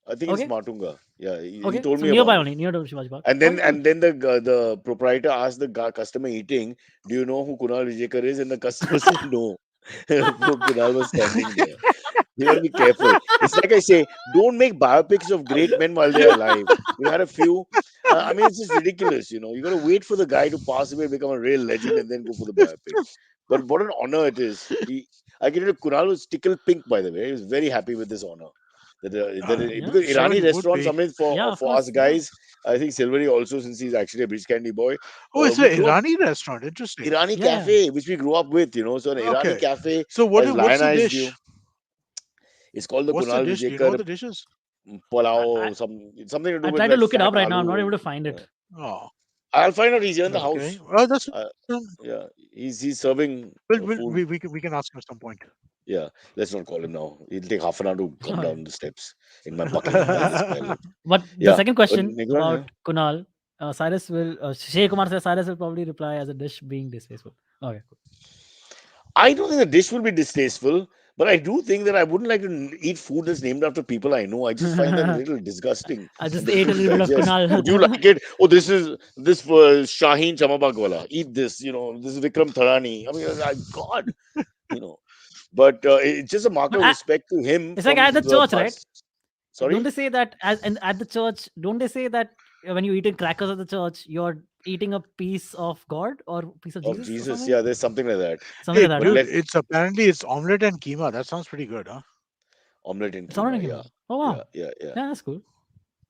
Speaker 1: I think it's
Speaker 2: Okay,
Speaker 1: Matunga. Yeah, he
Speaker 2: okay.
Speaker 1: told
Speaker 2: So
Speaker 1: me
Speaker 2: nearby
Speaker 1: about it.
Speaker 2: only, near to Shivaji Park.
Speaker 1: And
Speaker 2: Okay,
Speaker 1: then
Speaker 2: cool.
Speaker 1: and then the proprietor asked the customer eating, "Do you know who Kunal Vijayekar is?" And the customer said no. Poor Kunal was standing there. You got to be careful. It's like I say, don't make biopics of great men while they're alive. We've had a few. I mean, it's just ridiculous. You got to wait for the guy to pass away, become a real legend, and then go for the biopic. But what an honor it is. I get it. Kunal was tickled pink, by the way. He was very happy with this honor.
Speaker 2: Yeah,
Speaker 1: Because
Speaker 3: Sure,
Speaker 1: Irani
Speaker 3: he would
Speaker 1: restaurants, I
Speaker 3: be.
Speaker 1: mean,
Speaker 2: yeah, of
Speaker 1: for us
Speaker 2: course. Yeah.
Speaker 1: guys, I think Silvery also, since he's actually a beach candy boy,
Speaker 3: Oh, it's
Speaker 1: we
Speaker 3: an
Speaker 1: grew up
Speaker 3: Irani restaurant. Interesting.
Speaker 1: Irani
Speaker 2: Yeah, yeah.
Speaker 1: cafe, which we grew up with. So an Irani
Speaker 3: Okay.
Speaker 1: cafe
Speaker 3: So
Speaker 1: has
Speaker 3: what's the
Speaker 1: lionized you.
Speaker 3: dish?
Speaker 1: It's called the
Speaker 3: What's the
Speaker 1: Kunal
Speaker 3: dish? Do you know what
Speaker 1: Vijayekar
Speaker 3: the dish is?
Speaker 2: I, I,
Speaker 1: Pulao, something to do
Speaker 2: I
Speaker 1: with
Speaker 2: tried to
Speaker 1: like
Speaker 2: look it
Speaker 1: fat
Speaker 2: up right now. I'm not
Speaker 1: aloo.
Speaker 2: able to find
Speaker 1: Yeah.
Speaker 2: it.
Speaker 3: Oh,
Speaker 1: I'll find out. He's here in the
Speaker 3: okay.
Speaker 1: house.
Speaker 3: Well, that's
Speaker 1: Uh,
Speaker 3: um,
Speaker 1: yeah, he's serving food.
Speaker 3: we can ask him at some point.
Speaker 1: Yeah, let's not call him now. It'll take half an hour to come
Speaker 2: Oh, yeah.
Speaker 1: down the steps in my parking lot. I can smell it.
Speaker 2: But the
Speaker 1: Yeah,
Speaker 2: second
Speaker 1: but
Speaker 2: question
Speaker 1: Nikran, yeah.
Speaker 2: about Kunal, Cyrus will, Shay Kumar says Cyrus will probably reply as a dish being distasteful. Okay, cool.
Speaker 1: I don't think the dish will be distasteful, But I do think that I wouldn't like to eat food that's named after people I know. I just find that a little disgusting
Speaker 2: I
Speaker 1: and
Speaker 2: just ate a
Speaker 1: difficult to
Speaker 2: little bit of
Speaker 1: digest. Would you
Speaker 2: Kunal.
Speaker 1: like it? Oh, this Shaheen Chamabagwala. Eat this. This is Vikram Tharani. I mean, God, you know. But it's just a mark
Speaker 2: But
Speaker 1: of respect to him
Speaker 2: it's like
Speaker 1: from
Speaker 2: at the
Speaker 1: the
Speaker 2: church, right?
Speaker 1: past.
Speaker 2: Don't
Speaker 1: Sorry?
Speaker 2: they say that as and at the church? Don't they say that when you eat crackers at the church, you're eating a piece of God or piece of
Speaker 1: Of
Speaker 2: Jesus or
Speaker 1: Jesus.
Speaker 2: something?
Speaker 1: Yeah, there's something like that.
Speaker 2: Something
Speaker 3: Hey,
Speaker 2: like that,
Speaker 1: But
Speaker 2: huh?
Speaker 3: dude,
Speaker 1: let
Speaker 3: it's apparently it's omelette and keema. That sounds pretty good, huh?
Speaker 1: omelette and
Speaker 2: It's not
Speaker 1: keema.
Speaker 2: in
Speaker 1: Yeah.
Speaker 2: Hima. Oh
Speaker 1: Yeah.
Speaker 2: wow,
Speaker 1: Yeah. Yeah.
Speaker 2: yeah, that's cool.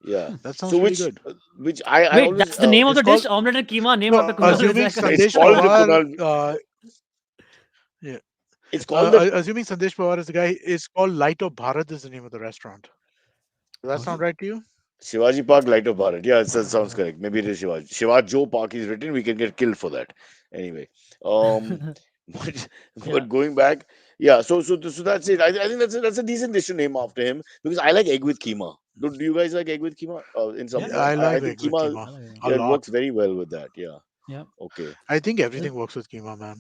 Speaker 1: Yeah.
Speaker 3: That sounds
Speaker 1: So
Speaker 3: pretty good.
Speaker 1: which I
Speaker 2: Wait,
Speaker 1: always
Speaker 2: that's the name of
Speaker 3: It's
Speaker 2: the
Speaker 3: called,
Speaker 2: dish, omelette and keema, named
Speaker 3: no,
Speaker 2: after Kunal
Speaker 3: assuming
Speaker 2: Vijayakar.
Speaker 1: it's
Speaker 3: Sandesh
Speaker 1: called the
Speaker 3: Pawar,
Speaker 1: Kunal.
Speaker 3: yeah,
Speaker 1: It's called the
Speaker 3: assuming Sandesh Pawar is the guy, it's called Light of Bharat is the name of the restaurant. Does that sound
Speaker 2: Okay.
Speaker 3: right to you?
Speaker 1: Shivaji Park Light of Bharat. Yeah, that sounds
Speaker 3: Yeah.
Speaker 1: correct. Maybe it is Shivaji. Shivaji Joe Park is written. We can get killed for that. Anyway, um, but,
Speaker 2: Yeah,
Speaker 1: but going back, yeah. So that's it. I think that's a decent dish to name after him because I like egg with keema. Do you guys like egg with keema? In some,
Speaker 2: yeah,
Speaker 3: Yeah, I
Speaker 1: I
Speaker 3: like
Speaker 1: think
Speaker 3: egg with
Speaker 1: keema.
Speaker 3: keema
Speaker 2: I like it.
Speaker 3: a
Speaker 1: Yeah, it
Speaker 3: lot.
Speaker 1: works very well with that. Yeah.
Speaker 2: Yeah,
Speaker 1: Okay.
Speaker 3: I think
Speaker 2: that's
Speaker 3: everything works with keema, man.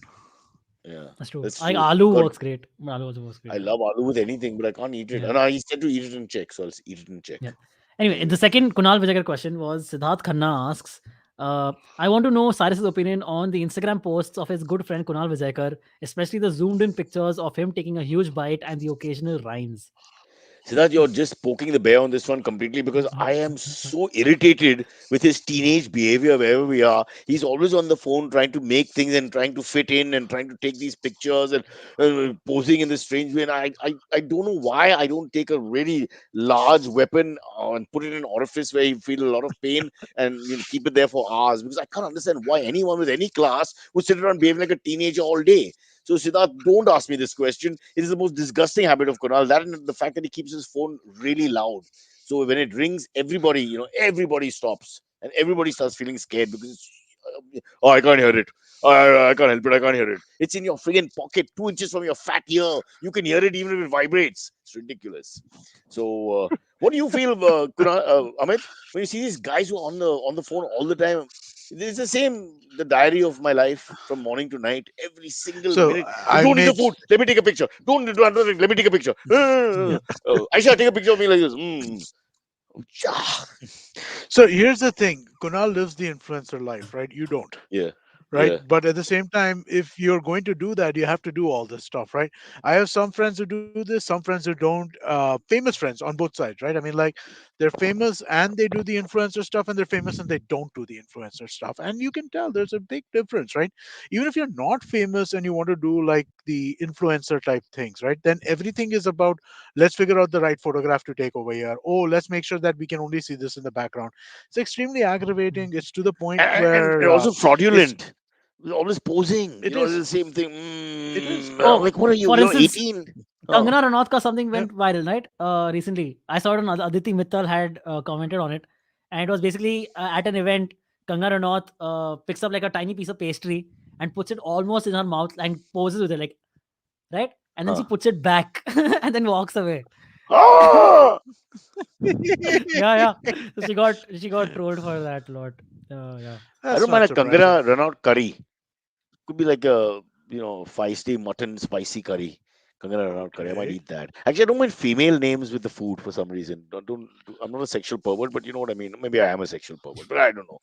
Speaker 1: Yeah,
Speaker 2: that's true.
Speaker 1: that's
Speaker 2: I think
Speaker 1: true.
Speaker 2: aloo
Speaker 1: God,
Speaker 2: works great. Aloo also works great.
Speaker 1: I love aloo with anything, but I can't eat it.
Speaker 2: Yeah,
Speaker 1: And I said to eat it in Czech, so I'll eat it in Czech.
Speaker 2: yeah. Anyway, the
Speaker 1: Anyway.
Speaker 2: second Kunal Vijayakar question was Siddharth Khanna asks, I want to know Cyrus's opinion on the Instagram posts of his good friend Kunal Vijayakar, especially the zoomed in pictures of him taking a huge bite and the occasional rhymes.
Speaker 1: Siddharth, you're just poking the bear on this one completely because I am so irritated with his teenage behavior wherever we are. He's always on the phone trying to make things and trying to fit in and trying to take these pictures and posing in this strange way. And I don't know why I don't take a really large weapon and put it in an orifice where you feel a lot of pain and keep it there for hours because I can't understand why anyone with any class would sit around behaving like a teenager all day. So, Siddharth, don't ask me this question. It is the most disgusting habit of Kunal. That and the fact that he keeps his phone really loud. So when it rings, everybody stops and everybody starts feeling scared because oh, I can't hear it. I can't help it. I can't hear it. It's in your friggin' pocket, 2 inches from your fat ear. You can hear it even if it vibrates. It's ridiculous. So, what do you feel, Amit, when you see these guys who are on the phone all the time? It's the same, the diary of my life from morning to night, every single
Speaker 3: So
Speaker 1: minute.
Speaker 3: I
Speaker 1: Don't eat the
Speaker 3: made
Speaker 1: food. Let me take a picture. Don't another thing. Let me take a picture.
Speaker 2: Yeah.
Speaker 1: Aisha, take a picture of me like this. Mm. Yeah.
Speaker 3: so here's the thing. Kunal lives the influencer life, right? You don't.
Speaker 1: Yeah.
Speaker 3: Right,
Speaker 1: Yeah.
Speaker 3: but at the same time, if you're going to do that, you have to do all this stuff, right? I have some friends who do this, some friends who don't, famous friends on both sides, right? I mean, like, they're famous and they do the influencer stuff, and they're famous and they don't do the influencer stuff, and you can tell there's a big difference, right? Even if you're not famous and you want to do like the influencer type things, right, then everything is about, let's figure out the right photograph to take over here. Oh, let's make sure that we can only see this in the background. It's extremely aggravating. It's to the point
Speaker 1: And
Speaker 3: where
Speaker 1: also
Speaker 3: it's
Speaker 1: fraudulent. Always posing.
Speaker 3: it
Speaker 1: It's
Speaker 3: is.
Speaker 1: the same thing.
Speaker 3: It is.
Speaker 1: I'm
Speaker 2: Oh,
Speaker 1: like, what are you?
Speaker 2: for
Speaker 1: You're
Speaker 2: instance,
Speaker 1: 18. Oh.
Speaker 2: Kangana Ranaut ka something
Speaker 3: Yeah.
Speaker 2: went viral, right? Recently, I saw it on Aditi Mittal had commented on it, and it was basically at an event. Kangana Ranaut picks up like a tiny piece of pastry and puts it almost in her mouth and poses with it, like right, and then she
Speaker 1: Huh.
Speaker 2: puts it back and then walks away.
Speaker 1: Ah!
Speaker 2: Yeah, yeah. So she got trolled for that a lot. Yeah.
Speaker 1: I
Speaker 3: That's
Speaker 1: don't mind
Speaker 3: not
Speaker 1: a
Speaker 3: surprising.
Speaker 1: Kangana run out curry. Could be like a feisty mutton spicy curry. Kangana Ranaut curry. I might
Speaker 3: Okay.
Speaker 1: eat that. Actually, I don't mind female names with the food for some reason. I'm not a sexual pervert, but you know what I mean. Maybe I am a sexual pervert, but I don't know.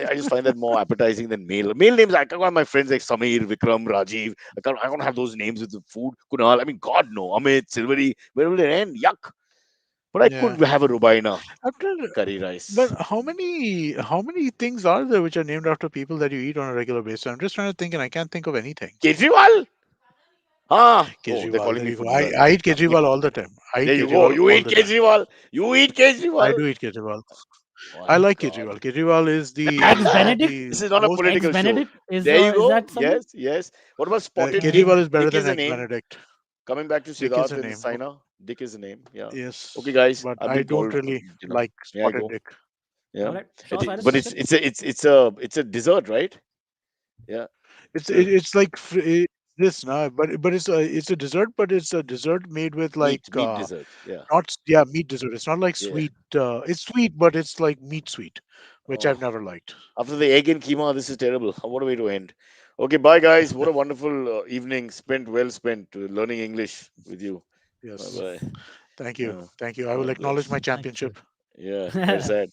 Speaker 1: I just find that more appetizing than male. Male names, I can't have my friends like Samir, Vikram, Rajiv. I can't have those names with the food. Kunal. I mean, God no. Amit, Silvery. Where will it end? Yuck. But I
Speaker 3: Yeah.
Speaker 1: could have a Rubaina
Speaker 3: After,
Speaker 1: curry
Speaker 3: but
Speaker 1: rice.
Speaker 3: how many things are there which are named after people that you eat on a regular basis? I'm just trying to think, and I can't think of anything.
Speaker 1: Kejriwal? Ah, oh, they're
Speaker 3: Kejriwal.
Speaker 1: calling
Speaker 3: There
Speaker 1: me
Speaker 3: you
Speaker 1: for
Speaker 3: go. I,
Speaker 1: Nuran.
Speaker 3: I eat
Speaker 1: Yeah,
Speaker 3: Kejriwal all the time. I eat
Speaker 1: there you go.
Speaker 3: Kejriwal
Speaker 1: You
Speaker 3: all
Speaker 1: eat
Speaker 3: the time.
Speaker 1: Kejriwal. You eat
Speaker 3: I
Speaker 1: Kejriwal.
Speaker 3: do eat Kejriwal. I
Speaker 1: My
Speaker 3: like
Speaker 1: God.
Speaker 3: Kejriwal. Kejriwal is
Speaker 2: Eggs
Speaker 3: the
Speaker 2: Benedict.
Speaker 1: This is not a
Speaker 3: most.
Speaker 2: Eggs
Speaker 1: political show.
Speaker 2: Benedict is
Speaker 1: There you
Speaker 2: is
Speaker 1: go.
Speaker 2: that something?
Speaker 1: Yes, yes. What about Spotted
Speaker 2: Yeah.
Speaker 1: Dick?
Speaker 3: Kejriwal is better
Speaker 1: Dick
Speaker 3: than
Speaker 1: is a
Speaker 3: Eggs
Speaker 1: name.
Speaker 3: Benedict.
Speaker 1: Coming back to
Speaker 3: Dick is
Speaker 1: Siddharth
Speaker 3: a
Speaker 1: and
Speaker 3: name.
Speaker 1: Saina. Dick is a name. Yeah. Okay,
Speaker 3: Yes,
Speaker 1: guys.
Speaker 3: but
Speaker 1: I've
Speaker 3: I
Speaker 1: been
Speaker 3: don't
Speaker 1: called.
Speaker 3: really like
Speaker 1: May I
Speaker 3: spotted
Speaker 1: go?
Speaker 3: dick.
Speaker 1: Yeah.
Speaker 2: All right.
Speaker 1: I
Speaker 2: Sure,
Speaker 1: think,
Speaker 2: Cyrus,
Speaker 1: but
Speaker 2: that's it.
Speaker 1: it's a dessert, right? Yeah.
Speaker 3: It's
Speaker 1: So
Speaker 3: it's like this now, but it's a dessert, but it's a dessert made with like
Speaker 1: meat dessert. Yeah.
Speaker 3: not yeah, meat dessert. It's not like
Speaker 1: Yeah.
Speaker 3: sweet. It's sweet, but it's like meat sweet, which I've
Speaker 1: Oh.
Speaker 3: never liked.
Speaker 1: After the egg and keema, this is terrible. What a way to end. Okay, bye, guys. What a wonderful evening spent, well spent, learning English with you. Bye
Speaker 3: Yes.
Speaker 1: bye.
Speaker 2: Yes.
Speaker 3: Thank you.
Speaker 1: Yeah.
Speaker 3: Thank you. I will
Speaker 1: God
Speaker 3: acknowledge
Speaker 1: bless.
Speaker 3: my
Speaker 2: Thank you,
Speaker 3: championship.
Speaker 1: Yeah, well
Speaker 2: sir.
Speaker 1: said.